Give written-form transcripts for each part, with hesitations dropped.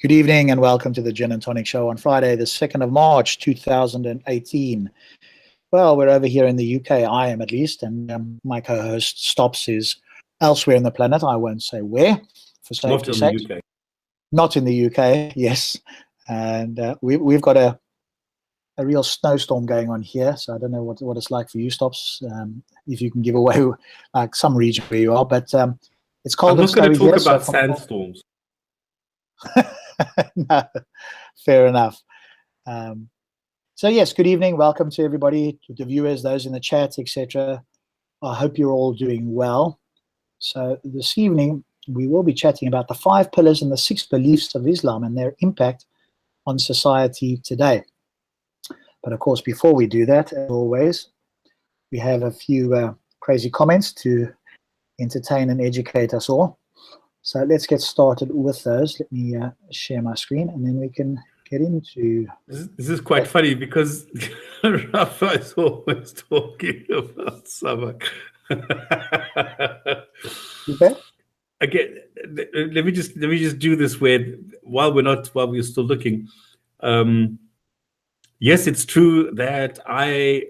Good evening and welcome to the Gin and Tonic show on Friday, the 2nd of March, 2018. Well, we're over here in the UK, I am at least, and my co-host Stops is elsewhere in the planet. I won't say where, for safety's sake. Not in the UK. Not in the UK, yes. And we've got a real snowstorm going on here, so I don't know what it's like for you, Stops, if you can give away like some region where you are, but it's cold and snowy here. I'm not going to talk about sandstorms. No, fair enough. So yes, good evening. Welcome to everybody, to the viewers, those in the chat, etc. I hope you're all doing well. So this evening, we will be chatting about the 5 pillars and the 6 beliefs of Islam and their impact on society today. But of course, before we do that, as always, we have a few crazy comments to entertain and educate us all. So let's get started with those. Let me share my screen and then we can get into... This is quite funny because Rafa is always talking about sabak. Okay. Again, let me just do this while we're still looking. Yes, it's true that I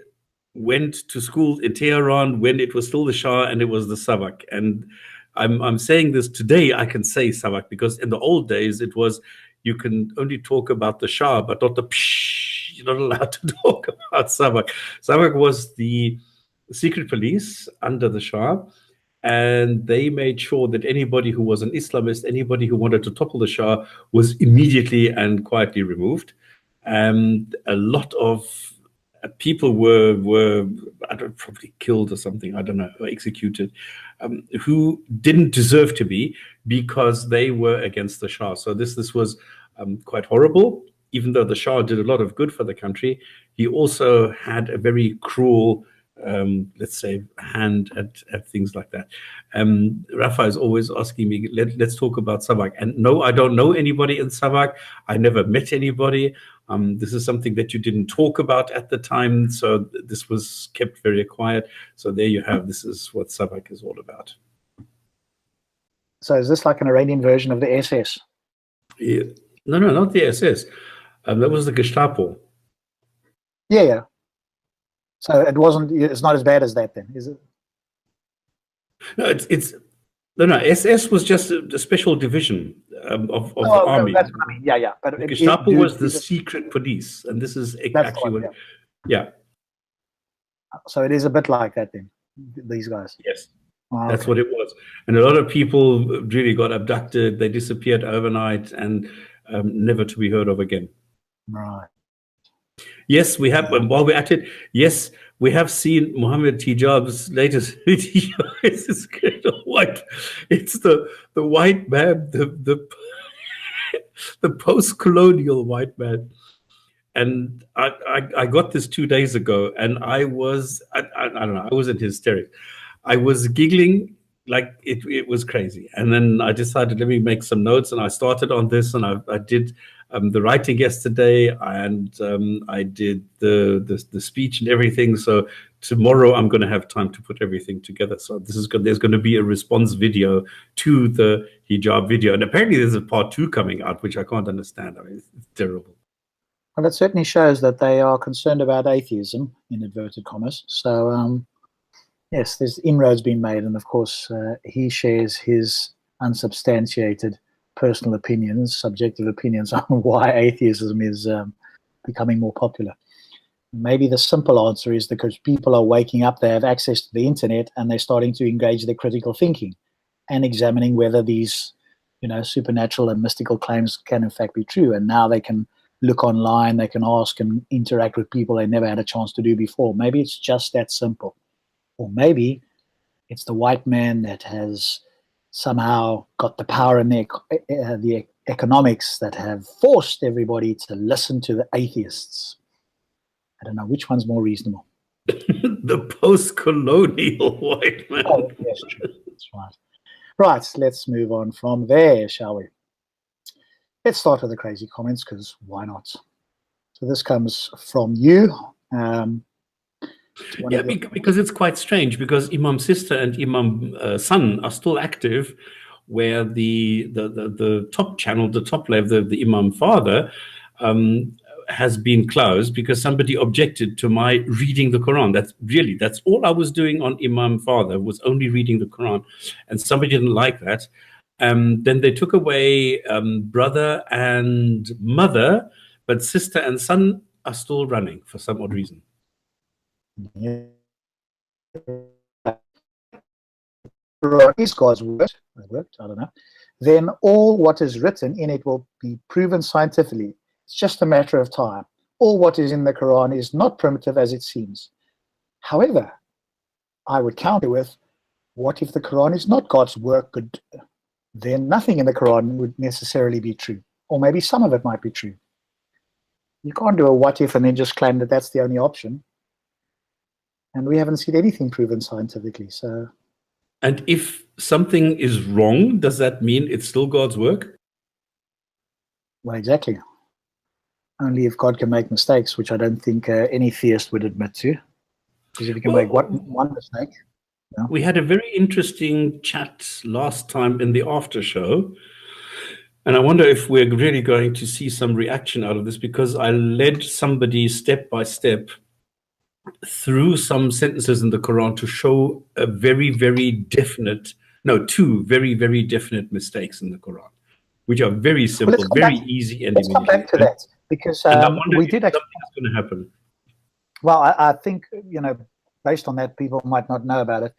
went to school in Tehran when it was still the Shah and it was the sabak. And I'm saying this today, I can say sabak, because in the old days it was, you can only talk about the Shah, but not the psh, you're not allowed to talk about sabak. Sabak was the secret police under the Shah, and they made sure that anybody who was an Islamist, anybody who wanted to topple the Shah, was immediately and quietly removed. And a lot of people were probably killed or something, I don't know, or executed, who didn't deserve to be, because they were against the Shah. So this was quite horrible. Even though the Shah did a lot of good for the country, he also had a very cruel, let's say, hand at things like that. Rafa is always asking me, let's talk about sabak. And no, I don't know anybody in sabak. I never met anybody. This is something that you didn't talk about at the time, so this was kept very quiet. So there you have, this is what sabak is all about. So is this like an Iranian version of the SS? Yeah. No, not the SS. That was the Gestapo. Yeah. So it's not as bad as that then, is it? No, SS was just a special division of the army. That's what I mean. Yeah. But the Gestapo was the secret police, and this is actually what. Yeah. So it is a bit like that then, these guys. Yes, that's what it was. And a lot of people really got abducted. They disappeared overnight and never to be heard of again. Right. Yes, we have. While we're at it, yes, we have seen Mohammed Hijab's latest video. It's kind of white. It's the white man, the post-colonial white man. And I got this 2 days ago, and I don't know, I was in hysterics. I was giggling like it was crazy. And then I decided, let me make some notes, and I started on this, and I did the writing yesterday, and I did the speech and everything. So tomorrow I'm going to have time to put everything together. So there's going to be a response video to the hijab video, and apparently there's a part 2 coming out, which I can't understand. I mean, it's terrible. Well, that certainly shows that they are concerned about atheism, in inverted commas. So yes, there's inroads being made, and of course he shares his unsubstantiated personal opinions, subjective opinions on why atheism is becoming more popular. Maybe the simple answer is because people are waking up, they have access to the internet, and they're starting to engage their critical thinking and examining whether these, supernatural and mystical claims can in fact be true. And now they can look online, they can ask and interact with people they never had a chance to do before. Maybe it's just that simple. Or maybe it's the white man that has somehow got the power and the economics that have forced everybody to listen to the atheists. I don't know which one's more reasonable. The post-colonial white man. Oh, yes, true. That's right. Right, let's move on from there, shall we? Let's start with the crazy comments, because why not? So this comes from you. Because it's quite strange, because Imam Sister and Imam Son are still active, where the top channel, the top level, the Imam Father, has been closed because somebody objected to my reading the Quran. That's all I was doing on Imam Father, was only reading the Quran, and somebody didn't like that. Then they took away brother and mother, but sister and son are still running for some odd reason. Yeah. Is God's word, I don't know, then all what is written in it will be proven scientifically. It's just a matter of time. All what is in the Quran is not primitive as it seems. However, I would counter with, what if the Quran is not God's work? Then nothing in the Quran would necessarily be true. Or maybe some of it might be true. You can't do a what if and then just claim that that's the only option. And we haven't seen anything proven scientifically. So. And if something is wrong, does that mean it's still God's work? Well, exactly. Only if God can make mistakes, which I don't think any theist would admit to. Because if you can make one mistake. Yeah. We had a very interesting chat last time in the after show. And I wonder if we're really going to see some reaction out of this, because I led somebody step by step through some sentences in the Quran to show a very, very definite, two very, very definite mistakes in the Quran, which are very simple, very easy. And let's come back to that, because we did actually. Something's going to happen. Well, I think, based on that, people might not know about it.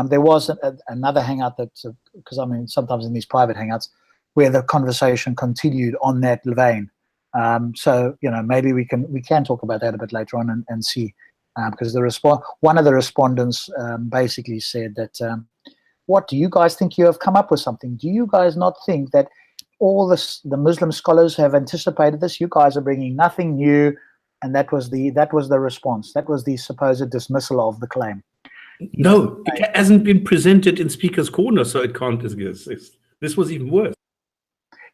There was another hangout that, because I mean, sometimes in these private hangouts, where the conversation continued on that vein. So, maybe we can talk about that a bit later on and see. Because one of the respondents basically said that, what do you guys think? You have come up with something. Do you guys not think that all the Muslim scholars have anticipated this? You guys are bringing nothing new, and that was the response. That was the supposed dismissal of the claim. No, it hasn't been presented in Speaker's Corner, so it can't exist. This was even worse.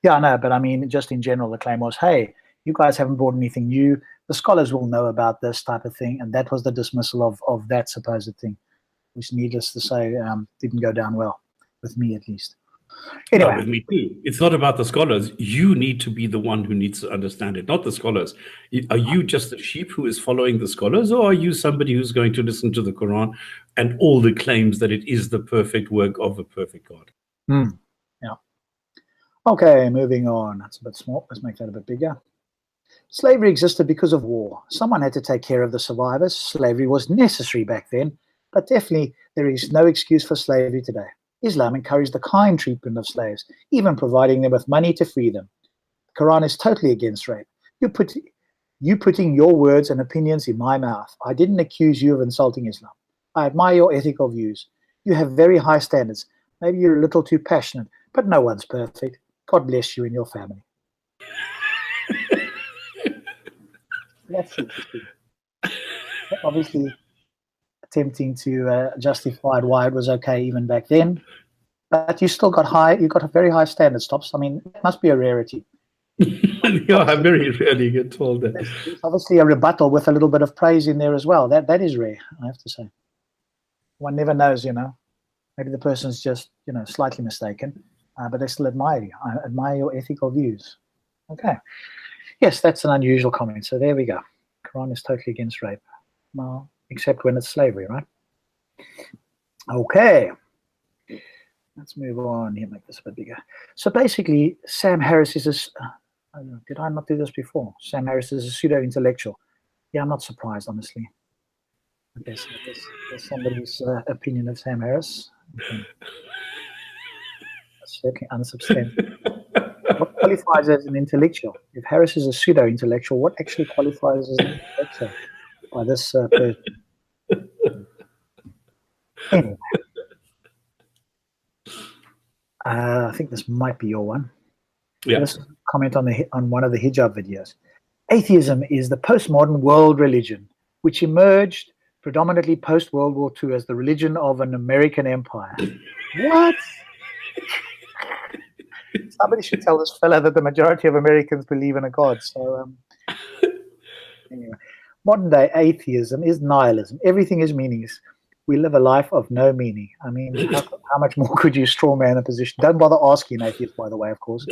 Yeah, I know, but I mean, just in general, the claim was, hey, you guys haven't brought anything new. The scholars will know about this type of thing, and that was the dismissal of that supposed thing, which, needless to say, didn't go down well, with me at least. Anyway. No, with me too. It's not about the scholars. You need to be the one who needs to understand it, not the scholars. Are you just a sheep who is following the scholars, or are you somebody who's going to listen to the Quran and all the claims that it is the perfect work of a perfect God? Yeah. Okay, moving on. That's a bit small. Let's make that a bit bigger. Slavery existed because of war. Someone had to take care of the survivors. Slavery was necessary back then, but definitely there is no excuse for slavery today. Islam encouraged the kind treatment of slaves, even providing them with money to free them. The Quran is totally against rape. You putting your words and opinions in my mouth. I didn't accuse you of insulting Islam. I admire your ethical views. You have very high standards. Maybe you're a little too passionate, but no one's perfect. God bless you and your family. That's interesting. Obviously, attempting to justify why it was okay even back then, but you still got very high standards, Tops. I mean, it must be a rarity. Yeah, I very rarely get told that. There's obviously a rebuttal with a little bit of praise in there as well. That is rare, I have to say. One never knows, Maybe the person's just, slightly mistaken, but they still admire you. I admire your ethical views. Okay. Yes, that's an unusual comment. So there we go. Quran is totally against rape. Well, except when it's slavery, right? Okay. Let's move on here, make this a bit bigger. So basically, Sam Harris is did I not do this before? Sam Harris is a pseudo-intellectual. Yeah, I'm not surprised, honestly. I guess there's somebody's opinion of Sam Harris. Okay. That's certainly unsubstantiated. What qualifies as an intellectual? If Harris is a pseudo-intellectual, what actually qualifies as an intellectual by this person? Anyway, I think this might be your one. Yeah. Let's comment on one of the hijab videos. Atheism is the postmodern world religion, which emerged predominantly post-World War II as the religion of an American empire. What? Somebody should tell this fella that the majority of Americans believe in a God. So, anyway, modern day atheism is nihilism. Everything is meaningless. we live a life of no meaning. I mean, how much more could you straw man a position? Don't bother asking atheists, by the way, of course.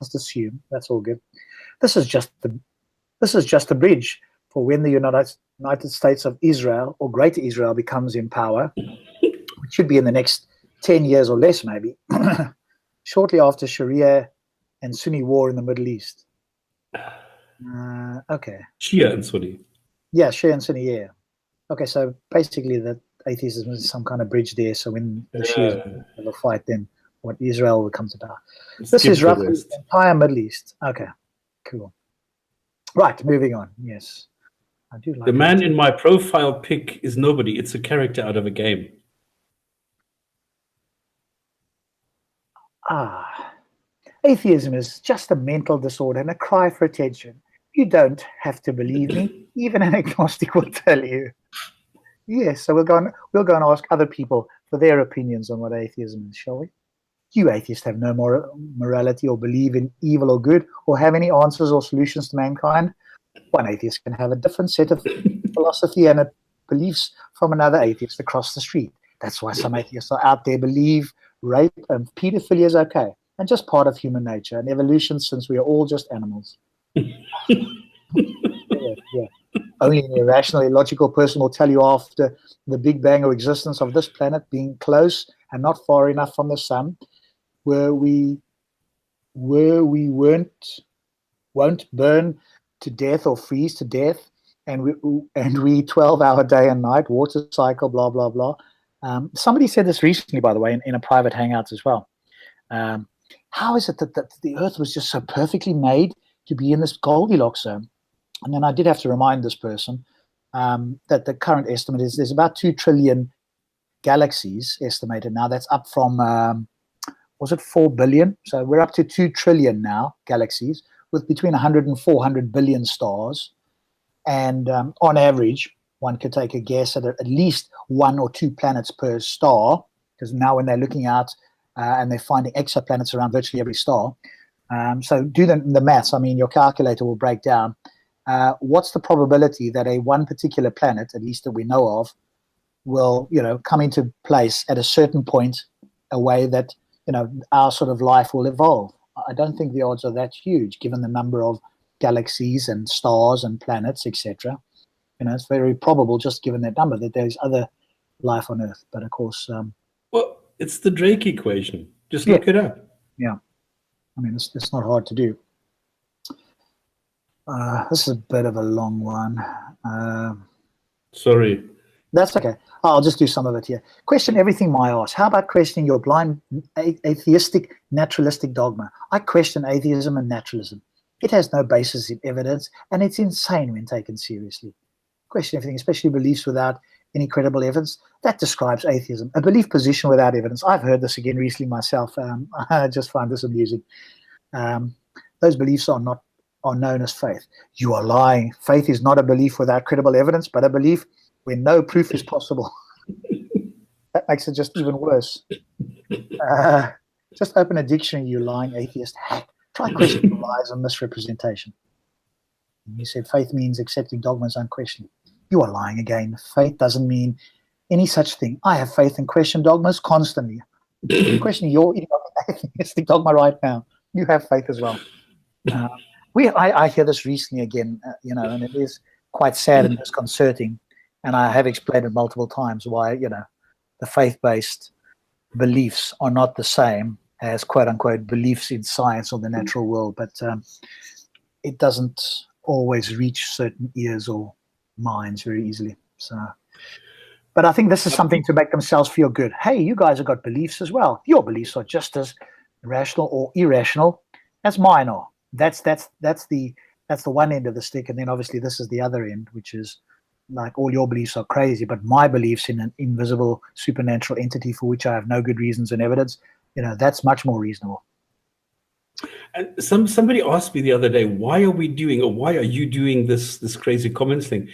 Just assume. That's all good. This is just the bridge for when the United States of Israel, or Greater Israel, becomes in power, which should be in the next 10 years or less, maybe, shortly after Sharia and Sunni war in the Middle East. Okay. Shia and Sunni. Yeah, Shia and Sunni, yeah. Okay, so basically that atheism is some kind of bridge there, so when the Shias have a fight, then what Israel will come to power. This is roughly the entire Middle East. Okay, cool. Right, moving on. Yes. I do like the man in my profile pic is nobody. It's a character out of a game. Atheism is just a mental disorder and a cry for attention. You don't have to believe me. Even an agnostic will tell you. Yes, so we'll go and ask other people for their opinions on what atheism is, shall we? You atheists have no morality or believe in evil or good or have any answers or solutions to mankind. One atheist can have a different set of philosophy and beliefs from another atheist across the street. That's why some atheists are out there believe rape and pedophilia is okay and just part of human nature and evolution, since we are all just animals. Yeah. Only an irrational, illogical person will tell you after the Big Bang or existence of this planet being close and not far enough from the sun, where we won't burn to death or freeze to death, and we 12-hour day and night water cycle, blah blah blah. Somebody said this recently, by the way, in a private hangout as well. How is it that the Earth was just so perfectly made to be in this Goldilocks zone? And then I did have to remind this person that the current estimate is there's about 2 trillion galaxies estimated now. That's up from, was it 4 billion? So we're up to 2 trillion now galaxies with between 100 and 400 billion stars. And on average, one could take a guess at least 1 or 2 planets per star, because now when they're looking out and they're finding exoplanets around virtually every star. So do the maths. I mean, your calculator will break down. What's the probability that one particular planet, at least that we know of, will, come into place at a certain point, a way that, our sort of life will evolve? I don't think the odds are that huge, given the number of galaxies and stars and planets, etc. It's very probable, just given that number, that there's other life on Earth. But of course, well, it's the Drake equation. Just look it up. Yeah, I mean, it's not hard to do. This is a bit of a long one. Sorry. That's okay. I'll just do some of it here. Question everything my ass. How about questioning your blind atheistic naturalistic dogma? I question atheism and naturalism. It has no basis in evidence, and it's insane when taken seriously. Question everything, especially beliefs without any credible evidence. That describes atheism, a belief position without evidence. I've heard this again recently myself. I just find this amusing. Those beliefs are known as faith. You are lying. Faith is not a belief without credible evidence, but a belief where no proof is possible. That makes it just even worse. Just open a dictionary, you lying atheist hack. Try questioning lies and misrepresentation. You said faith means accepting dogmas unquestioned. You are lying again. Faith doesn't mean any such thing. I have faith and question dogmas constantly. You're questioning your atheistic dogma right now. You have faith as well. I hear this recently again, and it is quite sad and disconcerting. And I have explained it multiple times why, the faith-based beliefs are not the same as quote-unquote beliefs in science or the natural world, but it doesn't always reach certain ears or minds very easily. So, but I think this is something to make themselves feel good. Hey, you guys have got beliefs as well. Your beliefs are just as rational or irrational as mine are. That's the one end of the stick, and then obviously this is the other end, which is like all your beliefs are crazy, but my beliefs in an invisible supernatural entity for which I have no good reasons and evidence, that's much more reasonable. And somebody asked me the other day, why are you doing this crazy comments thing?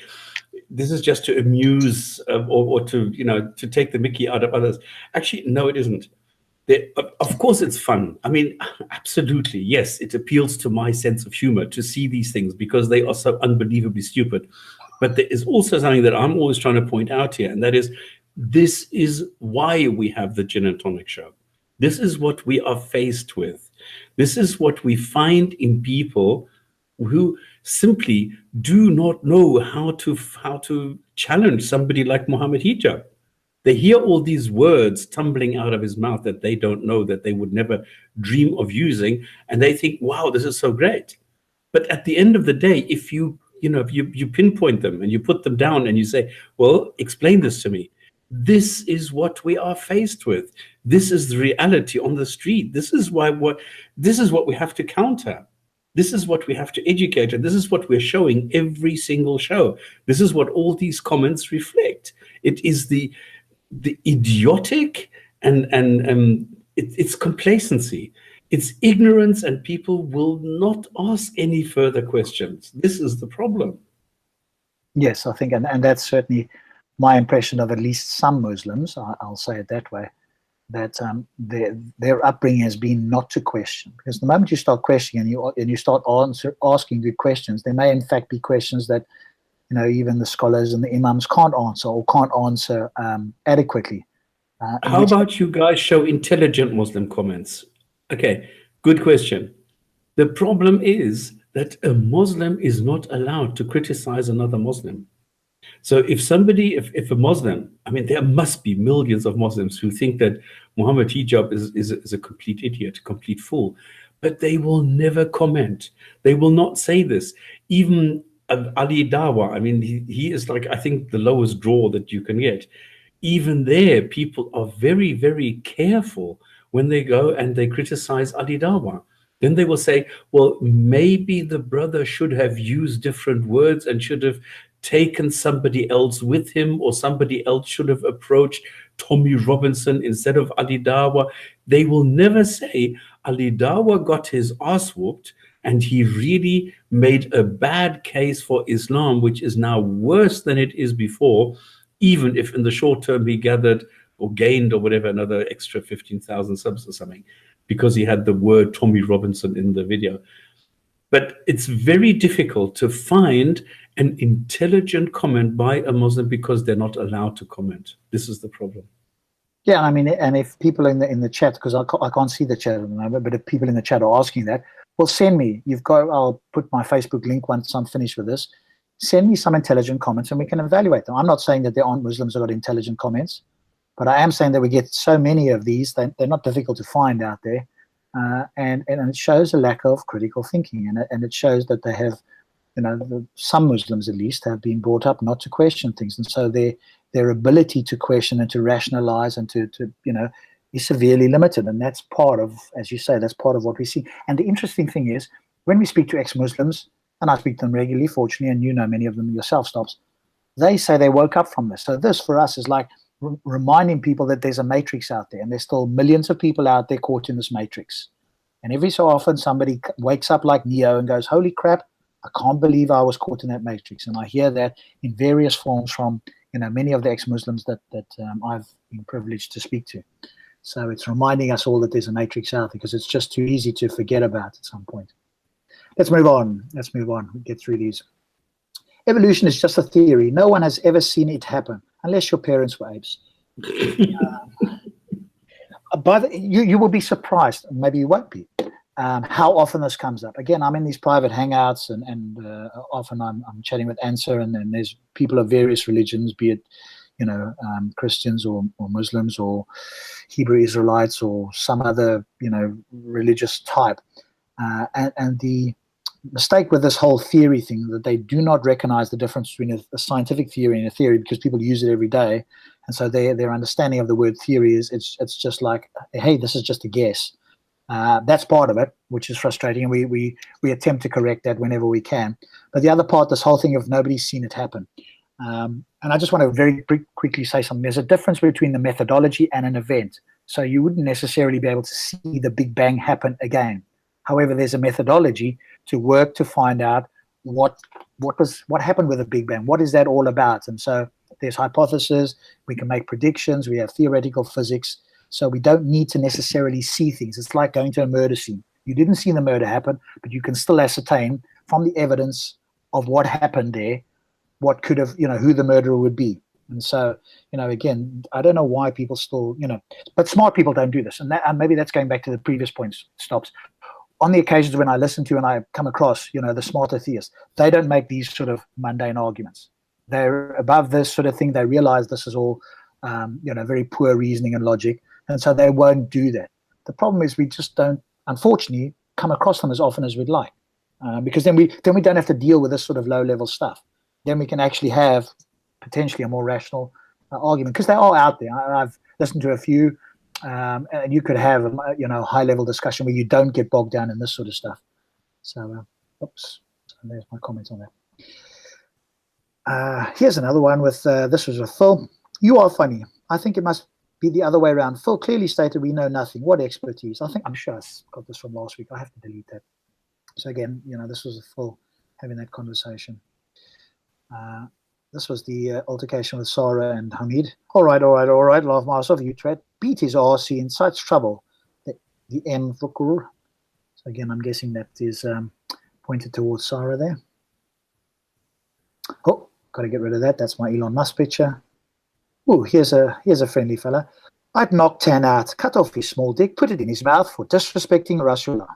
This is just to amuse or to take the mickey out of others. Actually, no, it isn't. Of course, it's fun. I mean, absolutely, yes, it appeals to my sense of humor to see these things because they are so unbelievably stupid. But there is also something that I'm always trying to point out here, and that is This is why we have the Gin and Tonic show. This is what we are faced with. This is what we find in people who simply do not know how to challenge somebody like Muhammad Hijab. They hear all these words tumbling out of his mouth that they don't know, that they would never dream of using, and they think, wow, this is so great. But at the end of the day, if you pinpoint them and you put them down and you say, well, explain this to me. This is what we are faced with. This is the reality on the street. This is what we have to counter. This is what we have to educate, and this is what we're showing every single show. This is what all these comments reflect. It is the idiotic and it's complacency. It's ignorance, and people will not ask any further questions. This is the problem. Yes, I think, and that's certainly my impression of at least some Muslims, I'll say it that way, that their upbringing has been not to question. Because the moment you start questioning and you start asking good questions, there may in fact be questions that even the scholars and the imams can't answer adequately. How about you guys show intelligent Muslim comments? Okay, good question. The problem is that a Muslim is not allowed to criticize another Muslim. So if a Muslim, I mean, there must be millions of Muslims who think that Muhammad Hijab is a complete idiot, a complete fool, but they will never comment. They will not say this. Even Ali Dawa, I mean, he is like, I think, the lowest draw that you can get. Even there, people are very, very careful when they go and they criticize Ali Dawa. Then they will say, well, maybe the brother should have used different words and should have taken somebody else with him, or somebody else should have approached Tommy Robinson instead of Ali Dawa. They will never say Ali Dawa got his ass whooped and he really made a bad case for Islam, which is now worse than it is before, even if in the short term he gathered or gained or whatever another extra 15,000 subs or something, because he had the word Tommy Robinson in the video. But it's very difficult to find an intelligent comment by a Muslim because they're not allowed to comment. This is the problem. Yeah, I mean, and if people in the chat, because I can't see the chat at the moment, but if people in the chat are asking that, well, send me. I'll put my Facebook link once I'm finished with this. Send me some intelligent comments and we can evaluate them. I'm not saying that there aren't Muslims who got intelligent comments, but I am saying that we get so many of these that they're not difficult to find out there. And it shows a lack of critical thinking, and it shows that they have, some Muslims at least have been brought up not to question things, and so their ability to question and to rationalize and to is severely limited, and that's part of, as you say, that's part of what we see. And the interesting thing is, when we speak to ex-Muslims, and I speak to them regularly, fortunately, and many of them yourself, Stops, they say they woke up from this. So this for us is like reminding people that there's a matrix out there, and there's still millions of people out there caught in this matrix. And every so often somebody wakes up like Neo and goes, holy crap, I can't believe I was caught in that matrix. And I hear that in various forms from many of the ex-Muslims that I've been privileged to speak to. So it's reminding us all that there's a matrix out there, because it's just too easy to forget about at some point. Let's move on. We'll get through these. Evolution is just a theory. No one has ever seen it happen, unless your parents were apes. You will be surprised, maybe you won't be, how often this comes up. Again, I'm in these private hangouts, and often I'm chatting with Answer, and then there's people of various religions, be it Christians or Muslims or Hebrew Israelites or some other religious type, and the mistake with this whole theory thing, that they do not recognize the difference between a scientific theory and a theory, because people use it every day, and so their understanding of the word theory is it's just like, hey, this is just a guess. That's part of it, which is frustrating, and we attempt to correct that whenever we can. But the other part, this whole thing of nobody's seen it happen, and I just want to very quickly say something. There's a difference between the methodology and an event. So you wouldn't necessarily be able to see the Big Bang happen again. However, there's a methodology to work to find out what happened with the Big Bang. What is that all about? And so there's hypotheses. We can make predictions. We have theoretical physics. So we don't need to necessarily see things. It's like going to a murder scene. You didn't see the murder happen, but you can still ascertain from the evidence of what happened there, what could have, who the murderer would be. And so, again, I don't know why people still, but smart people don't do this. And maybe that's going back to the previous points, Stops. On the occasions when I listen to and I come across, the smarter theists, they don't make these sort of mundane arguments. They're above this sort of thing. They realize this is all, very poor reasoning and logic. And so they won't do that. The problem is we just don't, unfortunately, come across them as often as we'd like. Because then we don't have to deal with this sort of low-level stuff. Then we can actually have potentially a more rational argument, because they are out there. I've listened to a few, and you could have a high-level discussion where you don't get bogged down in this sort of stuff. So, oops, so there's my comment on that. Here's another one with this was with Phil. You are funny. I think it must be the other way around. Phil clearly stated we know nothing. What expertise? I'm sure I got this from last week. I have to delete that. So again, this was a Phil having that conversation. This was the altercation with Sarah and Hamid. All right. Laugh myself. You tried. Beat his arse. He incites trouble. The M Vukur. So again, I'm guessing that is pointed towards Sarah there. Oh, got to get rid of that. That's my Elon Musk picture. Oh, here's a friendly fella. I'd knock Tan out, cut off his small dick, put it in his mouth for disrespecting Rasulullah.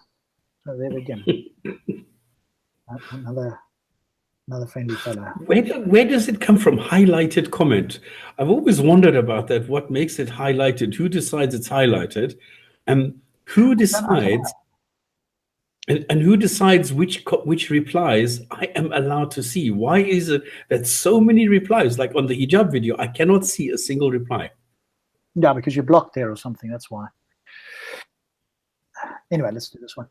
So there we go. Another friendly fella. Where does it come from? Highlighted comment. I've always wondered about that. What makes it highlighted? Who decides it's highlighted? And who decides? And who decides which replies I am allowed to see? Why is it that so many replies? Like on the hijab video, I cannot see a single reply. Yeah, because you're blocked there or something. That's why. Anyway, let's do this one.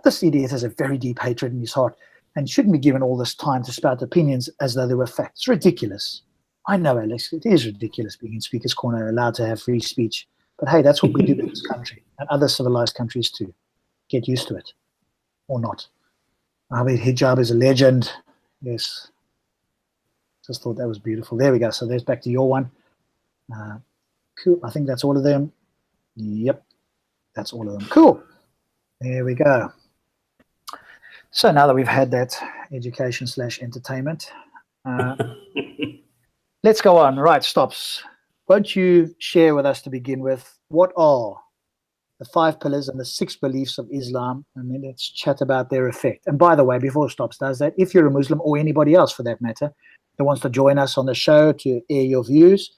This idiot has a very deep hatred in his heart and shouldn't be given all this time to spout opinions as though they were facts. It's ridiculous. I know, Alex, it is ridiculous being in Speaker's Corner, allowed to have free speech. But hey, that's what we do in this country and other civilized countries too. Get used to it. Or not. I mean, hijab is a legend. Yes. Just thought that was beautiful. There we go. So there's back to your one. Cool. I think that's all of them. Yep. That's all of them. Cool. There we go. So now that we've had that education/entertainment, let's go on. Right, Stops. Won't you share with us to begin with, what are the 5 pillars and the 6 beliefs of Islam, and then let's chat about their effect. And by the way, before Stops does that, if you're a Muslim or anybody else for that matter that wants to join us on the show to air your views,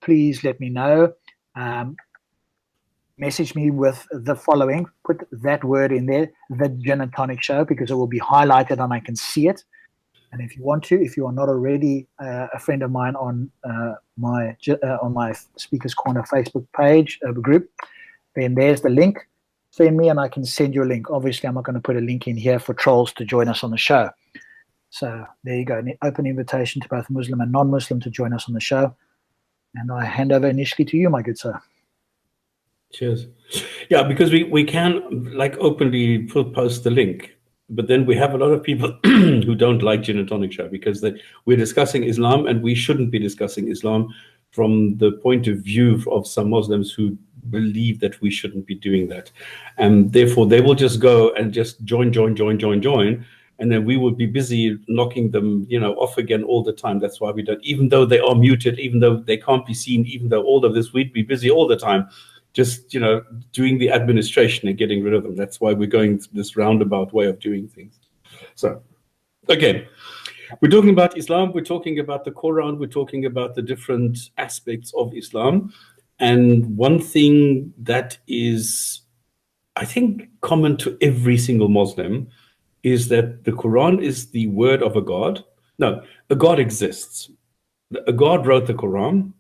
please let me know. Message me with the following. Put that word in there, the Jinn&Tonic Show, because it will be highlighted and I can see it. And if you want to, if you are not already a friend of mine on my Speaker's Corner Facebook page group, then there's the link. Send me and I can send you a link. Obviously, I'm not going to put a link in here for trolls to join us on the show. So there you go. An open invitation to both Muslim and non-Muslim to join us on the show. And I hand over initially to you, my good sir. Cheers. Yeah, because we can like openly post the link, but then we have a lot of people who don't like Jinn&Tonic Show because we're discussing Islam and we shouldn't be discussing Islam from the point of view of some Muslims who believe that we shouldn't be doing that. And therefore they will just go and just join. And then we will be busy knocking them, off again all the time. That's why we don't, even though they are muted, even though they can't be seen, even though all of this, we'd be busy all the time, just, doing the administration and getting rid of them. That's why we're going this roundabout way of doing things. So, again, we're talking about Islam, we're talking about the Qur'an, we're talking about the different aspects of Islam. And one thing that is, I think, common to every single Muslim is that the Quran is the word of a God. No, a God exists. A God wrote the Quran.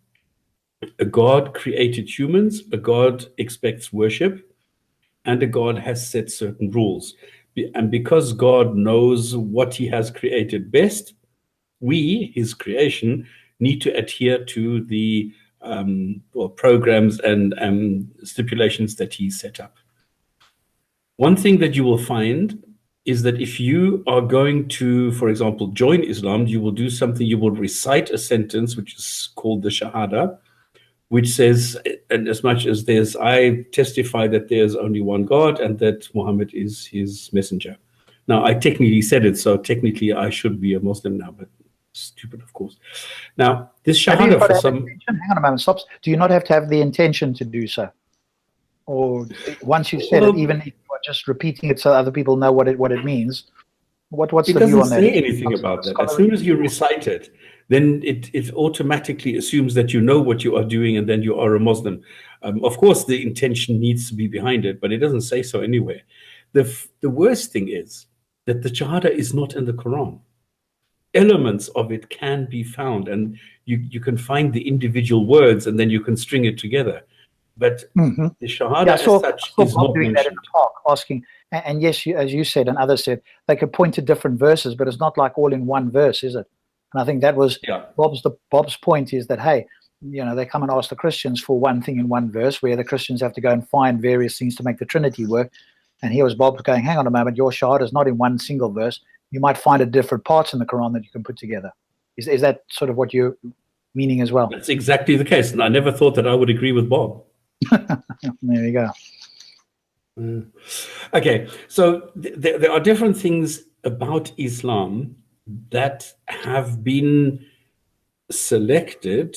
A God created humans. A God expects worship. And a God has set certain rules. And because God knows what he has created best, we, his creation, need to adhere to the programs and stipulations that he set up. One thing that you will find is that if you are going to, for example, join Islam, you will do something, you will recite a sentence, which is called the Shahada, which says, and as much as I testify that there's only one God and that Muhammad is his messenger. Now, I technically said it, so technically I should be a Muslim now, but stupid, of course. Now, this Have you shahada got for to have some... intention? Hang on a moment, stop. Do you not have to have the intention to do so? Or once you've said Well, it, even if you are just repeating it so other people know what it means, what's it the view on doesn't that? say anything about that. As soon as you recite it, then it automatically assumes that you know what you are doing and then you are a Muslim. Of course, the intention needs to be behind it, but it doesn't say so anyway. The worst thing is that the Shahada is not in the Quran. Elements of it can be found, and you can find the individual words and then you can string it together. But the Shahada as such is not doing that in mentioned. the talk, asking, and yes, as you said and others said, they could point to different verses, but it's not like all in one verse, is it? And I think that was Bob's point, is that, hey, you know, they come and ask the Christians for one thing in one verse, where the Christians have to go and find various things to make the Trinity work. And here was Bob going, hang on a moment, your Shahada is not in one single verse. You might find it different parts in the Quran that you can put together. Is that sort of what you're meaning as well? That's exactly the case, and I never thought that I would agree with Bob. There you go. Okay, so there are different things about Islam that have been selected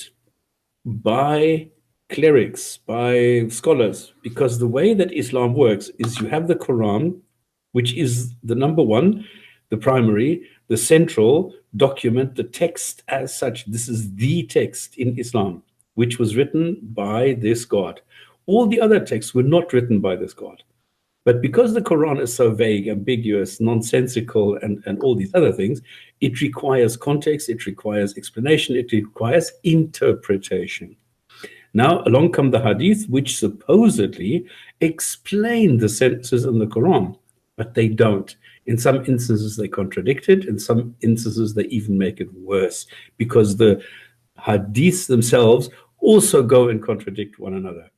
by clerics, by scholars, because the way that Islam works is you have the Quran, which is the number one, the primary, the central document, the text as such. This is the text in Islam, which was written by this God. All the other texts were not written by this God. But because the Quran is so vague, ambiguous, nonsensical, and all these other things, it requires context, it requires explanation, it requires interpretation. Now, along come the hadith, which supposedly explain the sentences in the Quran, but they don't. In some instances, they contradict it. In some instances, they even make it worse, because the hadiths themselves also go and contradict one another.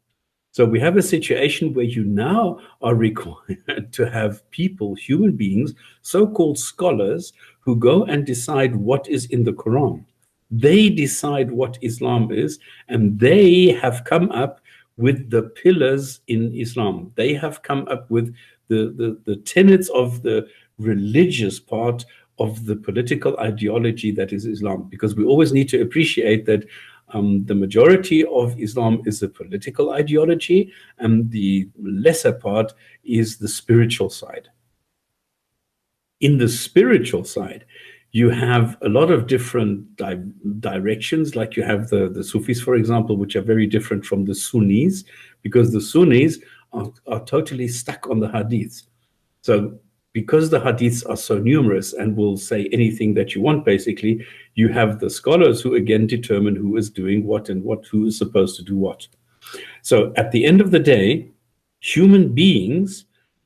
So we have a situation where you now are required to have people, human beings, so-called scholars, who go and decide what is in the Quran. They decide what Islam is, and they have come up with the pillars in Islam. They have come up with the tenets of the religious part of the political ideology that is Islam, because we always need to appreciate that the majority of Islam is a political ideology, and the lesser part is the spiritual side. In the spiritual side, you have a lot of different directions, like you have the Sufis, for example, which are very different from the Sunnis, because the Sunnis are totally stuck on the hadiths. So because the hadiths are so numerous and will say anything that you want, basically, you have the scholars who again determine who is doing what and who is supposed to do what. So at the end of the day, human beings,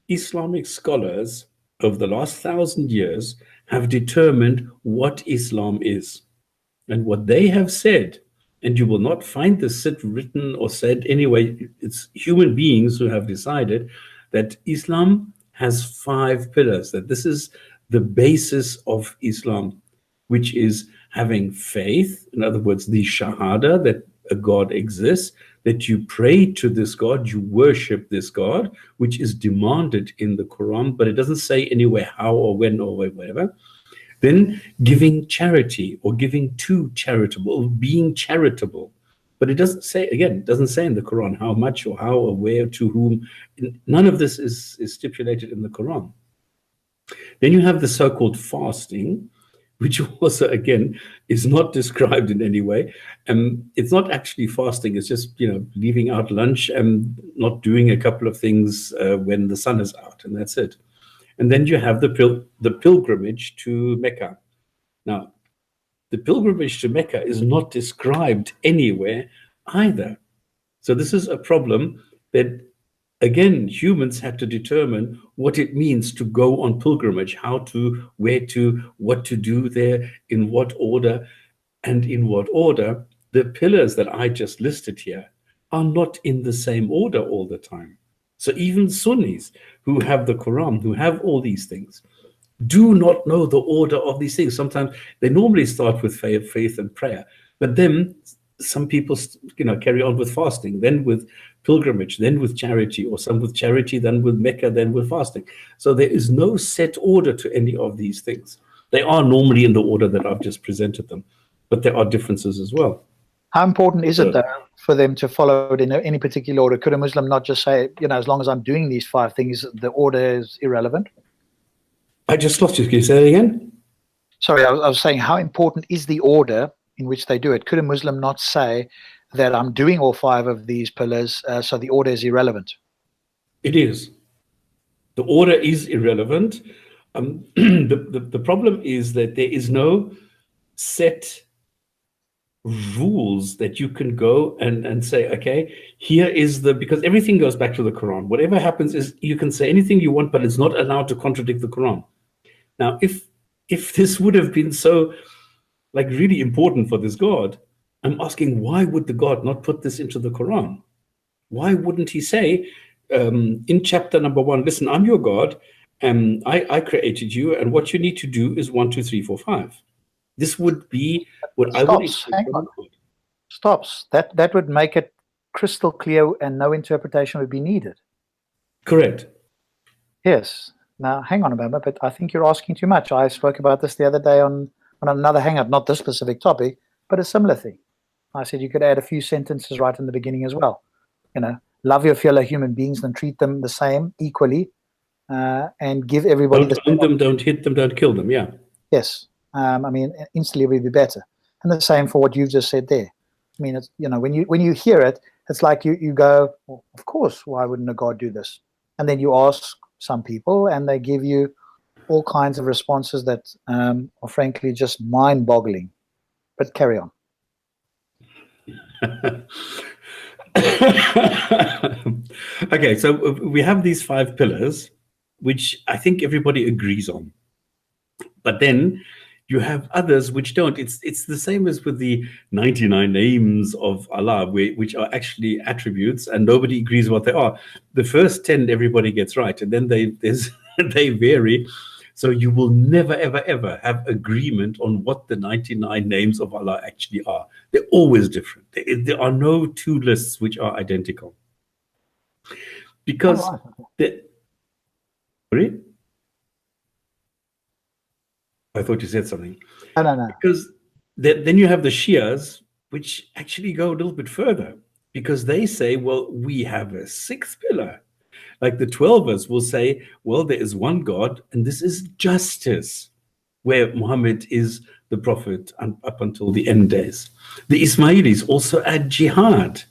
Islamic scholars over the last 1,000 years have determined what Islam is. And what they have said, and you will not find this written or said anyway, it's human beings who have decided that Islam has 5 pillars, that this is the basis of Islam, which is having faith, in other words, the Shahada, that a God exists, that you pray to this God, you worship this God, which is demanded in the Quran, but it doesn't say anywhere how or when or whatever. Then giving charity, or giving to charitable, or being charitable. But it doesn't say, again, it doesn't say in the Quran how much or how or where, to whom. None of this is stipulated in the Quran. Then you have the so-called fasting, which also, again, is not described in any way. It's not actually fasting. It's just, leaving out lunch and not doing a couple of things when the sun is out, and that's it. And then you have the pilgrimage to Mecca. Now, the pilgrimage to Mecca is not described anywhere either. So this is a problem that, again, humans have to determine what it means to go on pilgrimage, how to, where to, what to do there, in what order, and in what order. The pillars that I just listed here are not in the same order all the time. So even Sunnis who have the Quran, who have all these things, do not know the order of these things. Sometimes they normally start with faith and prayer, but then some people, carry on with fasting, then with pilgrimage, then with charity, or some with charity, then with Mecca, then with fasting. So there is no set order to any of these things. They are normally in the order that I've just presented them, but there are differences as well. How important is it, though, for them to follow it in any particular order? Could a Muslim not just say, as long as I'm doing these 5 things, the order is irrelevant? I just lost you. Can you say that again? Sorry, I was saying, how important is the order in which they do it? Could a Muslim not say that I'm doing all 5 of these pillars, so the order is irrelevant? It is. The order is irrelevant. The problem is that there is no set rules that you can go and say, okay, here is because everything goes back to the Quran. Whatever happens is you can say anything you want, but it's not allowed to contradict the Quran. Now, if this would have been so really important for this God, I'm asking, why would the God not put this into the Quran? Why wouldn't he say in chapter number 1, listen, I'm your God, and I created you, and what you need to do is 1, 2, 3, 4, 5. This would be what I would expect. Stops. That would make it crystal clear, and no interpretation would be needed. Correct. Yes. Now, hang on a moment, but I think you're asking too much. I spoke about this the other day on another hangout, not this specific topic, but a similar thing. I said you could add a few sentences right in the beginning as well. Love your fellow human beings and treat them the same, equally, and give everybody don't harm them, don't hit them, don't kill them. Yeah. Yes. Instantly it would be better. And the same for what you've just said there. I mean, it's, when you hear it, it's like you go, well, of course, why wouldn't a God do this? And then you ask some people, and they give you all kinds of responses that are frankly just mind-boggling. But carry on. Okay, so we have these 5 pillars, which I think everybody agrees on. But then you have others which don't. It's the same as with the 99 names of Allah, which are actually attributes, and nobody agrees what they are. The first 10 everybody gets right, and then they vary. So you will never, ever, ever have agreement on what the 99 names of Allah actually are. They're always different. There are no 2 lists which are identical. Because sorry? I thought you said something. No. Because then you have the Shias, which actually go a little bit further, because they say, well, we have a 6th pillar. Like the 12ers will say, well, there is one God, and this is justice, where Muhammad is the prophet up until the end days. The Ismailis also add jihad.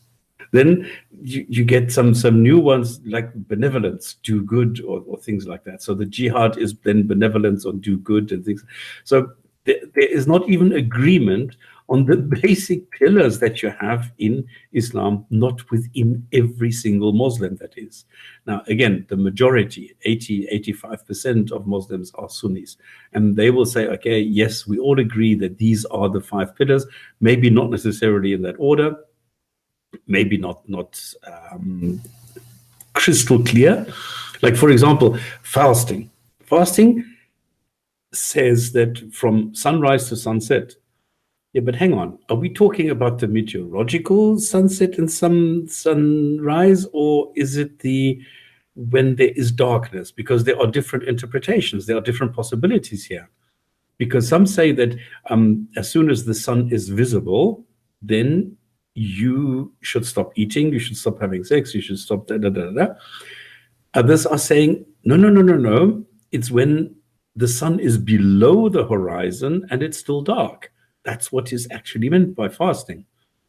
Then you get some new ones like benevolence, do good, or things like that. So the jihad is then benevolence or do good and things. So there is not even agreement on the basic pillars that you have in Islam, not within every single Muslim, that is. Now, again, the majority, 85% of Muslims are Sunnis. And they will say, okay, yes, we all agree that these are the 5 pillars, maybe not necessarily in that order, maybe not crystal clear. Like, for example, fasting. Fasting says that from sunrise to sunset. Yeah, but hang on. Are we talking about the meteorological sunset and sunrise, or is it when there is darkness? Because there are different interpretations. There are different possibilities here. Because some say that as soon as the sun is visible, then you should stop eating, you should stop having sex, you should stop da-da-da-da. Others are saying, no. It's when the sun is below the horizon and it's still dark. That's what is actually meant by fasting,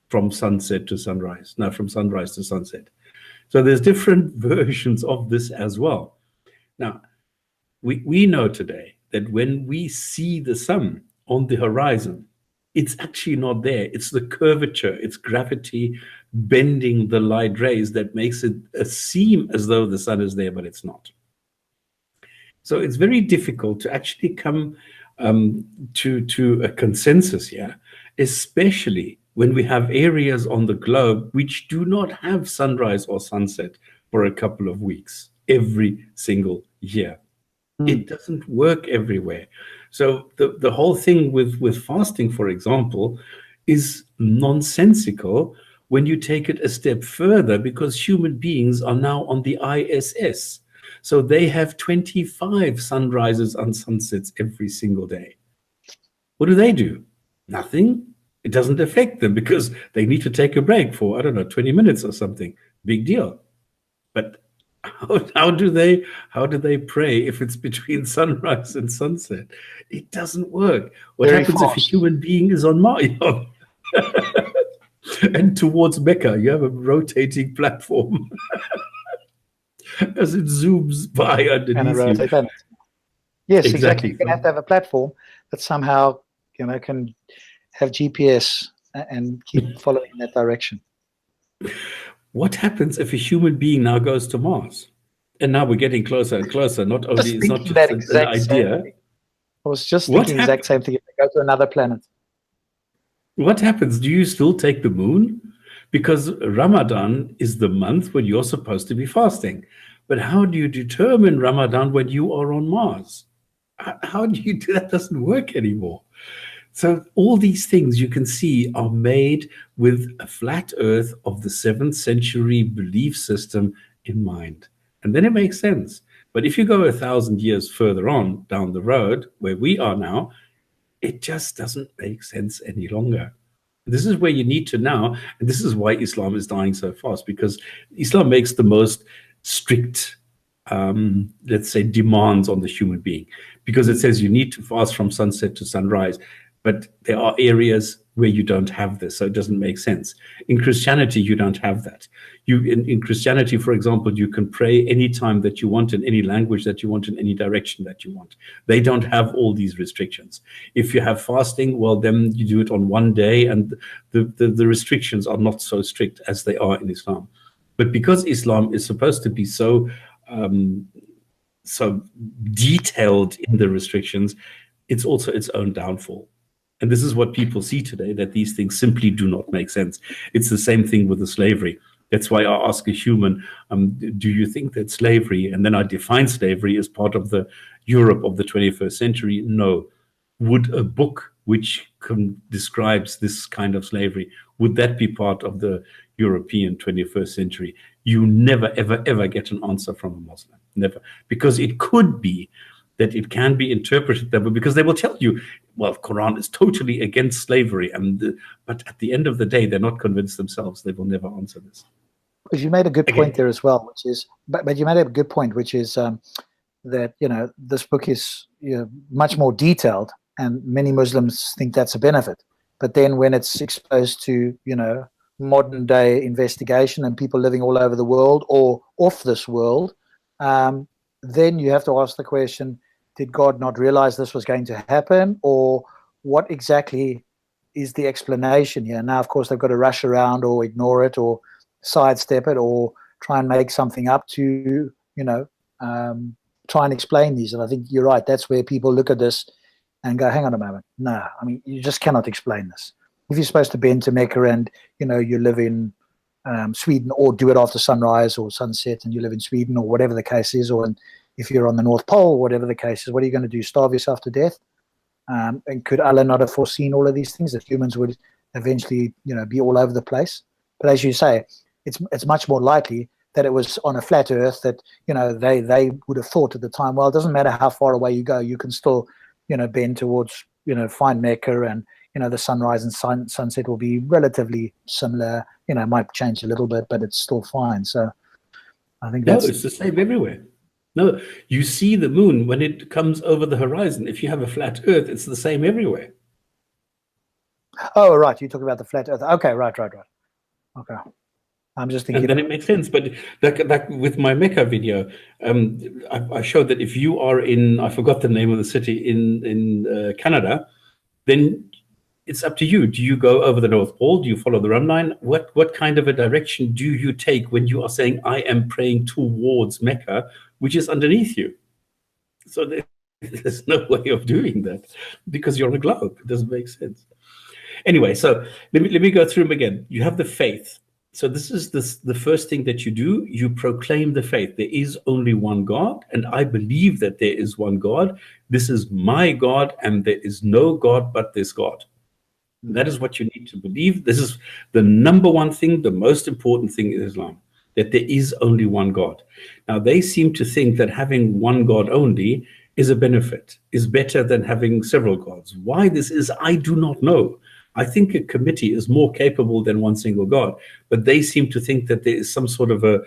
from sunset to sunrise, not from sunrise to sunset. So there's different versions of this as well. Now, we know today that when we see the sun on the horizon, it's actually not there. It's the curvature, it's gravity bending the light rays that makes it seem as though the sun is there, but it's not. So it's very difficult to actually come to a consensus here, especially when we have areas on the globe which do not have sunrise or sunset for a couple of weeks every single year. It doesn't work everywhere. So the whole thing with fasting, for example, is nonsensical when you take it a step further, because human beings are now on the ISS. So they have 25 sunrises and sunsets every single day. What do? Nothing. It doesn't affect them because they need to take a break for, I don't know, 20 minutes or something. Big deal. But how do they pray if it's between sunrise and sunset? It doesn't work. What Very happens if a fast. human being is on Mars? And towards Mecca, you have a rotating platform as it zooms by And a underneath you. rotate planet. Yes, exactly. Exactly. You're going to have a platform that somehow, can have GPS and keep following in that direction. What happens if a human being now goes to Mars? And now we're getting closer and closer. Not only it's not just an idea. I was just thinking the exact same thing. If they go to another planet. What happens? Do you still take the moon? Because Ramadan is the month when you're supposed to be fasting. But how do you determine Ramadan when you are on Mars? How do you do that? That doesn't work anymore. So all these things you can see are made with a flat earth of the 7th century belief system in mind. And then it makes sense. But if you go 1,000 years further on down the road where we are now, it just doesn't make sense any longer. This is where you need to now, and this is why Islam is dying so fast, because Islam makes the most strict, let's say, demands on the human being, because it says you need to fast from sunset to sunrise. But there are areas where you don't have this, so it doesn't make sense. In Christianity, you don't have that. In Christianity, for example, you can pray anytime that you want, in any language that you want, in any direction that you want. They don't have all these restrictions. If you have fasting, well, then you do it on one day, and the restrictions are not so strict as they are in Islam. But because Islam is supposed to be so detailed in the restrictions, it's also its own downfall. And this is what people see today, that these things simply do not make sense. It's the same thing with the slavery. That's why I ask a human, do you think that slavery, and then I define slavery as part of the Europe of the 21st century? No. Would a book which describes this kind of slavery, would that be part of the European 21st century? You never, ever, ever get an answer from a Muslim. Never. Because it could be that it can be interpreted that way, because they will tell you, well, Quran is totally against slavery, but at the end of the day, they're not convinced themselves. They will never answer this. Because you made a good point there as well, which is, but you made a good point, which is that this book is much more detailed, and many Muslims think that's a benefit. But then when it's exposed to modern day investigation and people living all over the world or off this world, then you have to ask the question: did God not realize this was going to happen, or what exactly is the explanation here? Now, of course, they've got to rush around or ignore it or sidestep it or try and make something up to, try and explain these. And I think you're right. That's where people look at this and go, hang on a moment. No, I mean, you just cannot explain this. If you're supposed to bend to Mecca and, you live in Sweden, or do it after sunrise or sunset and you live in Sweden, or whatever the case is, or if you're on the North Pole, whatever the case is, what are you going to do? Starve yourself to death? And could Allah not have foreseen all of these things, that humans would eventually, be all over the place? But as you say, it's much more likely that it was on a flat earth that, they would have thought at the time, well, it doesn't matter how far away you go, you can still, bend towards, find Mecca, and, the sunrise and sunset will be relatively similar. It might change a little bit, but it's still fine. So I think that's... No, it's the same everywhere. No, you see the moon when it comes over the horizon. If you have a flat earth, it's the same everywhere. Oh, right. You talk about the flat earth. Okay, right. Okay. I'm just thinking... And then it makes sense. But that with my Mecca video, I showed that if you are in, I forgot the name of the city, in Canada, then it's up to you. Do you go over the North Pole? Do you follow the rum line? What kind of a direction do you take when you are saying, I am praying towards Mecca, which is underneath you? So there's no way of doing that, because you're on a globe. It doesn't make sense. Anyway, so let me go through them again. You have the faith. So this is the first thing that you do. You proclaim the faith. There is only one God, and I believe that there is one God. This is my God, and there is no God but this God. That is what you need to believe. This is the number one thing, the most important thing in Islam, that there is only one God. Now, they seem to think that having one God only is a benefit, is better than having several gods. Why this is, I do not know. I think a committee is more capable than one single god, but they seem to think that there is some sort of a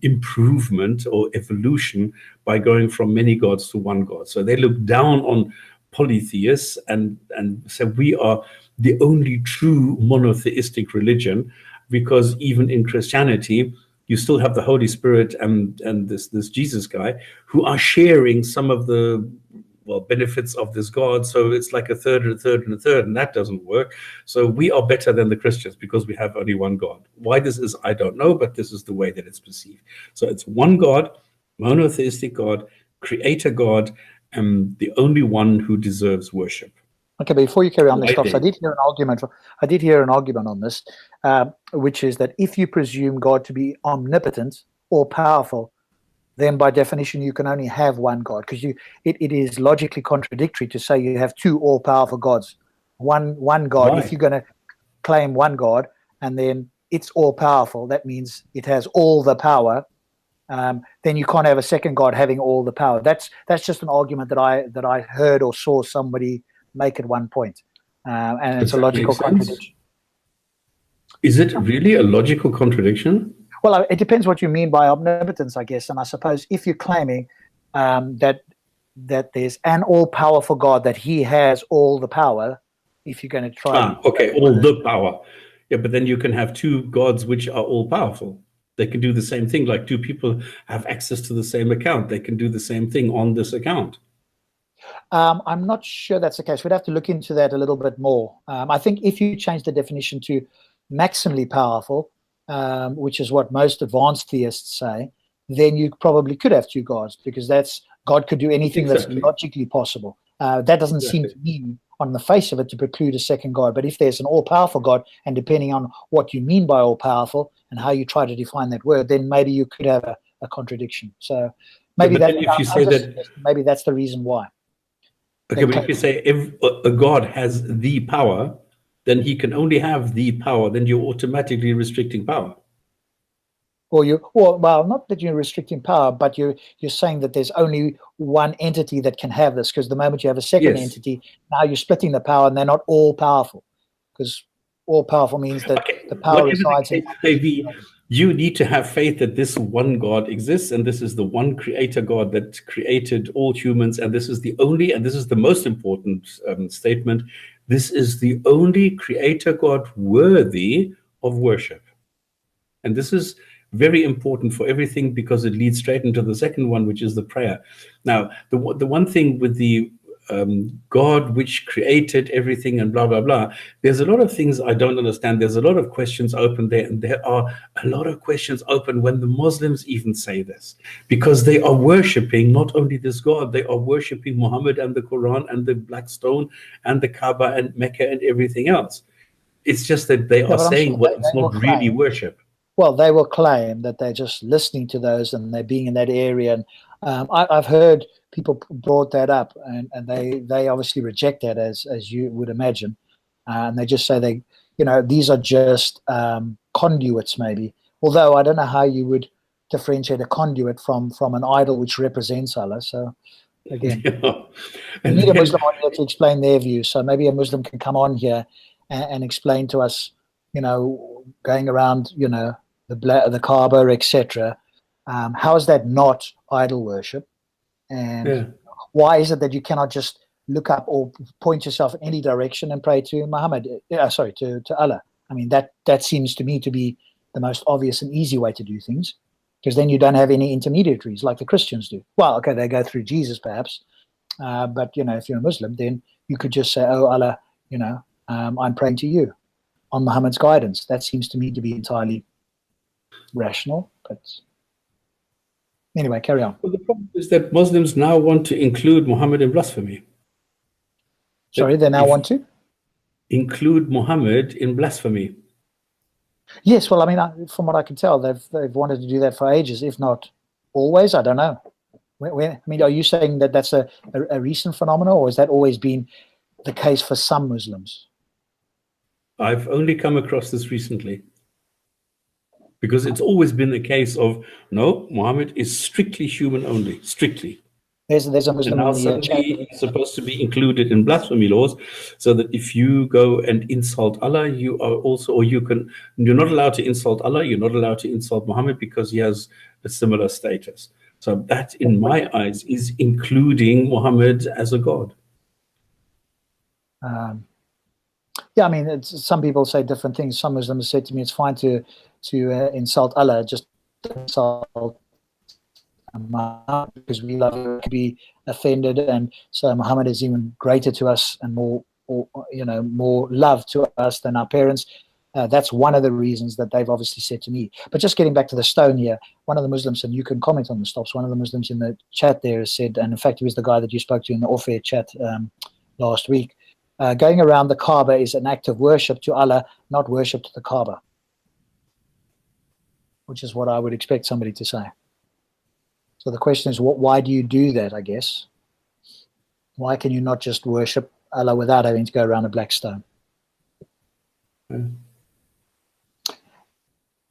improvement or evolution by going from many gods to one god. So they look down on polytheists and say we are the only true monotheistic religion, because even in Christianity, you still have the Holy Spirit and this Jesus guy who are sharing some of the benefits of this God. So it's like a third and a third and a third, and that doesn't work. So we are better than the Christians because we have only one God. Why this is, I don't know, but this is the way that it's perceived. So it's one God, monotheistic God, creator God, and the only one who deserves worship. Okay, before you carry on this stuff, so I did hear an argument on this, which is that if you presume God to be omnipotent or powerful, then by definition you can only have one God, because it is logically contradictory to say you have two all-powerful gods. One God. Why? If you're going to claim one God and then it's all-powerful, that means it has all the power. Then you can't have a second God having all the power. That's just an argument that I heard or saw somebody make at one point, and it's a logical contradiction. Is it really a logical contradiction? Well, it depends what you mean by omnipotence, I guess. And I suppose if you're claiming that there's an all-powerful God, that he has all the power, if you're going to try... okay, all the power. Yeah, but then you can have two gods which are all-powerful. They can do the same thing, like two people have access to the same account. They can do the same thing on this account. I'm not sure that's the case. We'd have to look into that a little bit more. I think if you change the definition to maximally powerful, which is what most advanced theists say, then you probably could have two gods, because God could do anything that's logically possible. That doesn't seem to mean on the face of it to preclude a second God. But if there's an all-powerful God, and depending on what you mean by all-powerful and how you try to define that word, then maybe you could have a contradiction. So maybe maybe that's the reason why. Okay, but if you say if a God has the power, then he can only have the power, then you're automatically restricting power. Well, not that you're restricting power, but you're saying that there's only one entity that can have this, because the moment you have a second entity, now you're splitting the power, and they're not all powerful, because all powerful means that the power resides in... You need to have faith that this one God exists, and this is the one creator God that created all humans, and this is the only, and this is the most important statement, this is the only creator God worthy of worship. And this is very important for everything, because it leads straight into the second one, which is the prayer. Now, the one thing with the God which created everything and blah, blah, blah, there's a lot of things I don't understand. There's a lot of questions open there, and there are a lot of questions open when the Muslims even say this, because they are worshipping not only this God, they are worshipping Muhammad and the Quran and the black stone and the Kaaba and Mecca and everything else. It's just that they are saying it's not really worship. Well, they will claim that they're just listening to those and they're being in that area. And I've heard people brought that up, and they obviously reject that, as you would imagine. And they just say these are just conduits, maybe. Although I don't know how you would differentiate a conduit from an idol which represents Allah. So again, we need a Muslim on here to explain their view. So maybe a Muslim can come on here and explain to us, going around, the Kaaba, etc. How is that not idol worship? And why is it that you cannot just look up or point yourself in any direction and pray to Muhammad? To Allah. I mean, that seems to me to be the most obvious and easy way to do things, because then you don't have any intermediaries like the Christians do. Well, okay, they go through Jesus perhaps, but if you're a Muslim, then you could just say, "Oh Allah, I'm praying to you on Muhammad's guidance." That seems to me to be entirely rational, but anyway, carry on. Well, the problem is that Muslims now want to include Muhammad in blasphemy. Sorry, they now want to include Muhammad in blasphemy. Yes, well, I mean, from what I can tell, they've wanted to do that for ages, if not always. I don't know. I mean, are you saying that that's a recent phenomenon, or has that always been the case for some Muslims? I've only come across this recently, because it's always been a case of, no, Muhammad is strictly human only, strictly. There's a And Muslim now in the chat. suddenly it's supposed to be included in blasphemy laws, so that if you go and insult Allah, you are also, or you're not allowed to insult Allah, you're not allowed to insult Muhammad because he has a similar status. So that, in my eyes, is including Muhammad as a god. Yeah, I mean, some people say different things. Some Muslims said to me, it's fine to insult Allah, just don't insult Muhammad, because we love to be offended, and so Muhammad is even greater to us and more love to us than our parents. That's one of the reasons that they've obviously said to me. But just getting back to the stone here, one of the Muslims, and you can comment on the stops, one of the Muslims in the chat there said, and in fact he was the guy that you spoke to in the off-air chat last week, going around the Kaaba is an act of worship to Allah, not worship to the Kaaba, which is what I would expect somebody to say. So the question is, why do you do that, I guess? Why can you not just worship Allah without having to go around a black stone?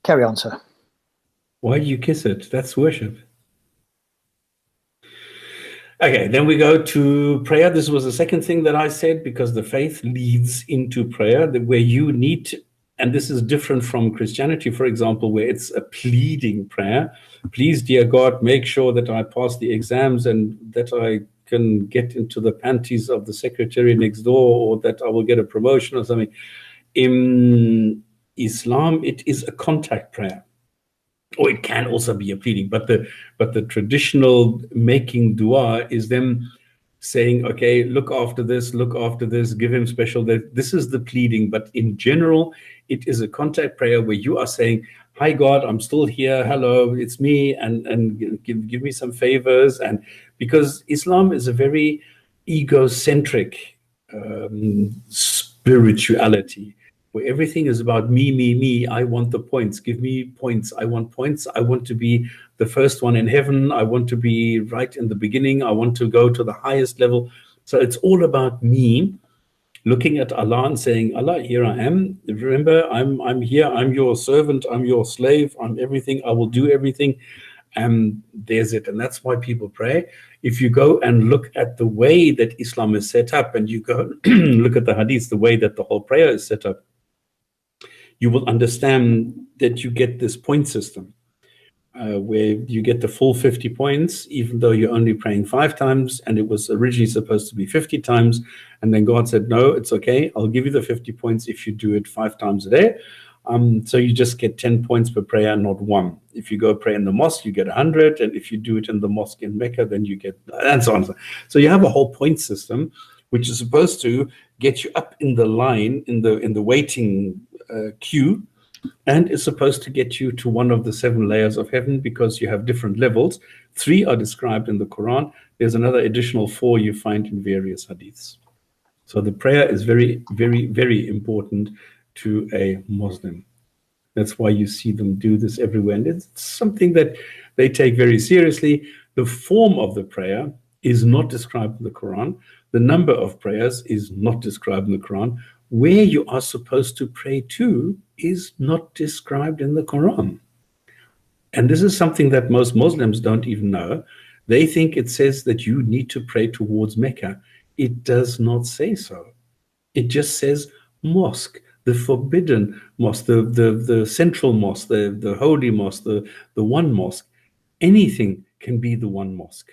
Carry on, sir. Why do you kiss it? That's worship. Okay, then we go to prayer. This was the second thing that I said, because the faith leads into prayer, where you need to, and this is different from Christianity, for example, where it's a pleading prayer. Please, dear God, make sure that I pass the exams and that I can get into the panties of the secretary next door, or that I will get a promotion or something. In Islam, it is a contact prayer. Or it can also be a pleading, but the traditional making dua is them saying, okay, look after this, give him special. This is the pleading, but in general, it is a contact prayer where you are saying, hi God, I'm still here, hello, it's me, and give me some favors. And because Islam is a very egocentric spirituality, where everything is about me. I want the points. Give me points. I want points. I want to be the first one in heaven. I want to be right in the beginning. I want to go to the highest level. So it's all about me, looking at Allah and saying, Allah, here I am. Remember, I'm here. I'm your servant. I'm your slave. I'm everything. I will do everything. And there's it. And that's why people pray. If you go and look at the way that Islam is set up, and you go look at the hadith, the way that the whole prayer is set up, you will understand that you get this point system where you get the full 50 points, even though you're only praying 5 times, and it was originally supposed to be 50 times. And then God said, no, it's okay. I'll give you the 50 points if you do it 5 times a day. So you just get 10 points per prayer, not 1. If you go pray in the mosque, you get 100. And if you do it in the mosque in Mecca, then you get, and so on. So you have a whole point system, which is supposed to get you up in the line, in the waiting queue, and is supposed to get you to one of the 7 layers of heaven, because you have different levels. 3 are described in the Quran. There's another additional 4 you find in various hadiths. So the prayer is very, very, very important to a Muslim. That's why you see them do this everywhere. And it's something that they take very seriously. The form of the prayer is not described in the Quran. The number of prayers is not described in the Quran. Where you are supposed to pray to is not described in the Quran. And this is something that most Muslims don't even know. They think it says that you need to pray towards Mecca. It does not say so. It just says mosque, the forbidden mosque, the central mosque, the holy mosque, the one mosque. Anything can be the one mosque.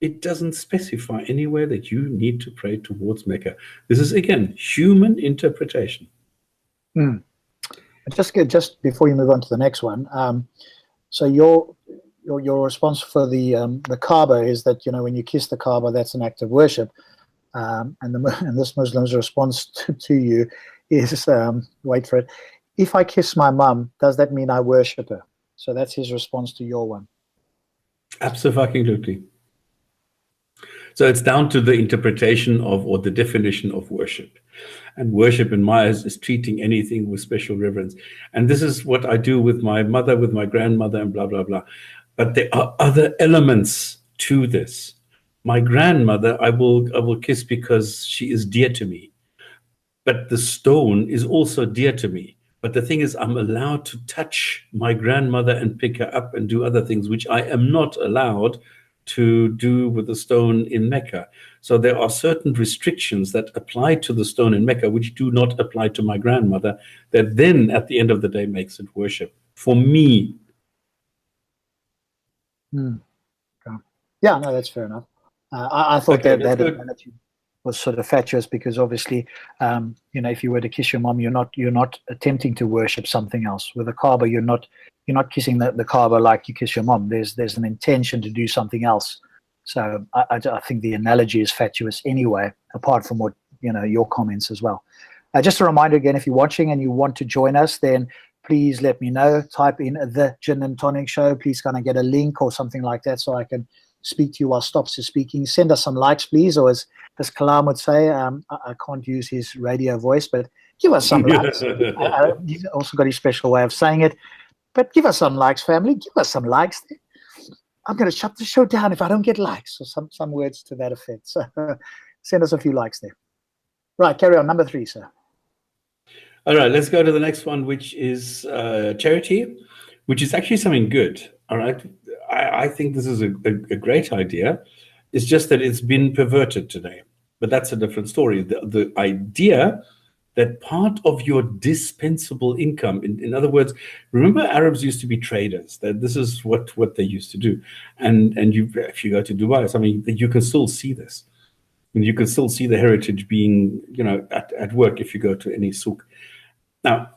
It doesn't specify anywhere that you need to pray towards Mecca. This is, again, human interpretation. Just before you move on to the next one, so your response for the Kaaba is that, when you kiss the Kaaba, that's an act of worship, and this Muslim's response to you is, wait for it, if I kiss my mum, does that mean I worship her? So that's his response to your one. Absolutely. So it's down to the interpretation of, or the definition of worship. And worship in my eyes is treating anything with special reverence. And this is what I do with my mother, with my grandmother, and blah, blah, blah. But there are other elements to this. My grandmother, I will kiss because she is dear to me. But the stone is also dear to me. But the thing is, I'm allowed to touch my grandmother and pick her up and do other things, which I am not allowed to do with the stone in Mecca. So there are certain restrictions that apply to the stone in Mecca, which do not apply to my grandmother, that then at the end of the day makes it worship. For me. Okay. Yeah, no, that's fair enough. I thought Okay, that analogy was sort of fatuous because obviously, if you were to kiss your mom, you're not attempting to worship something else. With a Kaaba, you're not kissing the Kaaba like you kiss your mom. There's an intention to do something else. So I think the analogy is fatuous anyway, apart from what your comments as well. Just a reminder again, if you're watching and you want to join us, then please let me know. Type in the Jinn and Tonic Show. Please kind of get a link or something like that so I can speak to you while Stops is speaking. Send us some likes, please, or as Kalam would say, I can't use his radio voice, but give us some likes. He's also got his special way of saying it. But give us some likes, family. Give us some likes. I'm going to shut the show down if I don't get likes, or some words to that effect. So send us a few likes there. Right, carry on. Number 3, sir. All right, let's go to the next one, which is charity, which is actually something good. All right, I think this is a great idea. It's just that it's been perverted today, but that's a different story. The idea that part of your dispensable income, in other words, remember Arabs used to be traders. That this is what they used to do, and if you go to Dubai, I mean, you can still see this. And you can still see the heritage being, at work if you go to any souk. Now,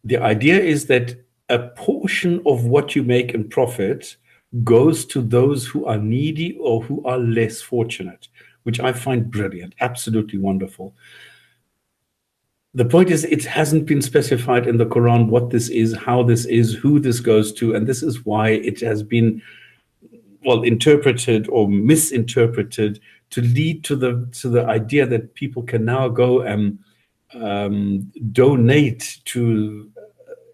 the idea is that a portion of what you make in profit goes to those who are needy or who are less fortunate, which I find brilliant, absolutely wonderful. The point is, it hasn't been specified in the Quran what this is, how this is, who this goes to, and this is why it has been, interpreted or misinterpreted to lead to the idea that people can now go and donate to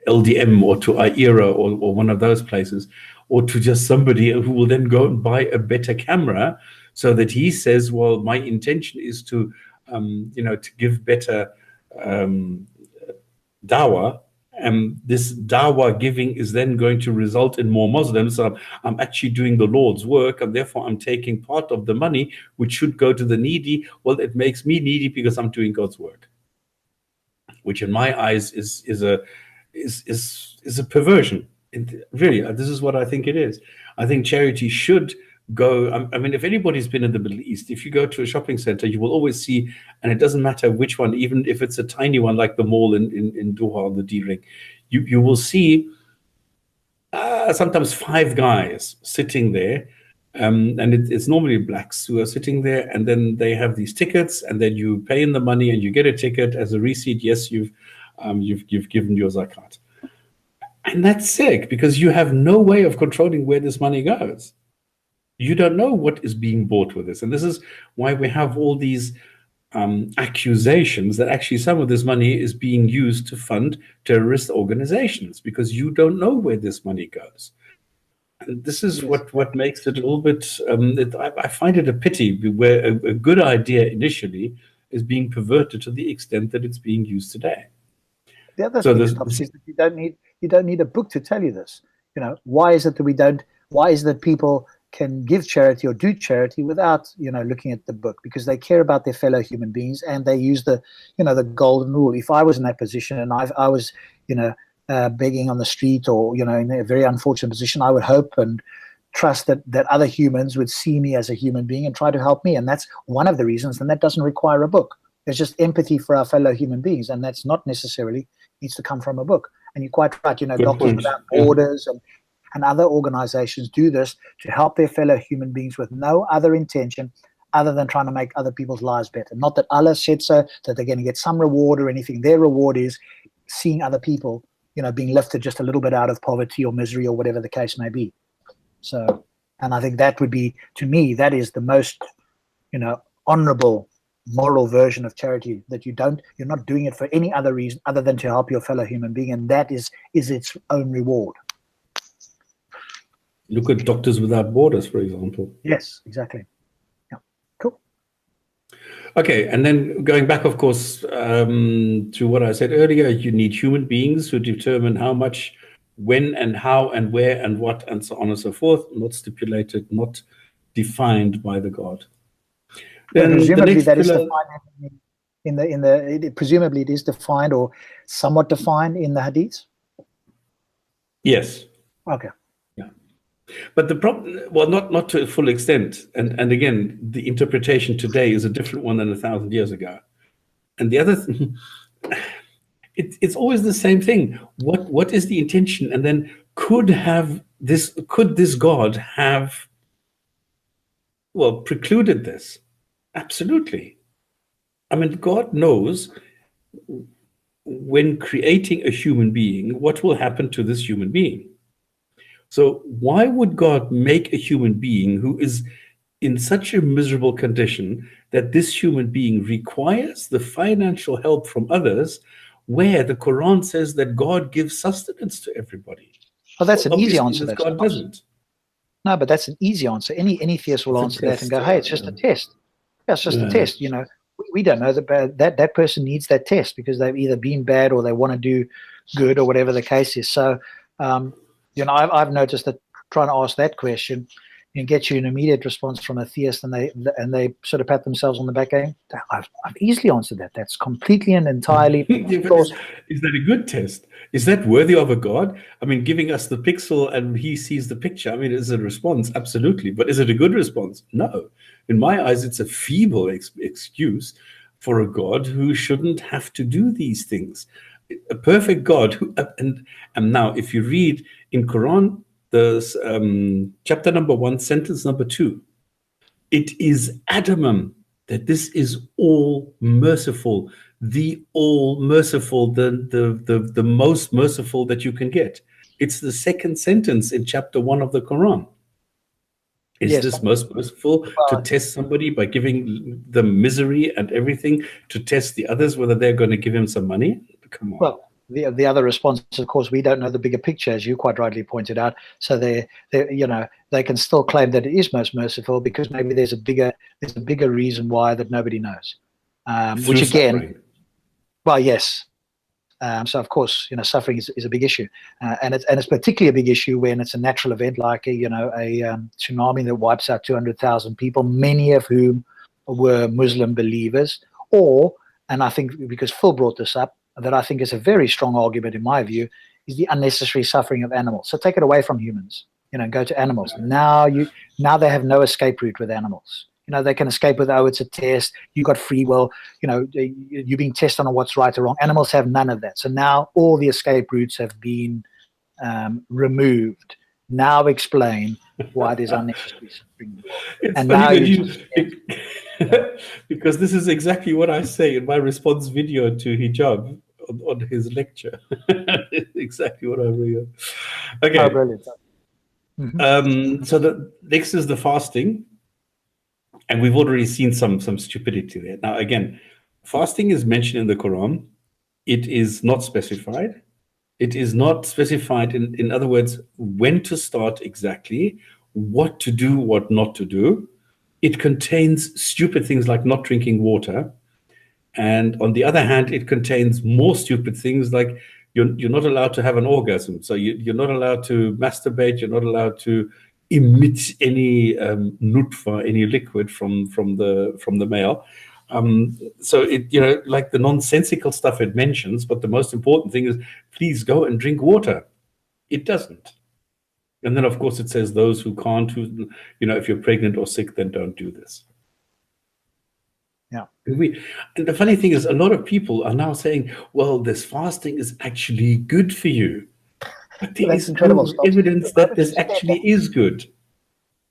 LDM or to IERA or one of those places, or to just somebody who will then go and buy a better camera, so that he says, well, my intention is to give better dawah, and this dawah giving is then going to result in more Muslims. So I'm actually doing the Lord's work, and therefore I'm taking part of the money which should go to the needy. Well, it makes me needy because I'm doing God's work, which in my eyes is a perversion. Really, this is what I think it is. I think charity should go. I mean, if anybody's been in the Middle East, if you go to a shopping center, you will always see, and it doesn't matter which one, even if it's a tiny one like the mall in Doha on the D-Ring, you will see sometimes 5 guys sitting there, and it's normally blacks who are sitting there, and then they have these tickets, and then you pay in the money and you get a ticket as a receipt. Yes, you've given your zakat. And that's sick, because you have no way of controlling where this money goes. You don't know what is being bought with this. And this is why we have all these accusations that actually some of this money is being used to fund terrorist organizations, because you don't know where this money goes. And this is what makes it a little bit, I find it a pity where a good idea initially is being perverted to the extent that it's being used today. The other thing is that you don't need a book to tell you this. Why is it that people can give charity or do charity without looking at the book? Because they care about their fellow human beings, and they use the golden rule. If I was in that position and I was begging on the street, or in a very unfortunate position, I would hope and trust that other humans would see me as a human being and try to help me. And that's one of the reasons. And that doesn't require a book. There's just empathy for our fellow human beings, and that's not necessarily needs to come from a book. And you're quite right. Doctors Without Borders and other organizations do this to help their fellow human beings with no other intention other than trying to make other people's lives better. Not that Allah said so, that they're going to get some reward or anything. Their reward is seeing other people, being lifted just a little bit out of poverty or misery or whatever the case may be. So, and I think that would be, to me, that is the most, honorable, moral version of charity, that you're not doing it for any other reason other than to help your fellow human being, and that is its own reward. Look at Doctors Without Borders, for example. Yes, exactly. Yeah, cool. Okay, and then going back, of course, to what I said earlier, you need human beings who determine how much, when and how and where and what and so on and so forth, not stipulated, not defined by the God. Then Then the presumably next that is pillar, defined presumably it is defined or somewhat defined in the hadiths. yes. Okay. Yeah. But the problem, well, not to a full extent. And again, the interpretation today is a different one than 1,000 years ago. And the other thing, it's always the same thing. What is the intention? And then could this God have, well, precluded this? Absolutely. I mean, God knows when creating a human being, what will happen to this human being. So why would God make a human being who is in such a miserable condition that this human being requires the financial help from others, where the Quran says that God gives sustenance to everybody? Well, that's an easy Obviously, answer. this God doesn't. No, but that's an easy answer. Any theist will It's a answer that and go, test, "Hey, it's just a test. Yeah, it's just a Yeah. test." You know, we don't know that person needs that test because they've either been bad or they want to do good or whatever the case is. So, you know, I've noticed that trying to ask that question and get you an immediate response from a theist, and they sort of pat themselves on the back, going, "I've easily answered that. That's completely and entirely." Yeah, but is that a good test? Is that worthy of a God? I mean, giving us the pixel and he sees the picture. I mean, is it a response? Absolutely. But is it a good response? No. In my eyes, it's a feeble excuse for a God who shouldn't have to do these things. A perfect God who, and now if you read in Quran, there's chapter number 1, sentence number 2, it is adamant that this is all merciful, the all merciful, the most merciful that you can get. It's the second sentence in chapter 1 of the Quran. Is Yes. this most merciful to test somebody by giving them misery and everything, to test the others whether they're going to give him some money? Come on. Well, the other response, of course, we don't know the bigger picture, as you quite rightly pointed out. So they you know, they can still claim that it is most merciful because maybe there's a bigger reason why that nobody knows. Which again, Suffering. well, yes. So of course, you know, suffering is a big issue, and it's particularly a big issue when it's a natural event like a tsunami that wipes out 200,000 people, many of whom were Muslim believers, and I think because Phil brought this up, that I think is a very strong argument in my view, is the unnecessary suffering of animals. So take it away from humans, you know, go to animals. Now they have no escape route with animals. You know, they can escape with, oh, it's a test, you got free will, you know, you're being tested on what's right or wrong. Animals have none of that. So now all the escape routes have been removed. Now explain why there's unnecessary suffering. It's and funny now that because this is exactly what I say in my response video to hijab on his lecture. Exactly what I read. Okay. Oh, brilliant. Mm-hmm. So the next is the fasting. And we've already seen some stupidity there. Now, again, fasting is mentioned in the Quran. It is not specified. It is not specified, in other words, when to start exactly, what to do, what not to do. It contains stupid things like not drinking water. And on the other hand, it contains more stupid things like you're not allowed to have an orgasm. So you're not allowed to masturbate. You're not allowed to emit any nutfa, any liquid from the male. So it, you know, like the nonsensical stuff it mentions, but the most important thing is please go and drink water. It doesn't. And then of course it says those who can't, who, you know, if you're pregnant or sick, then don't do this. Yeah. And the funny thing is, a lot of people are now saying, well, this fasting is actually good for you. But there is no evidence that this actually is good.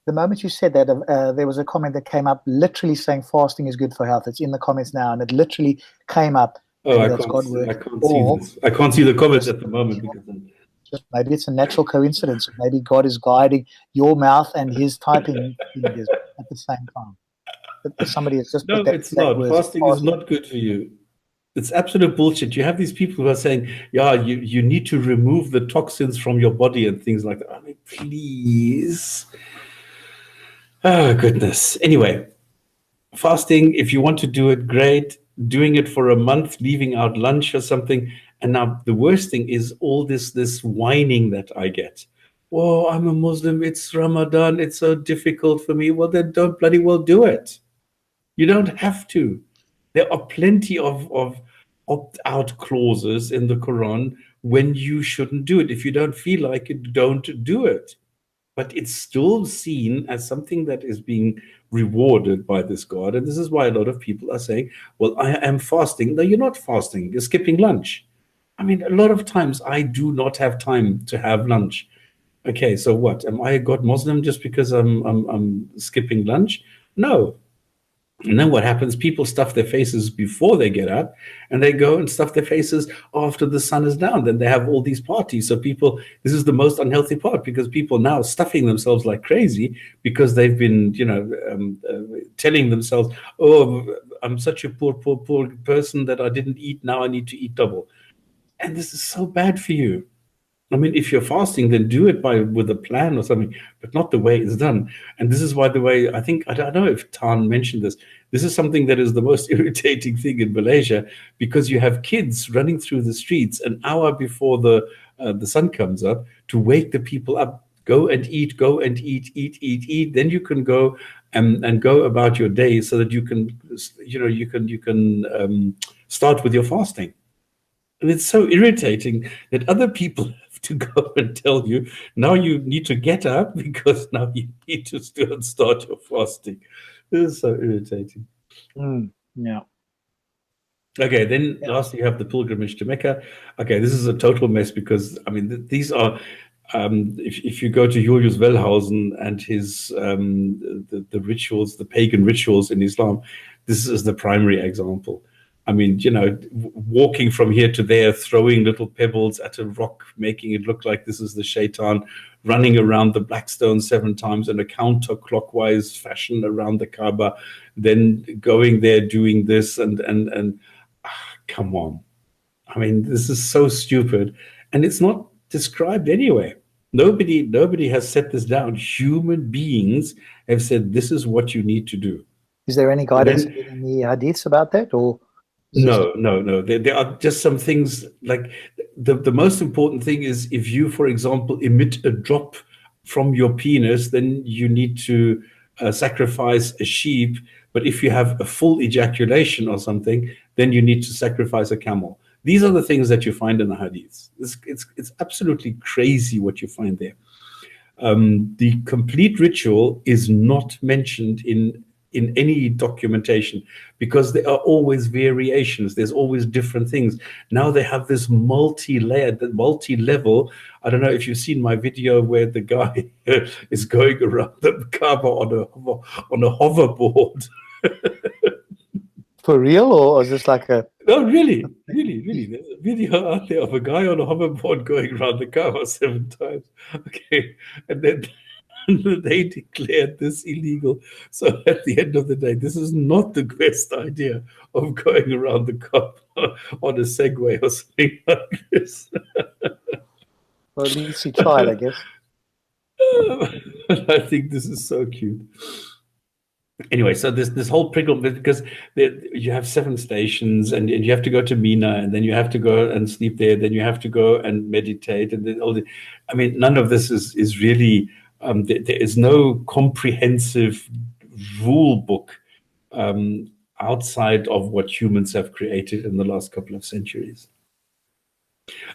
The moment you said that, there was a comment that came up literally saying fasting is good for health. It's in the comments now, and it literally came up. Oh, I can't see this. I can't see the comments at the moment because maybe it's a natural coincidence. Maybe God is guiding your mouth and his typing fingers at the same time. But somebody has just no, it's not. Fasting is not good for you. It's absolute bullshit. You have these people who are saying, yeah, you need to remove the toxins from your body and things like that. I mean, please. Oh, goodness. Anyway, fasting, if you want to do it, great. Doing it for a month, leaving out lunch or something. And now the worst thing is all this whining that I get. Oh, I'm a Muslim, it's Ramadan, it's so difficult for me. Well, then don't bloody well do it. You don't have to. There are plenty of opt-out clauses in the Quran when you shouldn't do it. If you don't feel like it, don't do it. But it's still seen as something that is being rewarded by this God. And this is why a lot of people are saying, well, I am fasting. No, you're not fasting, you're skipping lunch. I mean, a lot of times I do not have time to have lunch. Okay, so what? Am I a God Muslim just because I'm skipping lunch? No. And then what happens? People stuff their faces before they get up, and they go and stuff their faces after the sun is down. Then they have all these parties. So people, this is the most unhealthy part, because people now stuffing themselves like crazy because they've been, telling themselves, "Oh, I'm such a poor person that I didn't eat. Now I need to eat double." And this is so bad for you. I mean, if you're fasting, then do it with a plan or something, but not the way it's done. And this is why the way, I don't know if Tan mentioned this. This is something that is the most irritating thing in Malaysia, because you have kids running through the streets an hour before the sun comes up to wake the people up. Go and eat, go and eat, eat, eat, eat. Then you can go and go about your day, so that you can, start with your fasting. And it's so irritating that other people have to go and tell you, now you need to get up because now you need to still start your fasting. This is so irritating. Yeah. Okay, then lastly, you have the pilgrimage to Mecca. Okay, this is a total mess, because, I mean, these are, if you go to Julius Wellhausen and his the rituals, the pagan rituals in Islam, this is the primary example. I mean, walking from here to there, throwing little pebbles at a rock, making it look like this is the shaitan, running around the black stone 7 times in a counterclockwise fashion around the Kaaba, then going there, doing this, and come on. I mean, this is so stupid, and it's not described anywhere. Nobody has set this down. Human beings have said, this is what you need to do. Is there any guidance in the hadiths about that, or? No. There are just some things, like the most important thing is, if you, for example, emit a drop from your penis, then you need to sacrifice a sheep. But if you have a full ejaculation or something, then you need to sacrifice a camel. These are the things that you find in the hadiths. It's absolutely crazy what you find there. The complete ritual is not mentioned in any documentation, because there are always variations. There's always different things. Now they have this multi-layered, multi-level. I don't know if you've seen my video where the guy is going around the Kaaba on a hoverboard. For real, or is this like a? No, really. There's a video out there of a guy on a hoverboard going around the Kaaba 7 times. Okay, and then they declared this illegal. So at the end of the day, this is not the best idea of going around the Kaaba on a Segway or something like this. Well, at least he tried, I guess. I think this is so cute. Anyway, so this whole pilgrimage, because you have 7 stations, and you have to go to Mina, and then you have to go and sleep there, then you have to go and meditate, and then I mean, none of this is really. There is no comprehensive rule book outside of what humans have created in the last couple of centuries.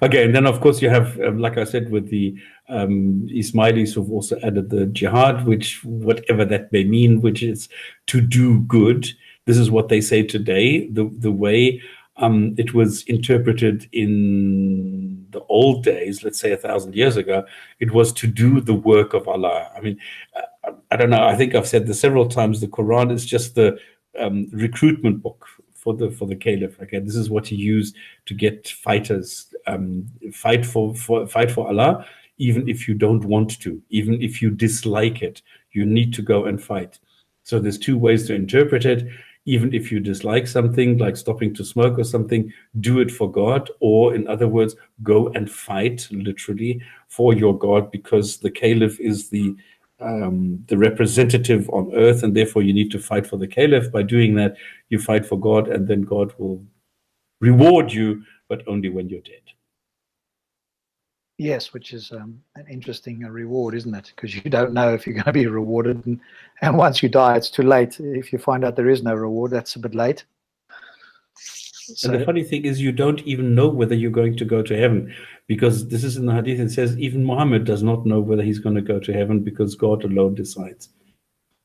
Okay, and then of course you have, like I said, with the Ismailis, who've also added the jihad, which, whatever that may mean, which is to do good. This is what they say today. The way it was interpreted in the old days, let's say 1,000 years ago, it was to do the work of Allah. I mean, I don't know. I think I've said this several times. The Quran is just the recruitment book for the caliph. Okay, this is what he used to get fighters, fight for Allah, even if you don't want to, even if you dislike it, you need to go and fight. So there's 2 ways to interpret it. Even if you dislike something, like stopping to smoke or something, do it for God, or in other words, go and fight literally for your God, because the caliph is the representative on earth, and therefore you need to fight for the caliph. By doing that, you fight for God, and then God will reward you, but only when you're dead. Yes, which is an interesting reward, isn't it? Because you don't know if you're going to be rewarded, and once you die, it's too late. If you find out there is no reward, that's a bit late. And the funny thing is, you don't even know whether you're going to go to heaven, because this is in the hadith. It says even Muhammad does not know whether he's going to go to heaven, because God alone decides.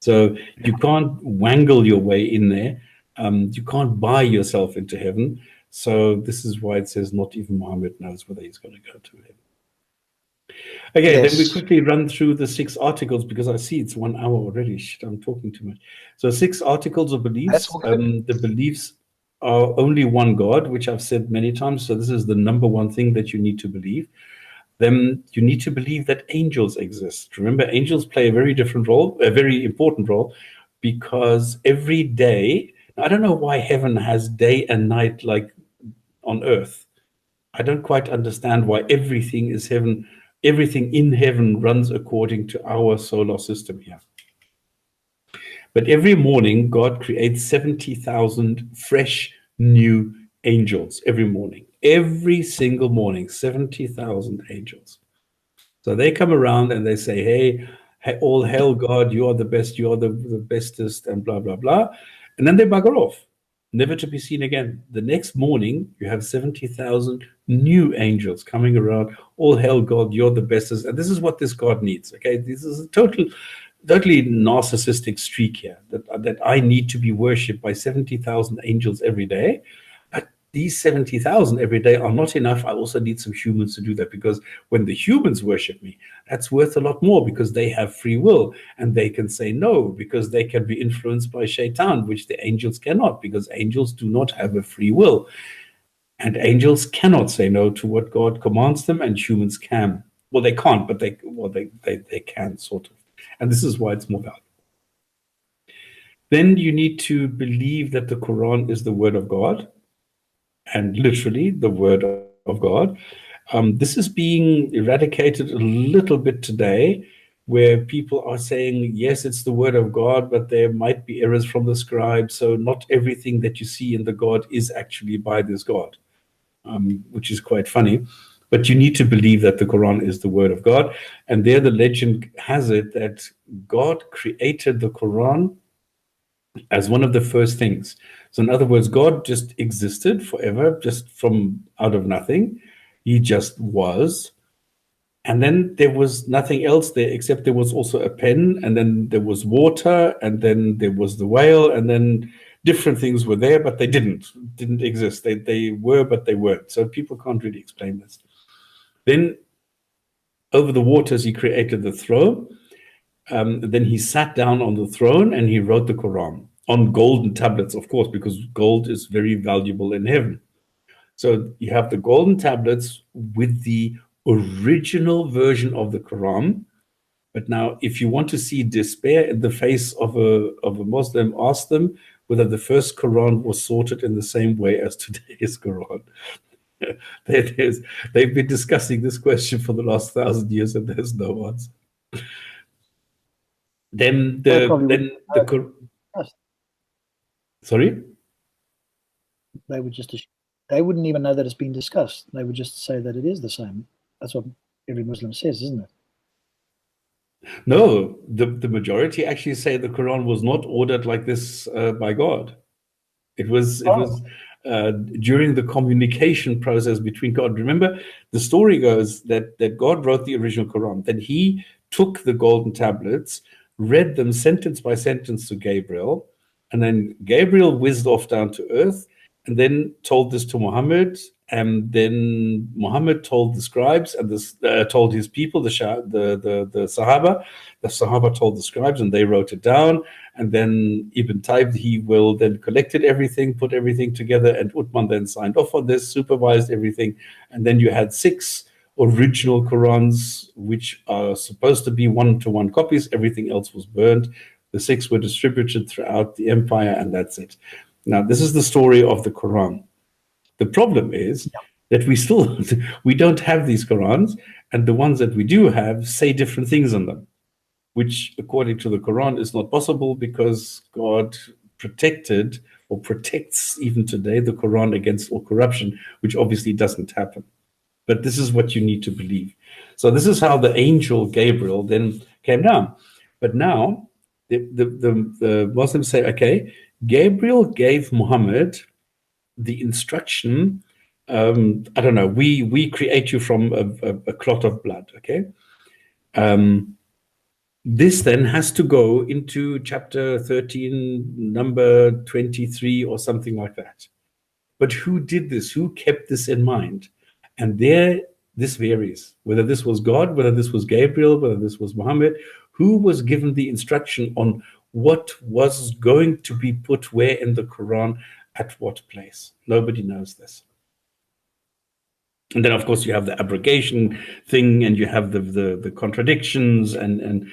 So you can't wangle your way in there. You can't buy yourself into heaven. So this is why it says not even Muhammad knows whether he's going to go to heaven. Okay, Yes. then we quickly run through the 6 articles, because I see it's 1 hour already. Shit, I'm talking too much. So 6 articles of beliefs. That's all good. The beliefs are only one God, which I've said many times. So this is the number one thing that you need to believe. Then you need to believe that angels exist. Remember, angels play a very different role, a very important role, because every day, I don't know why heaven has day and night like on earth. I don't quite understand why everything is heaven. Everything in heaven runs according to our solar system here. But every morning, God creates 70,000 fresh new angels every morning. Every single morning, 70,000 angels. So they come around and they say, hey, all hail God, you are the best, you are the bestest, and blah, blah, blah. And then they bugger off, never to be seen again. The next morning, you have 70,000 new angels coming around. All hail God, you're the bestest. And this is what this God needs, okay? This is a totally narcissistic streak here, that I need to be worshipped by 70,000 angels every day. But these 70,000 every day are not enough. I also need some humans to do that, because when the humans worship me, that's worth a lot more, because they have free will and they can say no, because they can be influenced by shaitan, which the angels cannot, because angels do not have a free will. And angels cannot say no to what God commands them, and humans can. Well, they can't, but they can, sort of. And this is why it's more valuable. Then you need to believe that the Quran is the word of God, and literally the word of God. This is being eradicated a little bit today, where people are saying, yes, it's the word of God, but there might be errors from the scribe. So not everything that you see in the God is actually by this God, which is quite funny. But you need to believe that the Quran is the word of God. And there the legend has it that God created the Quran as one of the first things. So in other words, God just existed forever, just from out of nothing. He just was. And then there was nothing else there, except there was also a pen, and then there was water, and then there was the whale, and then different things were there, but they didn't exist. They were, but they weren't. So people can't really explain this. Then over the waters, he created the throne. Then he sat down on the throne and he wrote the Quran on golden tablets, of course, because gold is very valuable in heaven. So you have the golden tablets with the original version of the Quran. But now, if you want to see despair in the face of a Muslim, ask them whether the first Quran was sorted in the same way as today's Quran. They've been discussing this question for the last 1,000 years, and there's no answer. Then sorry? They wouldn't even know that it's been discussed. They would just say that it is the same. That's what every Muslim says, isn't it? No, the majority actually say the Quran was not ordered like this by God. It was during the communication process between God. Remember, the story goes that God wrote the original Quran. Then he took the golden tablets, read them sentence by sentence to Gabriel, and then Gabriel whizzed off down to earth, and then told this to Muhammad, and then Muhammad told the scribes, and told his people, the Sahaba. The Sahaba told the scribes, and they wrote it down. And then Ibn Taib, he will then collected everything, put everything together, and Uthman then signed off on this, supervised everything. And then you had 6 original Qurans, which are supposed to be 1-to-1 copies. Everything else was burned. The 6 were distributed throughout the empire, and that's it. Now, this is the story of the Quran. The problem is that we don't have these Qurans, and the ones that we do have say different things in them, which according to the Quran is not possible, because God protected or protects even today the Quran against all corruption, which obviously doesn't happen. but this is what you need to believe. So this is how the angel Gabriel then came down. But now the Muslims say, okay, Gabriel gave Muhammad the instruction, I don't know, we create you from a clot of blood, okay? This then has to go into chapter 13, number 23 or something like that. But who did this? Who kept this in mind? And this varies, whether this was God, whether this was Gabriel, whether this was Muhammad. Who was given the instruction on what was going to be put where in the Quran at what place? Nobody knows this. And then, of course, you have the abrogation thing, and you have the contradictions, and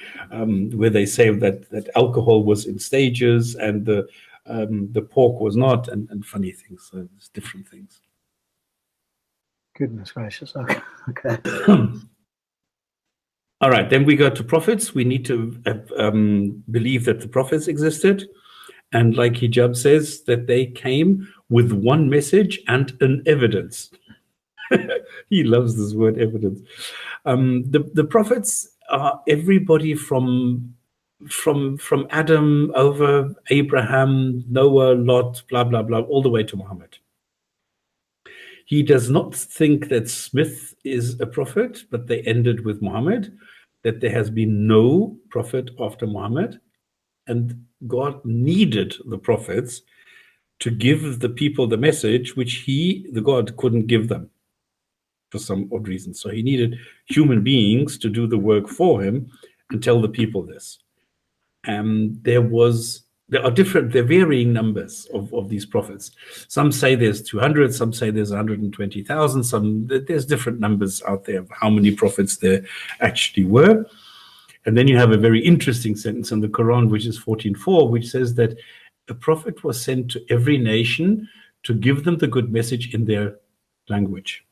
where they say that alcohol was in stages and the pork was not, and funny things. So there's different things. Goodness gracious. Okay. All right, then we go to prophets. We need to believe that the prophets existed. And like Hijab says, that they came with one message and an evidence. He loves this word, evidence. The prophets are everybody from Adam over Abraham, Noah, Lot, blah, blah, blah, all the way to Muhammad. He does not think that Smith is a prophet, but they ended with Muhammad, that there has been no prophet after Muhammad, and God needed the prophets to give the people the message which the God couldn't give them for some odd reason. So he needed human beings to do the work for him and tell the people this. There are varying numbers of these prophets. Some say there's 200, some say there's 120,000, there's different numbers out there of how many prophets there actually were. And then you have a very interesting sentence in the Quran, which is 14:4, which says that a prophet was sent to every nation to give them the good message in their language.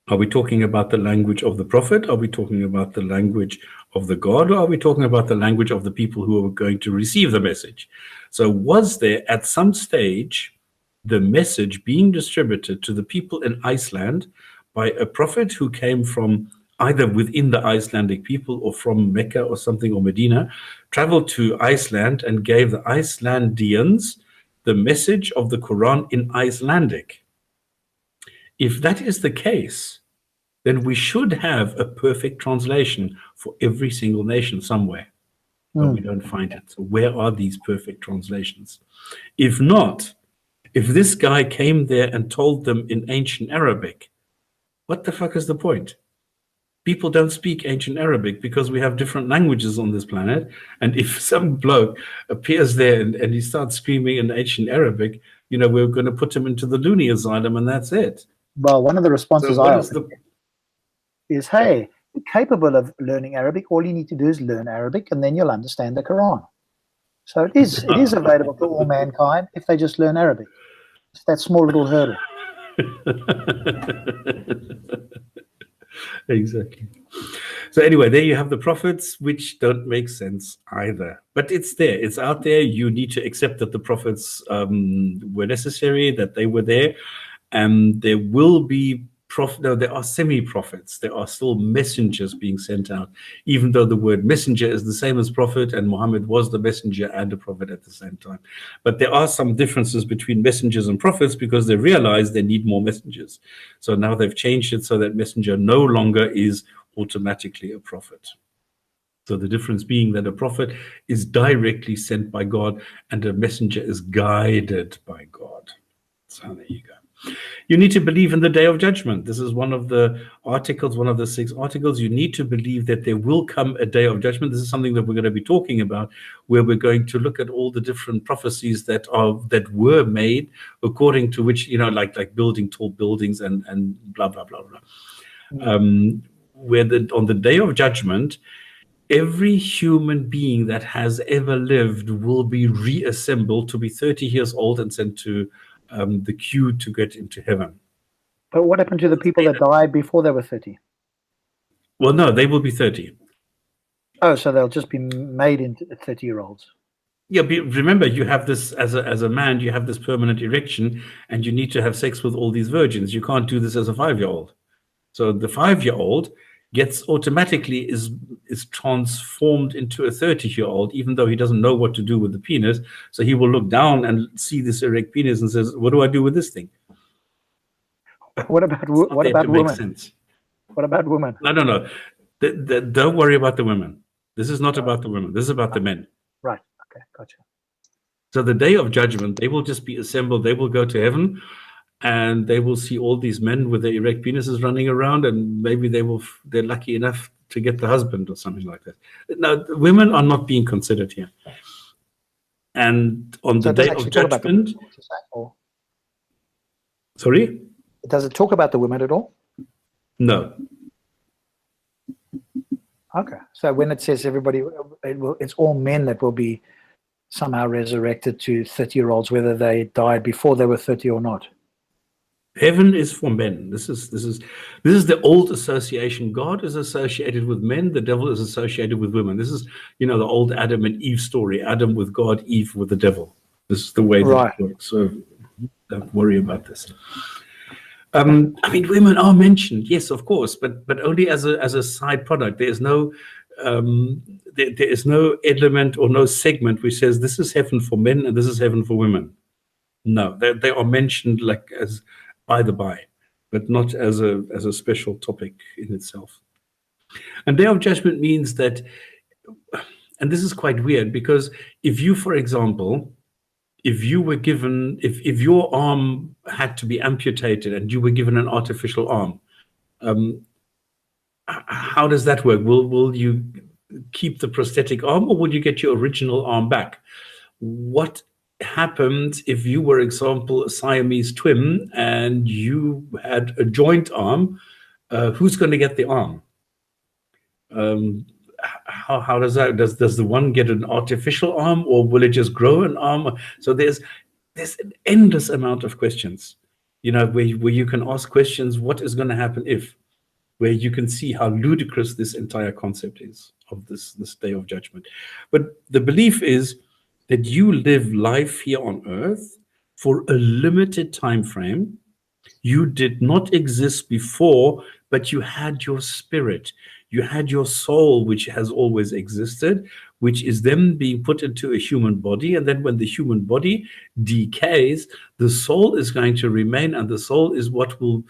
Are we talking about the language of the prophet? Are we talking about the language of the God? Or are we talking about the language of the people who are going to receive the message? So was there at some stage the message being distributed to the people in Iceland by a prophet who came from either within the Icelandic people or from Mecca or something, or Medina, traveled to Iceland and gave the Icelandians the message of the Quran in Icelandic? If that is the case, then we should have a perfect translation for every single nation somewhere, but we don't find it. So where are these perfect translations? If not, if this guy came there and told them in ancient Arabic, what the fuck is the point? People don't speak ancient Arabic because we have different languages on this planet. And if some bloke appears there and he starts screaming in ancient Arabic, we're going to put him into the loony asylum and that's it. Well, one of the responses is, hey, you're capable of learning Arabic. All you need to do is learn Arabic, and then you'll understand the Quran. So it is available to all mankind if they just learn Arabic. It's that small little hurdle. Exactly. So anyway, there you have the prophets, which don't make sense either. But it's there. It's out there. You need to accept that the prophets were necessary, that they were there. There will be there are semi-prophets. There are still messengers being sent out, even though the word messenger is the same as prophet, and Muhammad was the messenger and a prophet at the same time. But there are some differences between messengers and prophets because they realize they need more messengers. So now they've changed it so that messenger no longer is automatically a prophet. So the difference being that a prophet is directly sent by God and a messenger is guided by God. So there you go. You need to believe in the day of judgment. This is one of the articles, one of the 6 articles. You need to believe that there will come a day of judgment. This is something that we're going to be talking about, where we're going to look at all the different prophecies that were made, according to which, like building tall buildings and blah, blah, blah, blah. Where on the day of judgment, every human being that has ever lived will be reassembled to be 30 years old and sent to the queue to get into heaven. But what happened to the people that died before they were 30? Well, no, they will be 30. Oh, so they'll just be made into 30-year-olds. Yeah, remember, you have this as a man, you have this permanent erection, and you need to have sex with all these virgins. You can't do this as a 5-year-old. So the 5-year-old gets automatically is transformed into a 30-year-old, even though he doesn't know what to do with the penis. So he will look down and see this erect penis and says, "What do I do with this thing?" What about women? Sense. What about women? No. Don't worry about the women. This is not about the women. This is about the men. Right. Okay. Gotcha. So the day of judgment, they will just be assembled. They will go to heaven, and they will see all these men with their erect penises running around, and maybe they're lucky enough to get the husband or something like that. Now, the women are not being considered here. And on the day of judgment, sorry? Does it talk about the women at all? No. Okay. So when it says everybody, it's all men that will be somehow resurrected to 30-year-olds, whether they died before they were 30 or not. Heaven is for men. This is the old association. God is associated with men. The devil is associated with women. This is, the old Adam and Eve story. Adam with God, Eve with the devil. This is the way that it works. So don't worry about this. I mean, women are mentioned, yes, of course, but only as a side product. There is no there is no element or no segment which says this is heaven for men and this is heaven for women. No, they are mentioned like as by the by, but not as a special topic in itself. And Day of Judgment means that, and this is quite weird, because if you, for example, if you were given, if your arm had to be amputated and you were given an artificial arm, how does that work? Will you keep the prosthetic arm, or will you get your original arm back? What happens if you were, example, a Siamese twin and you had a joint arm? Who's going to get the arm? How does that? Does the one get an artificial arm, or will it just grow an arm? So there's an endless amount of questions, where you can ask questions. What is going to happen if? Where you can see how ludicrous this entire concept is of this Day of Judgment. But the belief is that you live life here on earth for a limited time frame. You did not exist before, but you had your spirit. You had your soul, which has always existed, which is then being put into a human body. And then when the human body decays, the soul is going to remain, and the soul is what will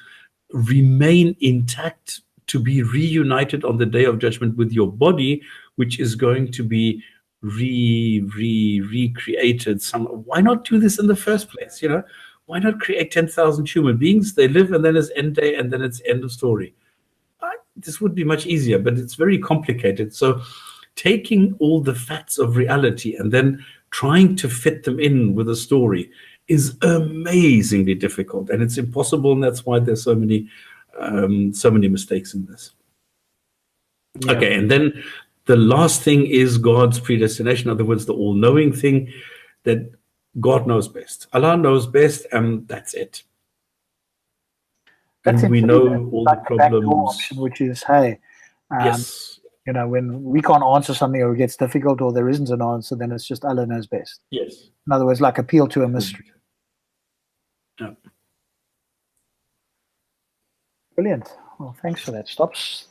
remain intact to be reunited on the Day of Judgment with your body, which is going to be recreated. Why not do this in the first place? Why not create 10,000 human beings? They live, and then it's end day, and then it's end of story. This would be much easier, but it's very complicated. So taking all the facts of reality and then trying to fit them in with a story is amazingly difficult, and it's impossible, and that's why there's so many mistakes in this. Yeah. Okay, and then the last thing is God's predestination. In other words, the all-knowing thing, that God knows best. Allah knows best, and that's it. And we know all the problems. Option, which is, hey, yes. When we can't answer something, or it gets difficult, or there isn't an answer, then it's just Allah knows best. Yes. In other words, like appeal to a mystery. Yeah. Brilliant. Well, thanks for that, Stops.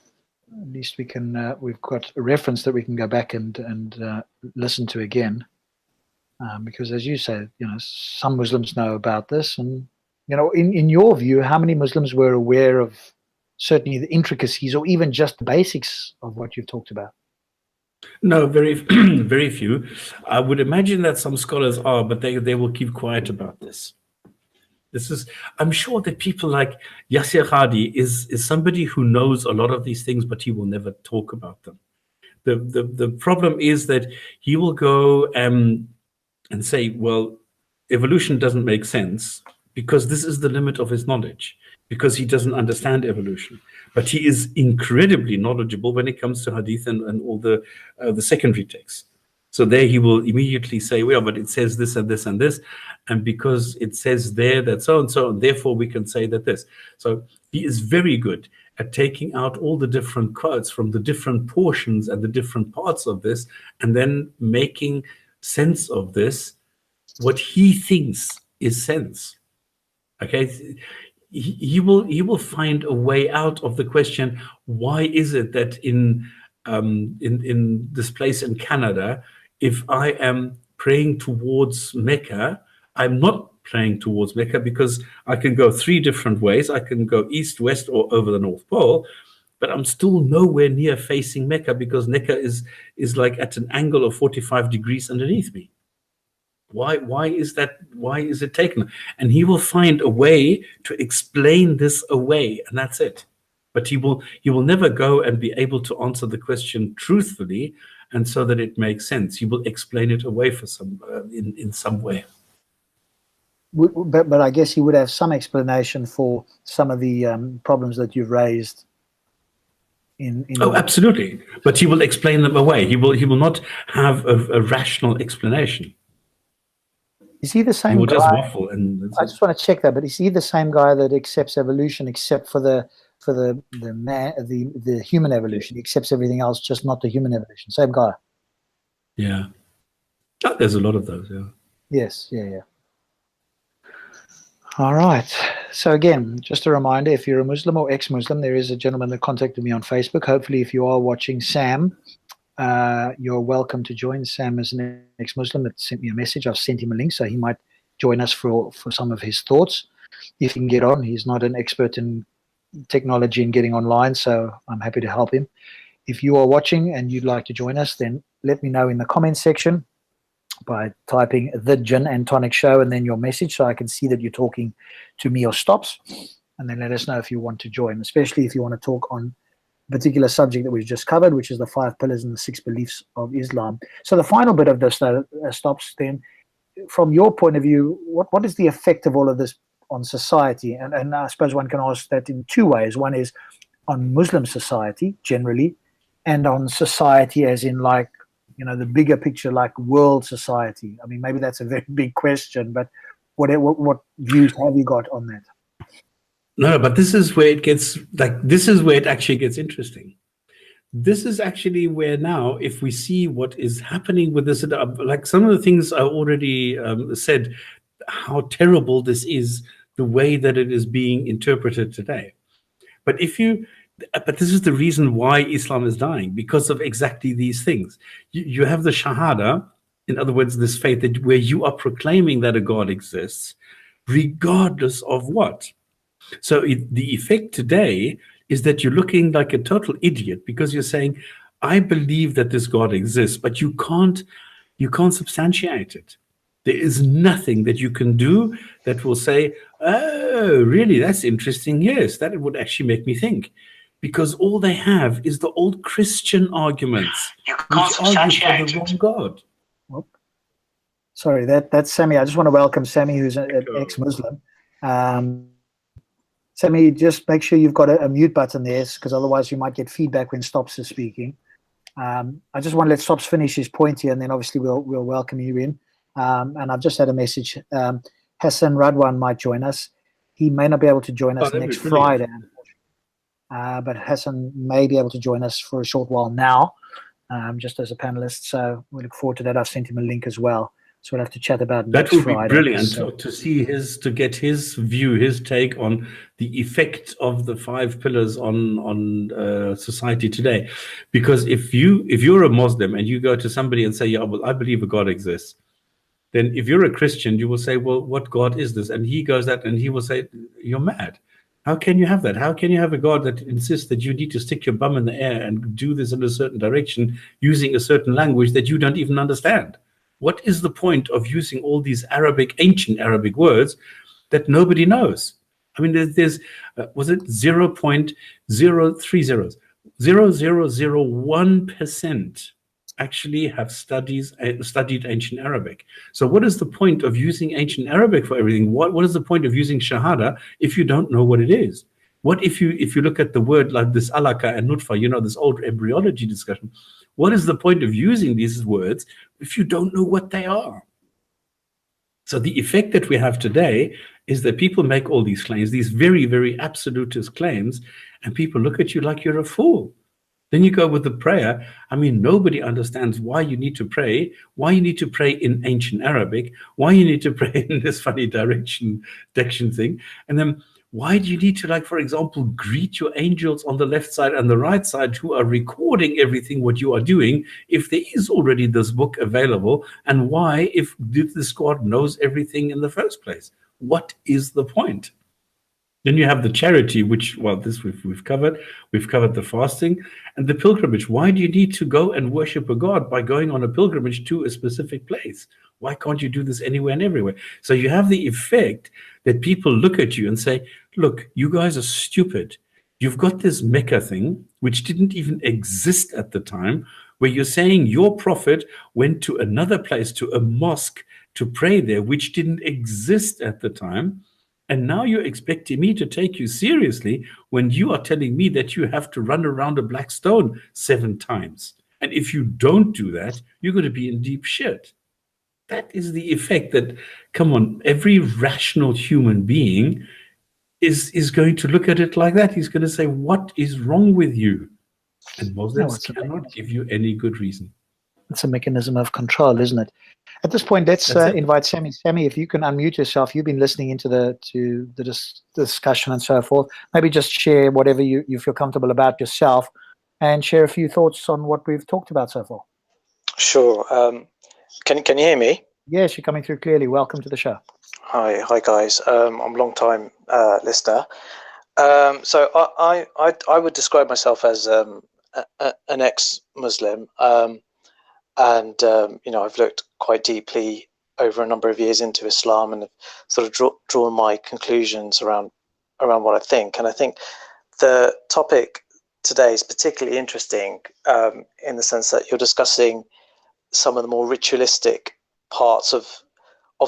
At least we can. We've got a reference that we can go back and listen to again, because, as you say, some Muslims know about this, and in your view, how many Muslims were aware of certainly the intricacies, or even just the basics of what you've talked about? No, very, very few. I would imagine that some scholars are, but they will keep quiet about this. I'm sure that people like Yasir Hadi is somebody who knows a lot of these things, but he will never talk about them. The problem is that he will go and say, well, evolution doesn't make sense, because this is the limit of his knowledge, because he doesn't understand evolution. But he is incredibly knowledgeable when it comes to hadith and all the secondary texts. So there he will immediately say, well, but it says this and this and this, and because it says there that so and so, and therefore we can say that this. So he is very good at taking out all the different quotes from the different portions and the different parts of this, and then making sense of this, what he thinks is sense. Okay, he will find a way out of the question. Why is it that in this place in Canada, if I am praying towards Mecca, I'm not praying towards Mecca because I can go 3 different ways. I can go east, west, or over the North Pole, but I'm still nowhere near facing Mecca because Mecca is like at an angle of 45 degrees underneath me. Why is that? Why is it taken? And he will find a way to explain this away, and that's it. But he will never go and be able to answer the question truthfully and so that it makes sense. He will explain it away for some in some way. But I guess he would have some explanation for some of the problems that you've raised. Oh, absolutely. But he will explain them away. He will not have a rational explanation. Is he the same He will guy? just waffle, and I just want to check that. But is he the same guy that accepts evolution, except for the human evolution? He accepts everything else, just not the human evolution. Same guy. Yeah. Oh, there's a lot of those. Yeah. Yes. Yeah. All right. So again, just a reminder: if you're a Muslim or ex-Muslim, there is a gentleman that contacted me on Facebook. Hopefully, if you are watching, Sam, you're welcome to join. Sam is an ex-Muslim that sent me a message. I've sent him a link, so he might join us for some of his thoughts. If he can get on, he's not an expert in technology and getting online, so I'm happy to help him. If you are watching and you'd like to join us, then let me know in the comments section by typing the Jinn&Tonic show and then your message, so I can see that you're talking to me or Stops, and then let us know if you want to join, especially if you want to talk on particular subject that we've just covered, which is the 5 pillars and the 6 beliefs of Islam. So the final bit of this Stops, then, from your point of view, what is the effect of all of this on society? And I suppose one can ask that in 2 ways. One is on Muslim society generally, and on society as in, like, you know, the bigger picture, like world society. I mean, maybe that's a very big question, but what views have you got on that? No, but this is where it gets this is where it actually gets interesting. This is actually where now, if we see what is happening with this, like some of the things I already said, how terrible this is, the way that it is being interpreted today. But this is the reason why Islam is dying, because of exactly these things. You have the Shahada, in other words, this faith where you are proclaiming that a God exists, regardless of what. So the effect today is that you're looking like a total idiot because you're saying, I believe that this God exists, but you can't substantiate it. There is nothing that you can do that will say, oh, really, that's interesting. Yes, that would actually make me think. Because all they have is the old Christian arguments, which argue for the wrong God. Whoop. Sorry, that's Sammy. I just want to welcome Sammy, who's an ex-Muslim. Sammy, just make sure you've got a mute button there, because otherwise you might get feedback when Stops is speaking. I just want to let Stops finish his point here, and then obviously we'll welcome you in. And I've just had a message. Hassan Radwan might join us. He may not be able to join us next Friday, but Hassan may be able to join us for a short while now, just as a panelist. So we look forward to that. I've sent him a link as well. So we'll have to chat about next Friday. That would be brilliant to get his view, his take on the effect of the 5 pillars on society today. Because if you're a Muslim and you go to somebody and say, yeah, well, I believe a God exists, then if you're a Christian, you will say, well, what God is this? And he goes that and he will say, you're mad. How can you have that? How can you have a God that insists that you need to stick your bum in the air and do this in a certain direction using a certain language that you don't even understand? What is the point of using all these ancient Arabic words that nobody knows? I mean, there's was it 0.030, 0.0001% actually have studied ancient Arabic. So what is the point of using ancient Arabic for everything? What is the point of using Shahada if you don't know what it is? What if you look at the word like this alaka and nutfa, this old embryology discussion? What is the point of using these words if you don't know what they are? So the effect that we have today is that people make all these claims, these very, very absolutist claims, and people look at you like you're a fool. Then you go with the prayer. I mean, nobody understands why you need to pray, why you need to pray in ancient Arabic, why you need to pray in this funny direction thing. And then why do you need to, like, for example, greet your angels on the left side and the right side who are recording everything what you are doing if there is already this book available? And why, if this God knows everything in the first place? What is the point? Then you have the charity, which, well, this we've covered. We've covered the fasting and the pilgrimage. Why do you need to go and worship a God by going on a pilgrimage to a specific place? Why can't you do this anywhere and everywhere? So you have the effect that people look at you and say, look, you guys are stupid. You've got this Mecca thing, which didn't even exist at the time, where you're saying your prophet went to another place, to a mosque, to pray there, which didn't exist at the time. And now you're expecting me to take you seriously when you are telling me that you have to run around a black stone 7 times. And if you don't do that, you're going to be in deep shit. That is the effect that, come on, every rational human being is going to look at it like that. He's going to say, what is wrong with you? And Muslims cannot give you any good reason. It's a mechanism of control, isn't it? At this point, let's invite Sammy. Sammy, if you can unmute yourself, you've been listening into the discussion and so forth. Maybe just share whatever you feel comfortable about yourself, and share a few thoughts on what we've talked about so far. Sure. Can you hear me? Yes, you're coming through clearly. Welcome to the show. Hi guys. I'm a long time listener. So I would describe myself as an ex-Muslim. And I've looked quite deeply over a number of years into Islam and sort of drawn my conclusions around what I think. And I think the topic today is particularly interesting in the sense that you're discussing some of the more ritualistic parts of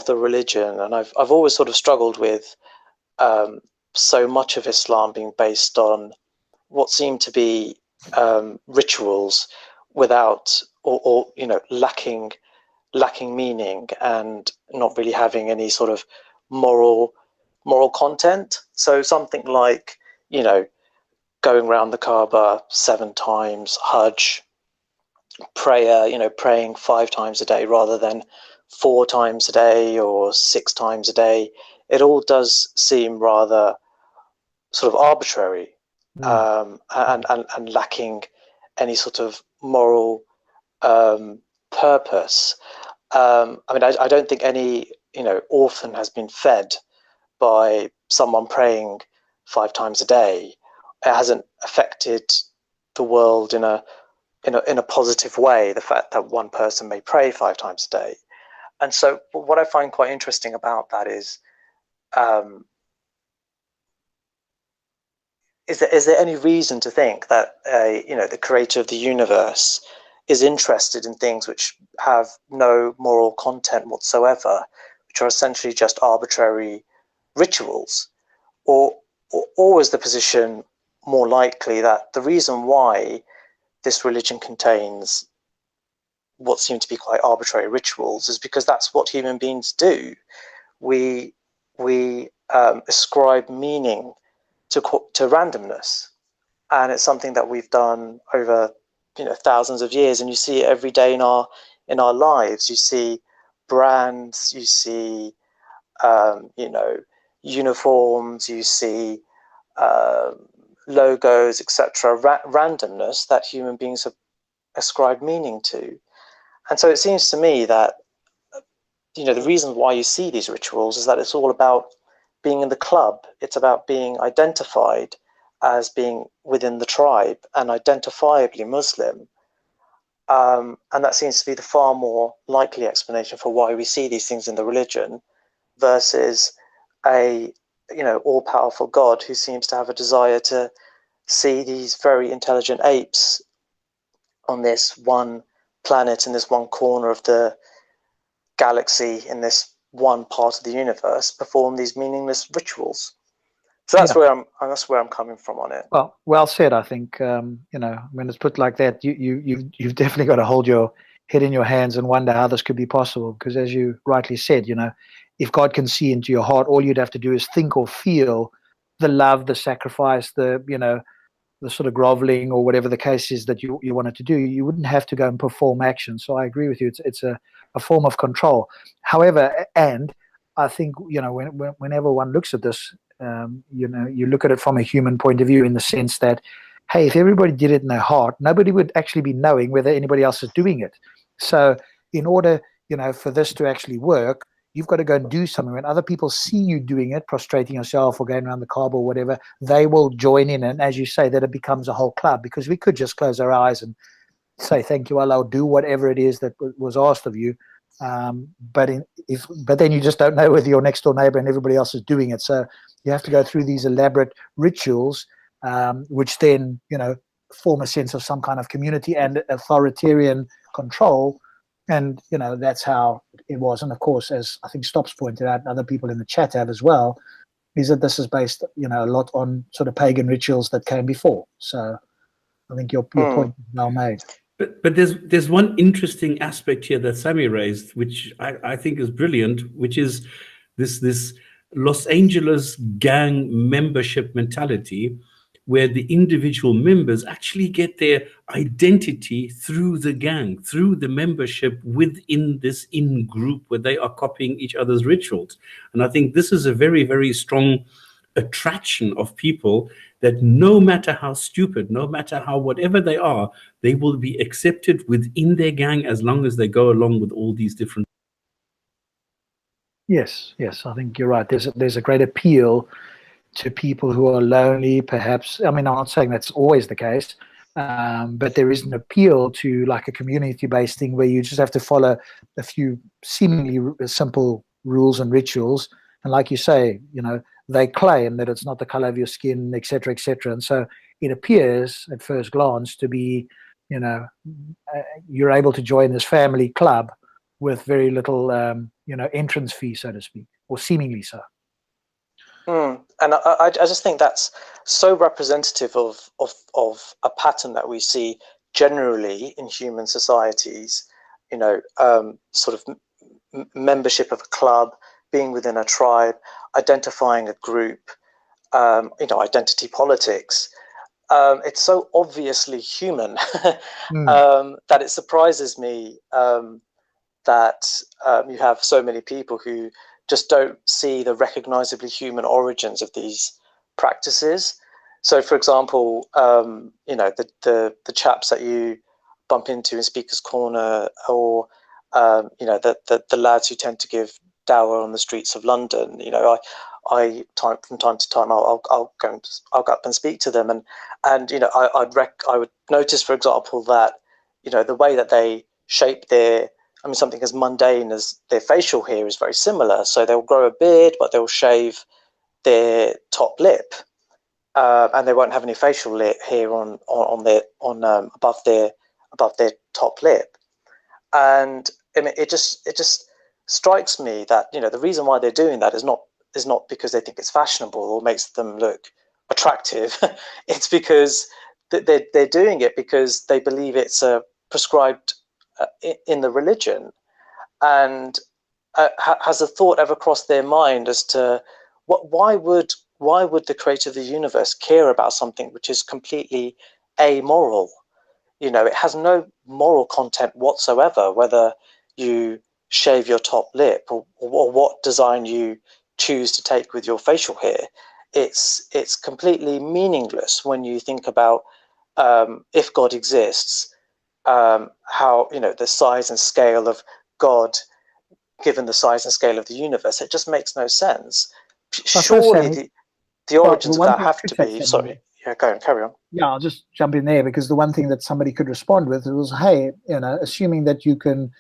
the religion. And I've always sort of struggled with so much of Islam being based on what seem to be rituals without or lacking meaning and not really having any sort of moral content. So something like, going around the Kaaba 7 times, Hajj, prayer, praying 5 times a day rather than 4 times a day or 6 times a day. It all does seem rather sort of arbitrary and lacking any sort of moral purpose. I don't think any orphan has been fed by someone praying 5 times a day. It hasn't affected the world in a positive way, the fact that one person may pray 5 times a day. And so what I find quite interesting about that is there any reason to think that the creator of the universe is interested in things which have no moral content whatsoever, which are essentially just arbitrary rituals? Or is the position more likely that the reason why this religion contains what seem to be quite arbitrary rituals is because that's what human beings do? We ascribe meaning to randomness, and it's something that we've done over thousands of years, and you see it every day in our lives. You see brands, you see uniforms, you see logos, etc. Randomness that human beings have ascribed meaning to. And so it seems to me that the reason why you see these rituals is that it's all about being in the club. It's about being identified as being within the tribe and identifiably Muslim. And that seems to be the far more likely explanation for why we see these things in the religion versus a all-powerful God who seems to have a desire to see these very intelligent apes on this one planet, in this one corner of the galaxy, in this one part of the universe, perform these meaningless rituals. So that's where I'm coming from on it. Well said. I think when it's put like that, you've definitely got to hold your head in your hands and wonder how this could be possible. Because as you rightly said, if God can see into your heart, all you'd have to do is think or feel the love, the sacrifice, the the sort of groveling or whatever the case is that you wanted to do, you wouldn't have to go and perform action. So I agree with you. It's a form of control. However, and I think, whenever one looks at this, you look at it from a human point of view, in the sense that, hey, if everybody did it in their heart, nobody would actually be knowing whether anybody else is doing it. So in order, for this to actually work, you've got to go and do something. When other people see you doing it, prostrating yourself or going around the Kaaba or whatever, they will join in. And as you say, that it becomes a whole club, because we could just close our eyes and say, thank you, Allah, do whatever it is that was asked of you. But then you just don't know whether your next door neighbor and everybody else is doing it. So you have to go through these elaborate rituals, which then, form a sense of some kind of community and authoritarian control. And, that's how it was. And of course, as I think Stops pointed out, and other people in the chat have as well, is that this is based, a lot on sort of pagan rituals that came before. So I think your point is well made. But there's one interesting aspect here that Sammy raised, which I think is brilliant, which is this Los Angeles gang membership mentality, where the individual members actually get their identity through the gang, through the membership within this in-group, where they are copying each other's rituals. And I think this is a very, very strong attraction of people, that no matter how stupid, no matter how whatever they are, they will be accepted within their gang as long as they go along with all these different. Yes, I think you're right. There's a great appeal to people who are lonely, perhaps. I mean, I'm not saying that's always the case, but there is an appeal to like a community-based thing where you just have to follow a few seemingly simple rules and rituals. And like you say, they claim that it's not the color of your skin, et cetera, et cetera. And so it appears at first glance to be, you're able to join this family club with very little, entrance fee, so to speak, or seemingly so. And I just think that's so representative of a pattern that we see generally in human societies, sort of membership of a club, being within a tribe, identifying a group, identity politics. It's so obviously human that it surprises me that you have so many people who just don't see the recognizably human origins of these practices. So, for example, the chaps that you bump into in Speaker's Corner, or the lads who tend to give dawah on the streets of London. I from time to time I'll go up and speak to them, and I would notice, for example, that the way that they shape their, something as mundane as their facial hair is very similar. So they'll grow a beard, but they'll shave their top lip, and they won't have any facial hair above their top lip. And it just strikes me that the reason why they're doing that is not because they think it's fashionable or makes them look attractive. It's because they're doing it because they believe it's prescribed in the religion. And has a thought ever crossed their mind as to why would the creator of the universe care about something which is completely amoral? It has no moral content whatsoever, whether you shave your top lip or what design you choose to take with your facial hair. It's completely meaningless when you think about if God exists, how the size and scale of God given the size and scale of the universe. It just makes no sense. Surely the origins of that have to be. Sorry, yeah, go on, carry on. Yeah, I'll just jump in there, because the one thing that somebody could respond with was, hey, assuming that you can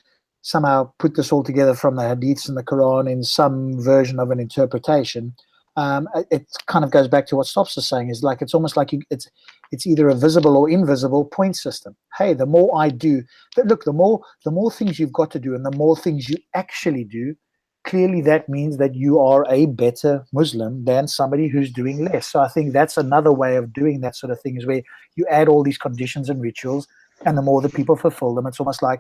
somehow put this all together from the hadiths and the Quran in some version of an interpretation, it kind of goes back to what Stops is saying, is like, it's almost like it's either a visible or invisible point system. Hey, the more I do, but look, the more things you've got to do and the more things you actually do, clearly that means that you are a better Muslim than somebody who's doing less. So I think that's another way of doing that sort of thing, is where you add all these conditions and rituals, and the more the people fulfill them, it's almost like,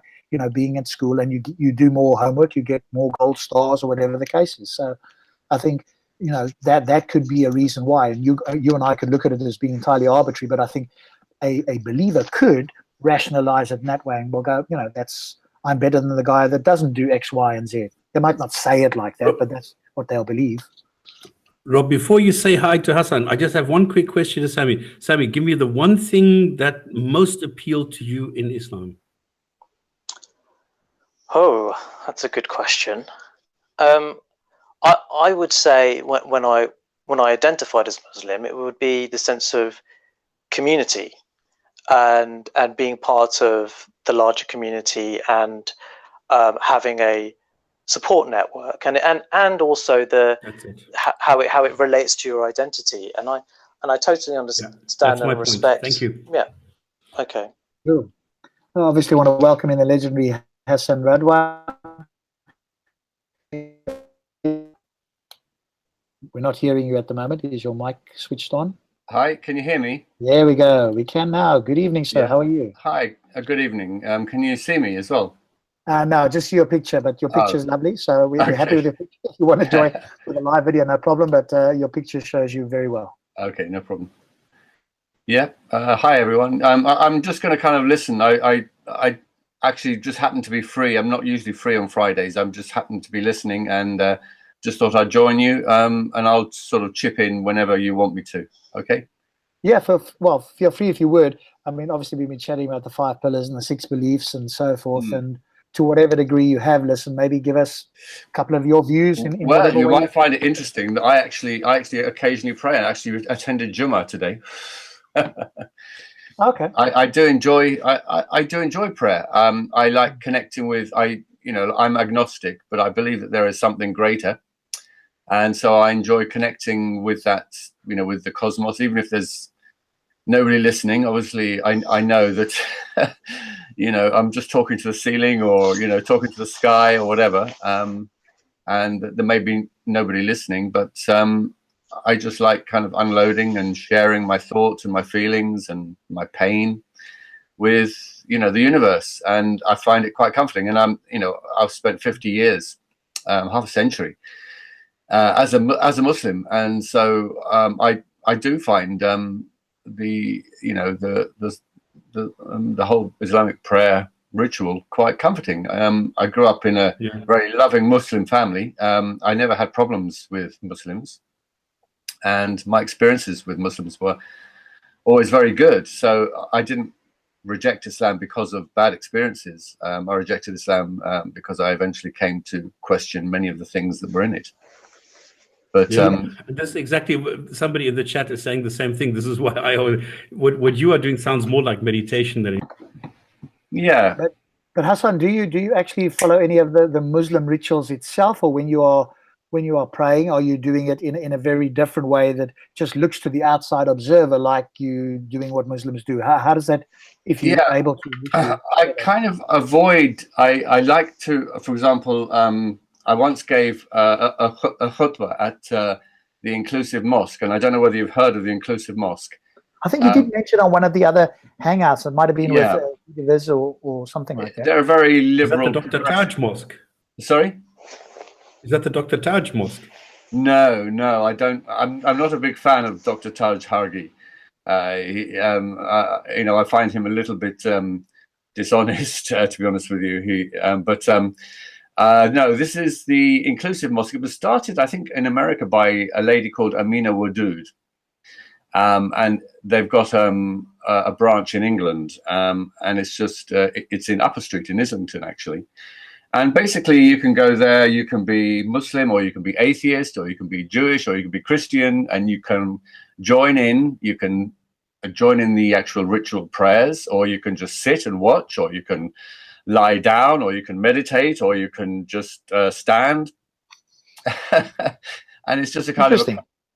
being at school, and you do more homework, you get more gold stars or whatever the case is. So I think, you know, that could be a reason why. And you and I could look at it as being entirely arbitrary, but I think a believer could rationalize it in that way and will go, you know, I'm better than the guy that doesn't do X, Y, and Z. They might not say it like that, but that's what they'll believe. Rob, before you say hi to Hassan, I just have one quick question to Sammy. Sammy, give me the one thing that most appealed to you in Islam. Oh, that's a good question. I would say when I identified as Muslim, it would be the sense of community and being part of the larger community and having a support network and also how it relates to your identity. And I totally understand and respect. Thank you. Yeah. Okay. Cool. I obviously want to welcome in the legendary Hassan Radwan. We're not hearing you at the moment. Is your mic switched on? Hi, can you hear me? There we go. We can now. Good evening, sir. Yeah. How are you? Hi, good evening. Can you see me as well? No, just your picture, but your picture is lovely. So we're happy with your picture. If you want to join with a live video, no problem, but your picture shows you very well. Okay, no problem. Yeah, hi everyone. I'm just going to kind of listen. I actually just happen to be free. I'm not usually free on Fridays. I'm just happened to be listening and just thought I'd join you and I'll sort of chip in whenever you want me to. Okay? Yeah, well, feel free if you would. I mean, obviously we've been chatting about the 5 pillars and the 6 beliefs and so forth, and to whatever degree you have listened, maybe give us a couple of your views. Well, you might find it interesting that I actually occasionally pray. I actually attended Jummah today. Okay. I do enjoy prayer. I like connecting with I'm agnostic, but I believe that there is something greater, and so I enjoy connecting with that, with the cosmos, even if there's nobody listening. Obviously I know that I'm just talking to the ceiling or talking to the sky or whatever, and there may be nobody listening, but I just like kind of unloading and sharing my thoughts and my feelings and my pain with the universe, and I find it quite comforting. And I've spent 50 years, half a century, as a Muslim, and so I do find the whole Islamic prayer ritual quite comforting. I grew up in a very loving Muslim family. I never had problems with Muslims, and my experiences with Muslims were always very good. So I didn't reject Islam because of bad experiences. I rejected Islam because I eventually came to question many of the things that were in it. But that's exactly what somebody in the chat is saying the same thing. This is why what you are doing sounds more like meditation than yeah. But Hassan, do you actually follow any of the Muslim rituals itself, or when you are praying, are you doing it in a very different way that just looks to the outside observer like you doing what Muslims do? How does that, if you're able to? I kind of avoid. I like to, for example, I once gave a khutbah at the Inclusive Mosque, and I don't know whether you've heard of the Inclusive Mosque. I think you did mention on one of the other hangouts. It might have been with Viz or something like that. They're a very liberal. Is that the Dr. Taj Mosque? Sorry? Is that the Dr. Taj Mosque? No, I don't. I'm not a big fan of Dr. Taj Hargi. I find him a little bit dishonest, to be honest with you. No, this is the Inclusive Mosque. It was started, I think, in America by a lady called Amina Wadood. And they've got a branch in England, and it's in Upper Street in Islington, actually. And basically, you can go there, you can be Muslim, or you can be atheist, or you can be Jewish, or you can be Christian, and you can join in. You can join in the actual ritual prayers, or you can just sit and watch, or you can lie down, or you can meditate, or you can just stand. And it's just a kind of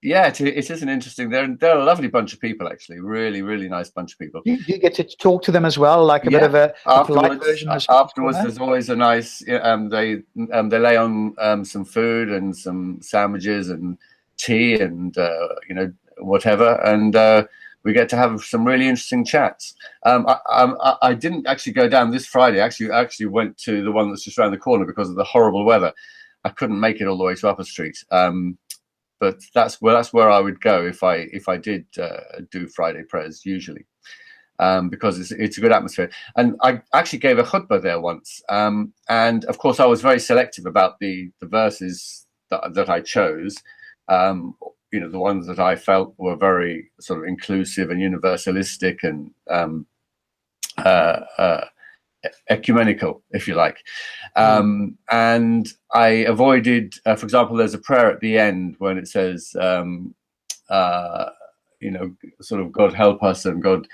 it is an interesting. They're a lovely bunch of people, actually. Really, really nice bunch of people. Do you get to talk to them as well, like a bit of a polite version? Afterwards, there's always a nice. They lay on some food and some sandwiches and tea and whatever, and we get to have some really interesting chats. I didn't actually go down this Friday. Actually went to the one that's just around the corner because of the horrible weather. I couldn't make it all the way to Upper Street. but that's where I would go if I did do Friday prayers usually, because it's a good atmosphere. And I actually gave a khutbah there once, and of course I was very selective about the verses that I chose. You know, the ones that I felt were very sort of inclusive and universalistic and ecumenical, if you like. And I avoided, for example, there's a prayer at the end when it says, you know, sort of God help us and God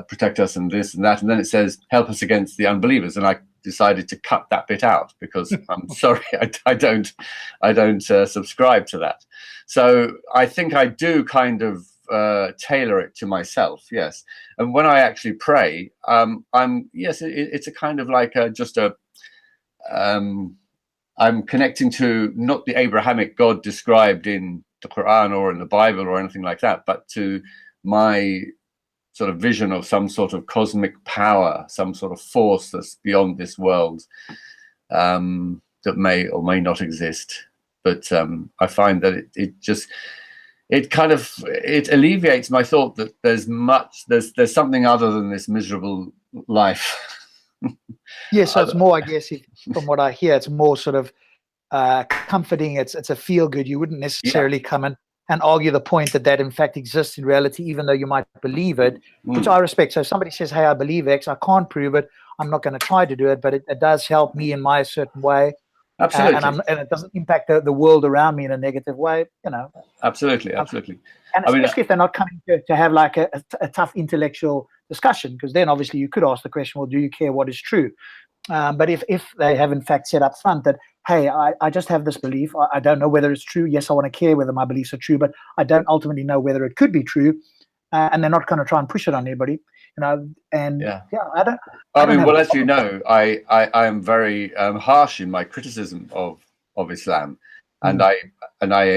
protect us and this and that. And then it says, help us against the unbelievers. And I decided to cut that bit out because I'm sorry, I don't subscribe to that. So I think I do kind of tailor it to myself, yes. And when I actually pray, it's a kind of like I'm connecting to not the Abrahamic God described in the Qur'an or in the Bible or anything like that, but to my sort of vision of some sort of cosmic power, some sort of force that's beyond this world, that may or may not exist. But I find that it alleviates my thought that there's something other than this miserable life. Yeah, so it's more, I guess, from what I hear, it's more sort of comforting. It's a feel good. You wouldn't necessarily come in and argue the point that in fact exists in reality, even though you might believe it, which I respect. So if somebody says, hey, I believe X, I can't prove it, I'm not going to try to do it, but it does help me in my certain way. Absolutely. And it doesn't impact the world around me in a negative way, you know. Absolutely. And especially if they're not coming to have like a tough intellectual discussion, because then obviously you could ask the question, well, do you care what is true? But if they have in fact said up front that, hey, I just have this belief, I don't know whether it's true. Yes, I want to care whether my beliefs are true, but I don't ultimately know whether it could be true. And they're not going to try and push it on anybody, you know. And I don't. Well, as you know, I am very harsh in my criticism of Islam, and I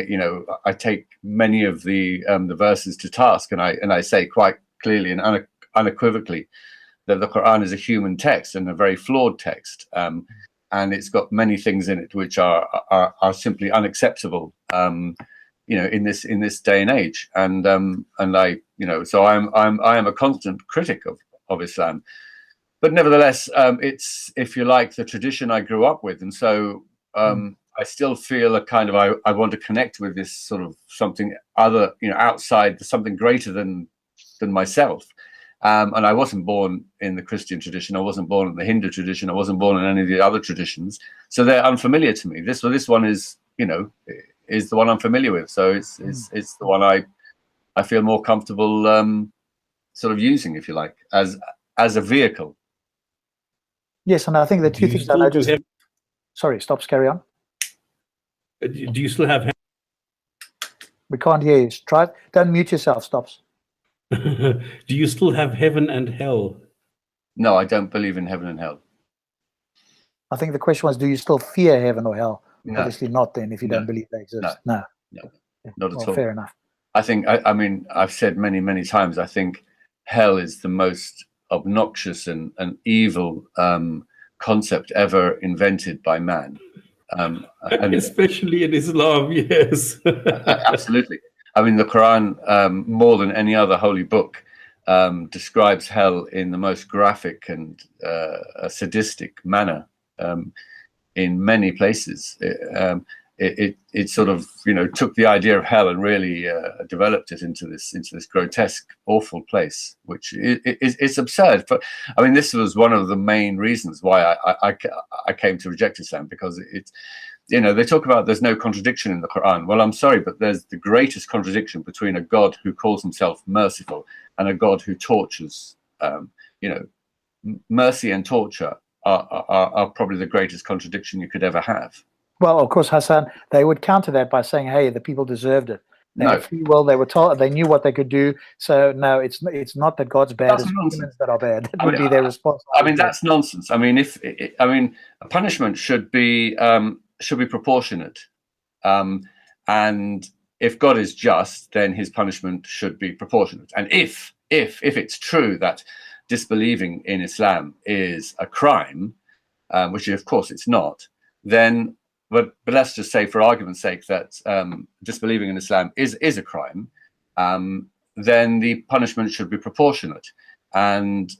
you know, I take many of the verses to task, and I say quite clearly and unequivocally that the Quran is a human text and a very flawed text, and it's got many things in it which are simply unacceptable, you know, in this day and age, and I, you know, so I am a constant critic of Islam, but nevertheless, it's, if you like, the tradition I grew up with, and so I still feel a kind of I want to connect with this sort of something other, you know, outside, something greater than myself. And I wasn't born in the Christian tradition. I wasn't born in the Hindu tradition. I wasn't born in any of the other traditions. So they're unfamiliar to me. This one is, you know, is the one I'm familiar with. So it's the one I feel more comfortable sort of using, if you like, as a vehicle. Yes, and I think the two things I noticed. Sorry, Stops, carry on. Do you still have? We can't hear you. Try. Don't mute yourself, Stops. Do you still have heaven and hell? No, I don't believe in heaven and hell. I think the question was, do you still fear heaven or hell? No. Obviously not then, if you don't believe they exist. No. Not at all. Fair enough. I think, I mean, I've said many times, I think hell is the most obnoxious and evil concept ever invented by man. And especially in Islam, yes. Absolutely. I mean, the Quran, more than any other holy book, describes hell in the most graphic and sadistic manner in many places. It sort of, you know, took the idea of hell and really developed it into this grotesque, awful place, which it's absurd. But I mean, this was one of the main reasons why I came to reject Islam, because it's, you know, they talk about there's no contradiction in the Quran. Well, I'm sorry, but there's the greatest contradiction between a God who calls himself merciful and a God who tortures. You know, mercy and torture are probably the greatest contradiction you could ever have. Well, of course, Hassan, they would counter that by saying, hey, the people deserved it. They had free will, they were told, they knew what they could do. So no, it's not that God's bad, it's humans that are bad. That would be their response. I mean, that's nonsense. I mean, a punishment should be proportionate. And if God is just, then his punishment should be proportionate. And if it's true that disbelieving in Islam is a crime, which of course it's not, then but let's just say, for argument's sake, that disbelieving in Islam is a crime, then the punishment should be proportionate, and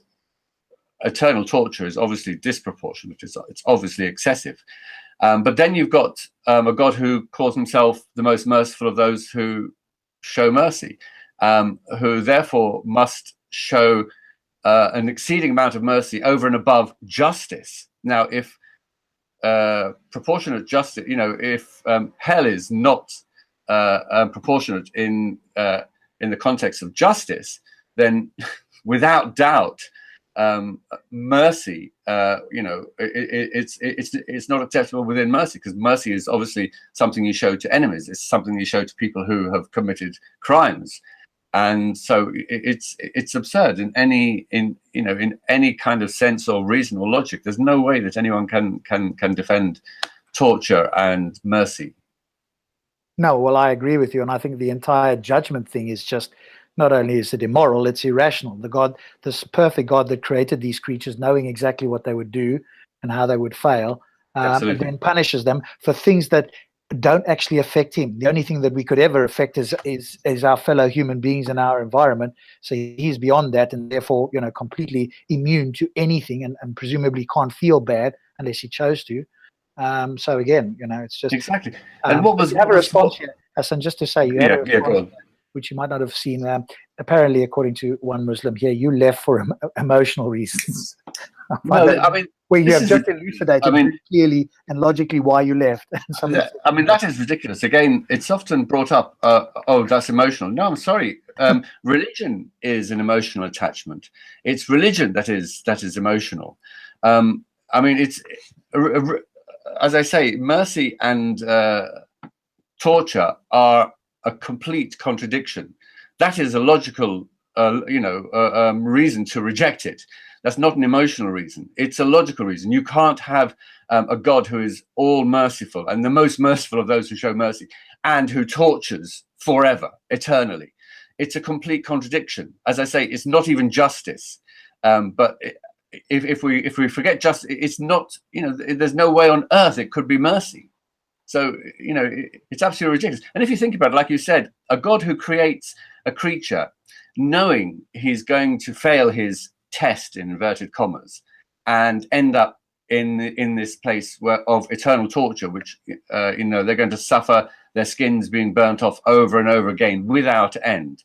eternal torture is obviously disproportionate. It's obviously excessive. But then you've got a God who calls himself the most merciful of those who show mercy, who therefore must show an exceeding amount of mercy over and above justice. Now, if proportionate justice, if hell is not proportionate in the context of justice, then without doubt, mercy, it's not acceptable within mercy, because mercy is obviously something you show to enemies. It's something you show to people who have committed crimes, and so it's absurd in any kind of sense or reason or logic. There's no way that anyone can defend torture and mercy. No, well, I agree with you, and I think the entire judgment thing is just, not only is it immoral, it's irrational. This perfect God that created these creatures, knowing exactly what they would do and how they would fail, and then punishes them for things that don't actually affect him. The only thing that we could ever affect is our fellow human beings and our environment. So he's beyond that, and therefore, completely immune to anything, and presumably can't feel bad unless he chose to. So again, it's just exactly. And what was you have a response here, Hassan? Just to say, you have a response, go on. Which you might not have seen. Apparently, according to one Muslim here, you left for emotional reasons. No, I mean, where you have just elucidated very clearly and logically why you left. That is ridiculous. Again, it's often brought up, oh, that's emotional. No, I'm sorry. Religion is an emotional attachment. It's religion that is emotional. I mean, it's, as I say, mercy and torture are a complete contradiction. That is a logical, reason to reject it. That's not an emotional reason. It's a logical reason. You can't have a God who is all merciful and the most merciful of those who show mercy, and who tortures forever, eternally. It's a complete contradiction. As I say, it's not even justice. But if we forget justice, it's not. There's no way on earth it could be mercy. So, it's absolutely ridiculous. And if you think about it, like you said, a God who creates a creature knowing he's going to fail his test, in inverted commas, and end up in this place of eternal torture, which, they're going to suffer, their skins being burnt off over and over again without end.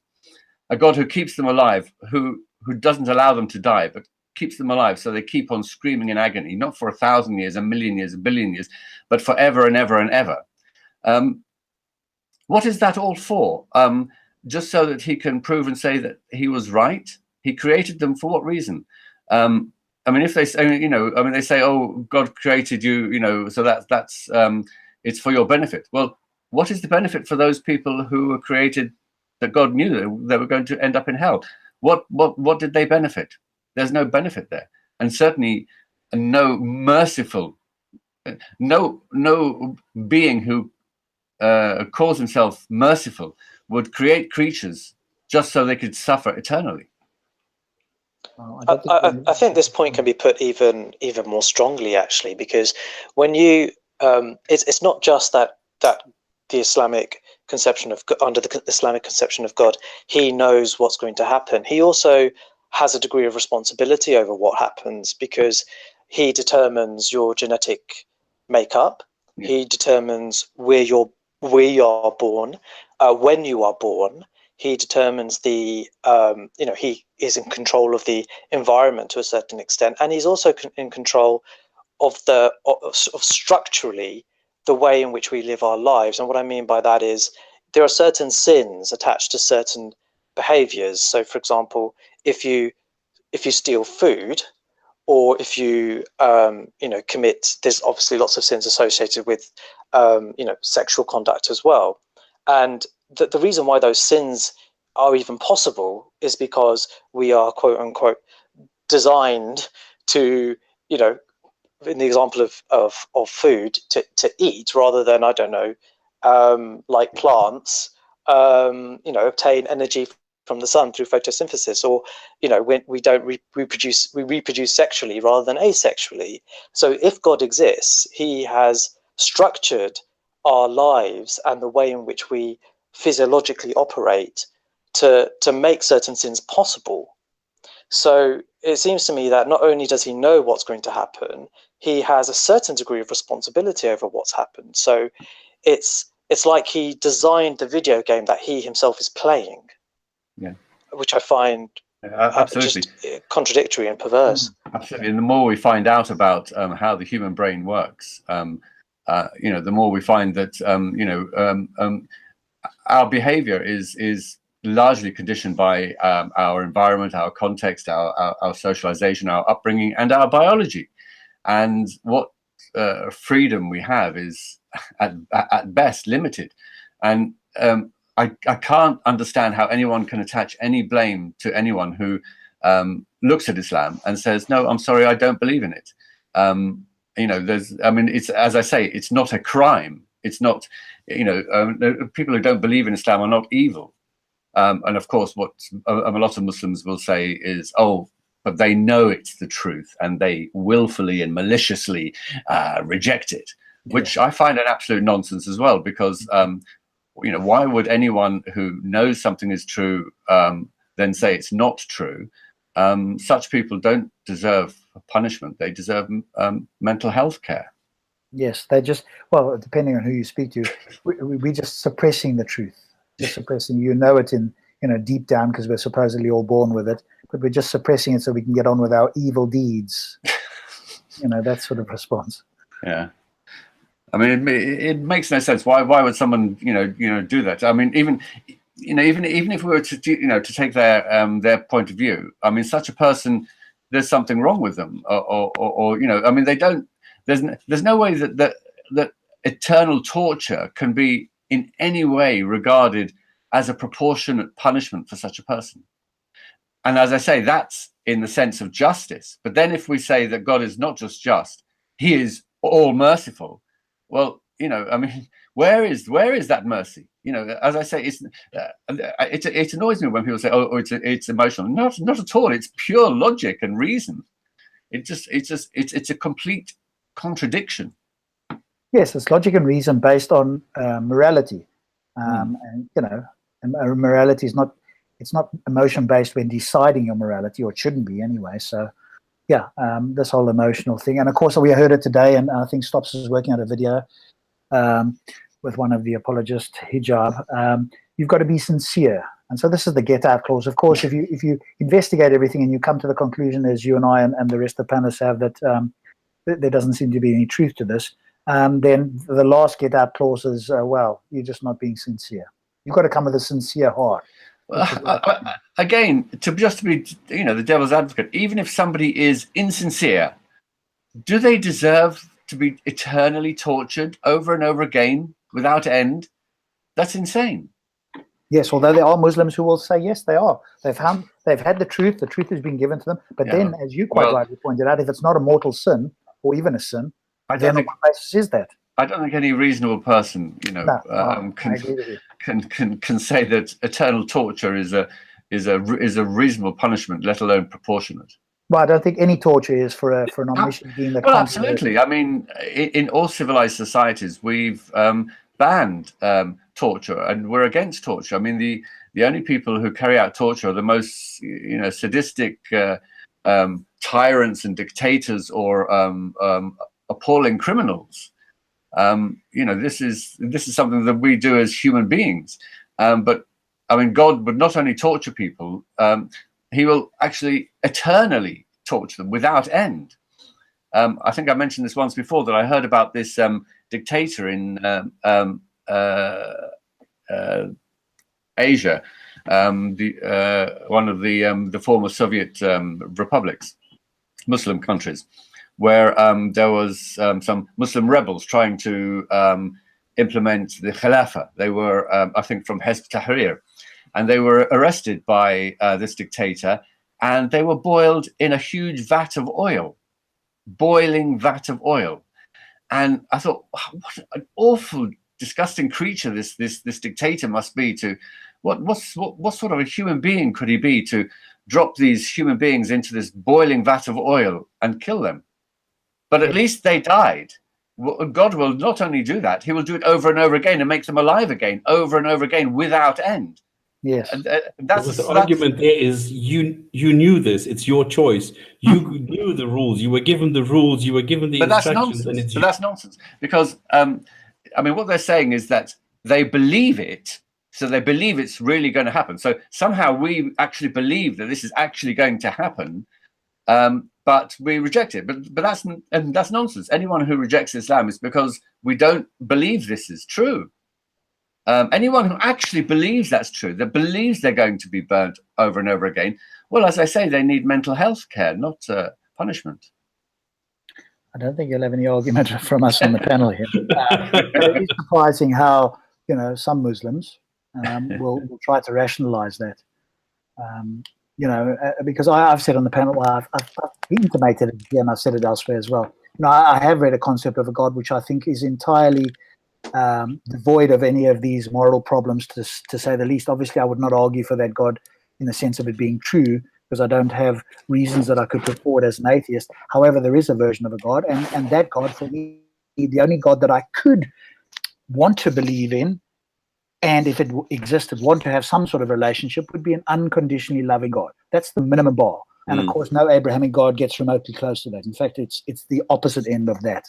A God who keeps them alive, who doesn't allow them to die, but keeps them alive so they keep on screaming in agony, not for 1,000 years, 1,000,000 years, 1,000,000,000 years, but forever and ever and ever. What is that all for? Just so that he can prove and say that he was right? He created them for what reason? I mean, if they say, they say, oh, God created you, so that's it's for your benefit. Well, what is the benefit for those people who were created that God knew they were going to end up in hell? What did they benefit? There's no benefit there, and certainly no merciful, no being who calls himself merciful would create creatures just so they could suffer eternally. I think this point can be put even more strongly, actually, because when you it's not just that the Islamic conception of under the Islamic conception of God, he knows what's going to happen. He also has a degree of responsibility over what happens, because he determines your genetic makeup. Yeah. He determines where you are born, when you are born. He determines the he is in control of the environment to a certain extent, and he's also in control of structurally the way in which we live our lives. And what I mean by that is there are certain sins attached to certain behaviors. So, for example, if you steal food, or if you commit, there's obviously lots of sins associated with sexual conduct as well. And the reason why those sins are even possible is because we are, quote unquote, designed to, in the example of food, to eat rather than, I don't know, like plants, obtain energy from the sun through photosynthesis, or when we don't reproduce sexually rather than asexually. So if God exists, he has structured our lives and the way in which we physiologically operate to make certain sins possible. So it seems to me that not only does he know what's going to happen, he has a certain degree of responsibility over what's happened. So it's like he designed the video game that he himself is playing, which I find absolutely just contradictory and perverse. Absolutely. And the more we find out about how the human brain works, the more we find that our behavior is largely conditioned by our environment, our context, our socialization, our upbringing, and our biology. And what freedom we have is at best limited. And I can't understand how anyone can attach any blame to anyone who looks at Islam and says, no, I'm sorry, I don't believe in it. It's, as I say, it's not a crime. It's not, people who don't believe in Islam are not evil. And of course, what a lot of Muslims will say is, oh, but they know it's the truth and they willfully and maliciously reject it, which I find an absolute nonsense as well, because, why would anyone who knows something is true then say it's not true? Such people don't deserve punishment. They deserve mental health care. Yes, they just, well, depending on who you speak to, we're just suppressing the truth. Just suppressing, it in, deep down, because we're supposedly all born with it, but we're just suppressing it so we can get on with our evil deeds. That sort of response. Yeah. I mean, it makes no sense. Why would someone, do that? I mean, even if we were to, to take their point of view, I mean, such a person, there's something wrong with them, or I mean, they don't. There's no way that eternal torture can be in any way regarded as a proportionate punishment for such a person. And as I say, that's in the sense of justice. But then if we say that God is not just just, he is all merciful, well, I mean, where is that mercy? As I say, it annoys me when people say, oh, it's emotional. Not at all. It's pure logic and reason. It's a complete contradiction. Yes, it's logic and reason based on morality, and morality is not. It's not emotion based when deciding your morality, or it shouldn't be anyway. So, yeah, this whole emotional thing, and of course we heard it today, and I think Stops is working on a video with one of the apologist hijab. You've got to be sincere, and so this is the get out clause. Of course, if you investigate everything and you come to the conclusion, as you and I and the rest of the panelists have, that there doesn't seem to be any truth to this, then the last get out clause is, well, you're just not being sincere. You've got to come with a sincere heart. Again, to be the devil's advocate, even if somebody is insincere, do they deserve to be eternally tortured over and over again without end? That's insane. Yes, although there are Muslims who will say yes, they are. They've had the truth has been given to them. But then, as you quite rightly pointed out, if it's not a mortal sin or even a sin, then on what basis is that? I don't think any reasonable person, can say that eternal torture is a reasonable punishment, let alone proportionate. Well, I don't think any torture is for an omniscient being that. Well, absolutely. I mean, in all civilized societies, we've banned torture, and we're against torture. I mean, the only people who carry out torture are the most, sadistic tyrants and dictators or appalling criminals. This is something that we do as human beings. But I mean, God would not only torture people, he will actually eternally torture them without end. I think I mentioned this once before, that I heard about this dictator in Asia, one of the former Soviet republics, Muslim countries, where there was some Muslim rebels trying to implement the Khilafah. They were, I think, from Hezb Tahrir, and they were arrested by this dictator, and they were boiled in a huge vat of oil, boiling vat of oil. And I thought, what an awful, disgusting creature this dictator must be. To what sort of a human being could he be to drop these human beings into this boiling vat of oil and kill them? But at least they died. God will not only do that, he will do it over and over again and make them alive again, over and over again, without end. Yes. And the argument there is you knew this. It's your choice. You knew the rules. You were given the rules. You were given the instructions. That's nonsense. Because I mean, what they're saying is that they believe it, so they believe it's really going to happen. So somehow we actually believe that this is actually going to happen, but we reject it. But that's nonsense. Anyone who rejects Islam is because we don't believe this is true. Anyone who actually believes that's true, that believes they're going to be burnt over and over again, well, as I say, they need mental health care, not punishment. I don't think you'll have any argument from us on the panel here. It is surprising how, some Muslims will try to rationalize that. Because I've said on the panel, I've intimated it here, and I've said it elsewhere as well. I have read a concept of a God which I think is entirely devoid of any of these moral problems, to say the least. Obviously, I would not argue for that God in the sense of it being true, because I don't have reasons that I could put forward as an atheist. However, there is a version of a God, and that God, for me, the only God that I could want to believe in, and if it existed, want to have some sort of relationship, would be an unconditionally loving God. That's the minimum bar. And of course, no Abrahamic God gets remotely close to that. In fact, it's the opposite end of that.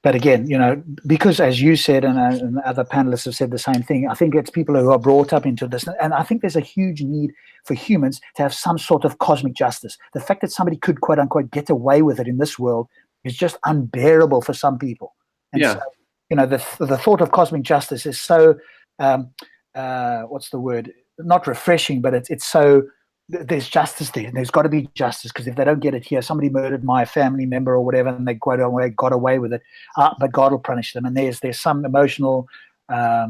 But again, because as you said, and other panelists have said the same thing, I think it's people who are brought up into this. And I think there's a huge need for humans to have some sort of cosmic justice. The fact that somebody could, quote unquote, get away with it in this world is just unbearable for some people. And so, the thought of cosmic justice is so, what's the word? Not refreshing, but it's so, there's justice there. There's got to be justice, because if they don't get it here, somebody murdered my family member or whatever, and they got away with it, but God will punish them. And there's some emotional, I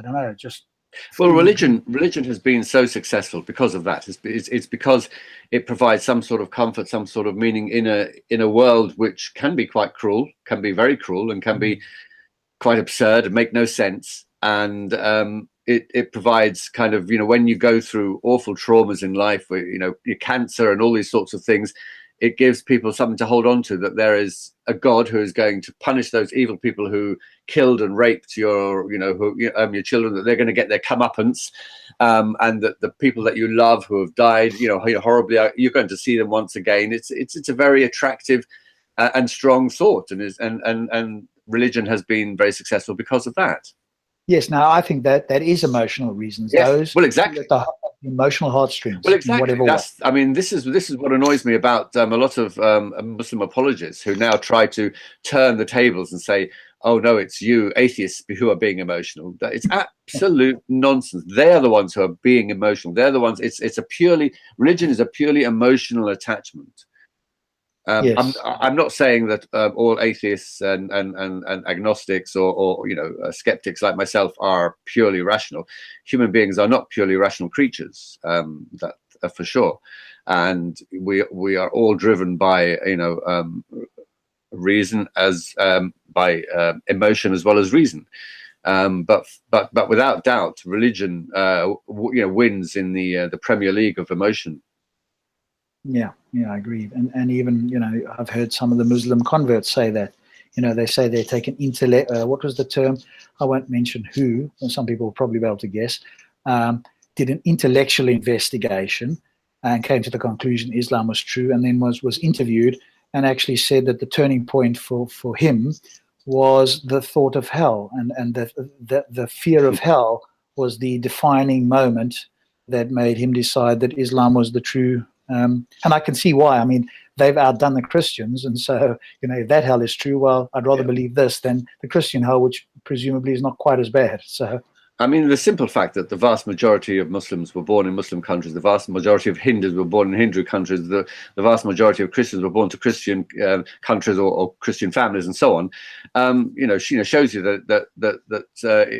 don't know, just. Well, religion has been so successful because of that. It's because it provides some sort of comfort, some sort of meaning in a world which can be quite cruel, can be very cruel, and can be quite absurd and make no sense. And it provides kind of, when you go through awful traumas in life, where, your cancer and all these sorts of things, it gives people something to hold on to, that there is a God who is going to punish those evil people who killed and raped your children, that they're going to get their comeuppance, and that the people that you love who have died, horribly, you're going to see them once again. It's a very attractive and strong thought, and religion has been very successful because of that. Yes, now I think that is emotional reasons. Yes. Those, well, exactly. The emotional heartstrings. Well, exactly. I mean, this is what annoys me about a lot of Muslim apologists who now try to turn the tables and say, "Oh no, it's you atheists who are being emotional." It's absolute nonsense. They are the ones who are being emotional. They're the ones. Religion is a purely emotional attachment. Yes. I'm not saying that all atheists and agnostics or skeptics like myself are purely rational. Human beings are not purely rational creatures, that for sure, and we are all driven by reason as by emotion as well as reason. But without doubt, religion wins in the Premier League of emotion. Yeah, I agree. And even, I've heard some of the Muslim converts say that, they say they take an intellect, what was the term? I won't mention who, and some people will probably be able to guess, did an intellectual investigation and came to the conclusion Islam was true, and then was interviewed and actually said that the turning point for him was the thought of hell, and the fear of hell was the defining moment that made him decide that Islam was the true. And I can see why. I mean, they've outdone the Christians, and so if that hell is true, well, I'd rather believe this than the Christian hell, which presumably is not quite as bad. So, I mean, the simple fact that the vast majority of Muslims were born in Muslim countries, the vast majority of Hindus were born in Hindu countries, the vast majority of Christians were born to Christian countries or Christian families, and so on. Shows you that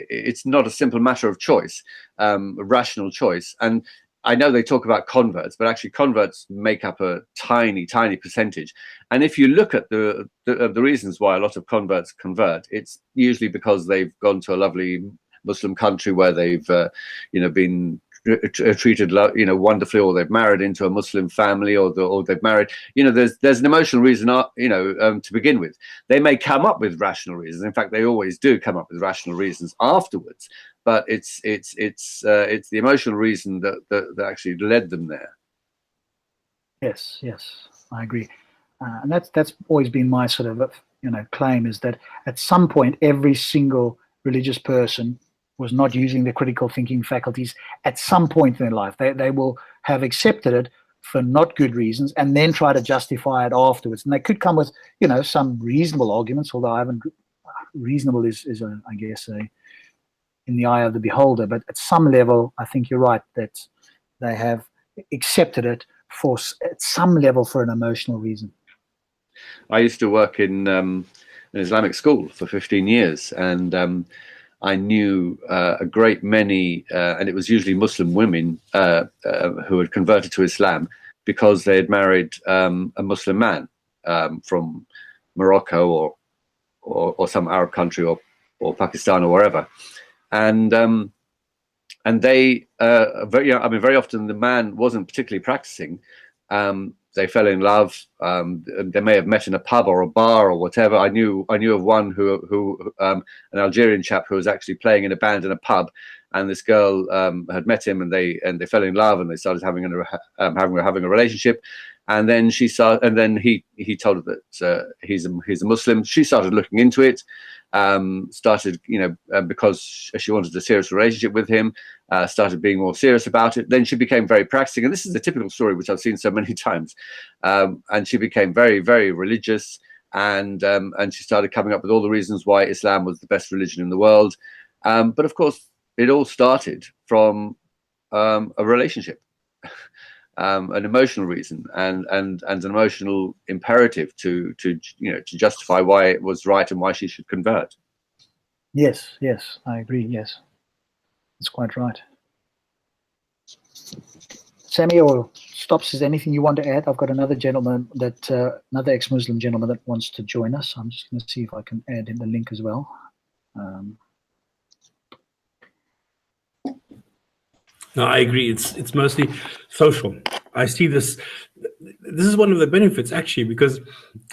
it's not a simple matter of choice, a rational choice. And I know they talk about converts, but actually converts make up a tiny, tiny percentage. And if you look at the reasons why a lot of converts convert, it's usually because they've gone to a lovely Muslim country where they've been treated, you know, wonderfully, or they've married into a Muslim family, or they've married, you know, there's an emotional reason, you know, to begin with. They may come up with rational reasons. In fact, they always do come up with rational reasons afterwards. But it's the emotional reason that actually led them there. Yes, I agree, and that's always been my sort of, you know, claim, is that at some point every single religious person was not using the critical thinking faculties at some point in their life. They will have accepted it for not good reasons and then try to justify it afterwards. And they could come with, you know, some reasonable arguments, although I haven't. Reasonable is I guess in the eye of the beholder. But at some level, I think you're right that they have accepted it at some level for an emotional reason. I used to work in an Islamic school for 15 years, and I knew a great many, and it was usually Muslim women who had converted to Islam because they had married a Muslim man from Morocco or some Arab country or Pakistan or wherever, and they very often the man wasn't particularly practicing. They fell in love. They may have met in a pub or a bar or whatever. I knew of one who an Algerian chap who was actually playing in a band in a pub, and this girl had met him, and they fell in love, and they started having a relationship. And then he told her that he's a Muslim. She started looking into it. Started, you know, because she wanted a serious relationship with him, started being more serious about it. Then she became very practicing, and this is the typical story which I've seen so many times. And she became very, very religious, and she started coming up with all the reasons why Islam was the best religion in the world. But of course, it all started from a relationship. An emotional reason and an emotional imperative to justify why it was right and why she should convert. Yes, I agree. Yes, that's quite right. Sammy or Stops, is there anything you want to add? I've got another gentleman another ex-Muslim gentleman that wants to join us. I'm just going to see if I can add in the link as well. No, I agree. It's mostly social. I see this. This is one of the benefits, actually, because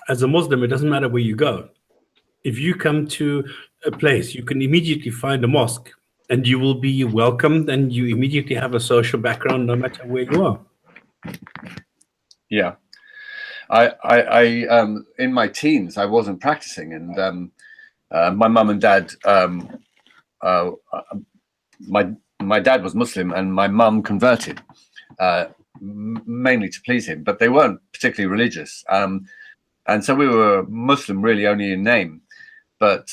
as a Muslim, it doesn't matter where you go. If you come to a place, you can immediately find a mosque, and you will be welcomed, and you immediately have a social background, no matter where you are. Yeah, I in my teens, I wasn't practicing, and my mum and dad, my dad was Muslim and my mum converted, mainly to please him, but they weren't particularly religious. And so we were Muslim really only in name. But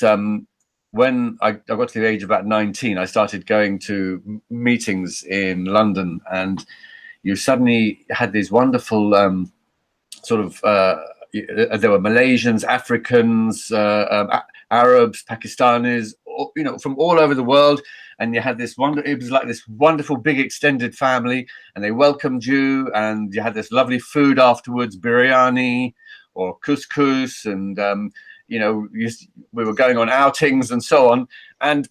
when I got to the age of about 19, I started going to meetings in London, and you suddenly had these wonderful there were Malaysians, Africans, Arabs, Pakistanis, you know, from all over the world. And you had it was like this wonderful big extended family, and they welcomed you, and you had this lovely food afterwards, biryani or couscous, and you know, we were going on outings and so on. And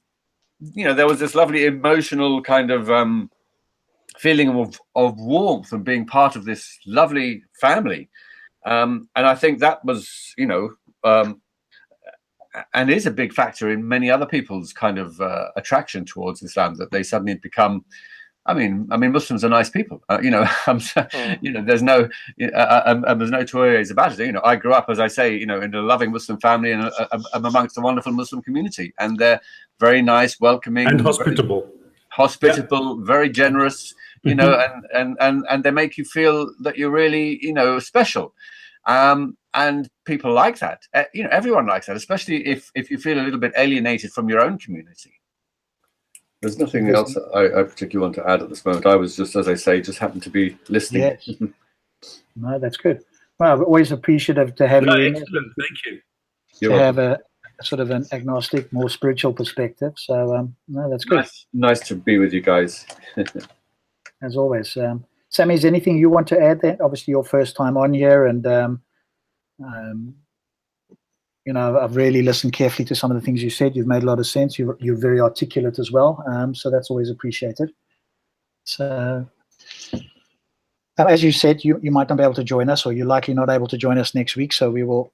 you know, there was this lovely emotional kind of feeling of warmth and being part of this lovely family. And I think that was, you know, and is a big factor in many other people's kind of attraction towards Islam, that they suddenly become. I mean, Muslims are nice people. You know, you know, there's no two ways about it. You know, I grew up, as I say, you know, in a loving Muslim family, and I'm amongst a wonderful Muslim community, and they're very nice, welcoming, and hospitable, yeah. Very generous. You know, and they make you feel that you're really, you know, special. And people like that. You know, everyone likes that, especially if you feel a little bit alienated from your own community. There's nothing else I particularly want to add at this moment. I was just, as I say, just happened to be listening. Yes. No, that's good. Well, always appreciative to have you in. Excellent. Thank you. To have a sort of an agnostic, more spiritual perspective. So, no, that's good. Nice to be with you guys. As always. Sammy, is there anything you want to add there? Obviously, your first time on here, and you know, I've really listened carefully to some of the things you said. You've made a lot of sense. You're very articulate as well, so that's always appreciated. So, as you said, you might not be able to join us, or you're likely not able to join us next week. So we will.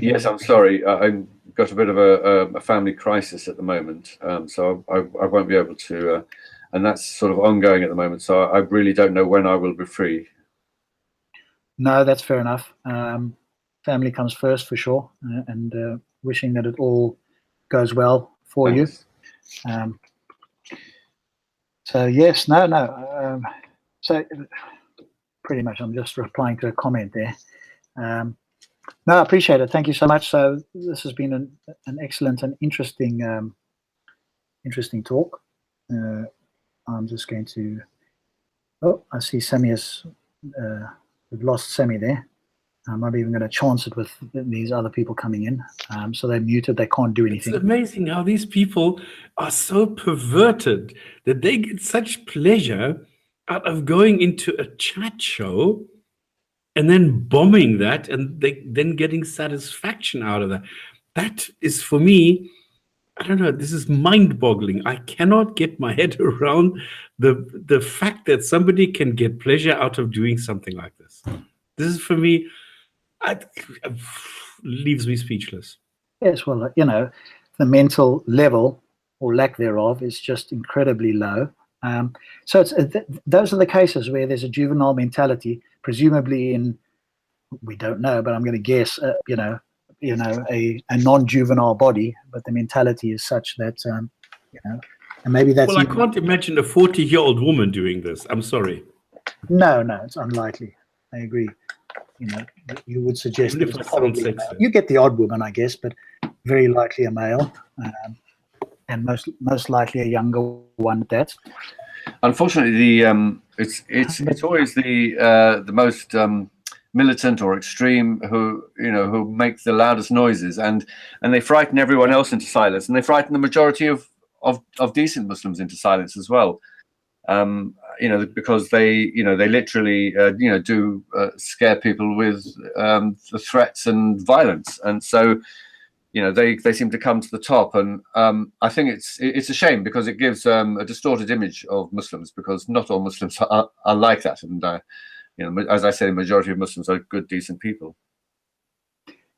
Yes, I'm sorry. I've got a bit of a family crisis at the moment, so I won't be able to, and that's sort of ongoing at the moment. So I really don't know when I will be free. No, that's fair enough. Family comes first for sure, and wishing that it all goes well for Thanks. you. So yes, no. So pretty much, I'm just replying to a comment there. No, I appreciate it. Thank you so much. So this has been an excellent and interesting talk. I'm just going to. Oh, I see Sammy has. We've lost Sammy there. I'm not even going to chance it with these other people coming in. So they're muted. They can't do anything. It's amazing how these people are so perverted that they get such pleasure out of going into a chat show and then bombing that, and then getting satisfaction out of that. That is, for me, I don't know, this is mind-boggling. I cannot get my head around the fact that somebody can get pleasure out of doing something like this. This is, for me, leaves me speechless. Yes, well, you know, the mental level or lack thereof is just incredibly low. So those are the cases where there's a juvenile mentality, presumably in, we don't know, but I'm going to guess, a non-juvenile body, but the mentality is such that, and maybe that's. Well, I can't imagine a 40-year-old woman doing this. I'm sorry. No, it's unlikely. I agree. You would suggest Even if I sound sexist. You get the odd woman, I guess, but very likely a male, and most likely a younger one at that. Unfortunately, it's always the most militant or extreme who make the loudest noises, and they frighten everyone else into silence, and they frighten the majority of decent Muslims into silence as well. Because they literally do scare people with the threats and violence, and so they seem to come to the top, and I think it's a shame, because it gives a distorted image of Muslims, because not all Muslims are like that, and as I say, the majority of Muslims are good, decent people.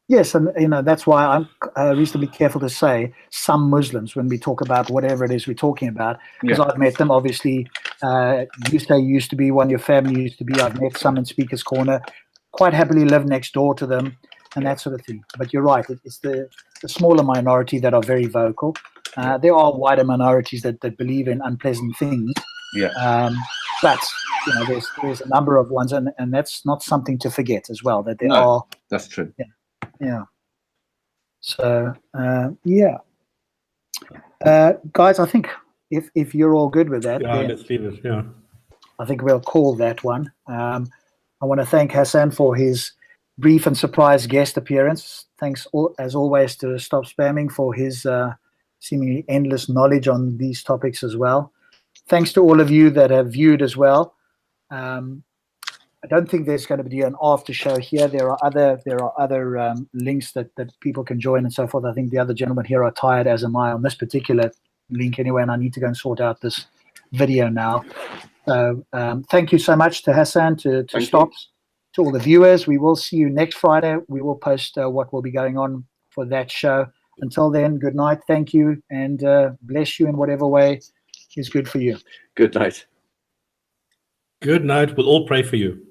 Yes, and that's why I'm reasonably careful to say some Muslims when we talk about whatever it is we're talking about, because I've met them. Obviously, you say you used to be one, your family used to be. I've met some in Speaker's Corner, quite happily live next door to them, and that sort of thing. But you're right; it's the smaller minority that are very vocal. There are wider minorities that believe in unpleasant things. Yeah. But there's a number of ones, and that's not something to forget as well. That there are. That's true. Yeah. So guys, I think if you're all good with that, then let's leave it. Yeah. I think we'll call that one. I want to thank Hassan for his brief and surprise guest appearance. Thanks, as always, to Stop Spamming for his seemingly endless knowledge on these topics as well. Thanks to all of you that have viewed as well. I don't think there's going to be an after show here. There are other links that people can join and so forth. I think the other gentlemen here are tired, as am I, on this particular link anyway, and I need to go and sort out this video now. So thank you so much to Hassan, to Stops, to all the viewers. We will see you next Friday. We will post what will be going on for that show. Until then, good night. Thank you, and bless you in whatever way is good for you. Good night. Good night. We'll all pray for you.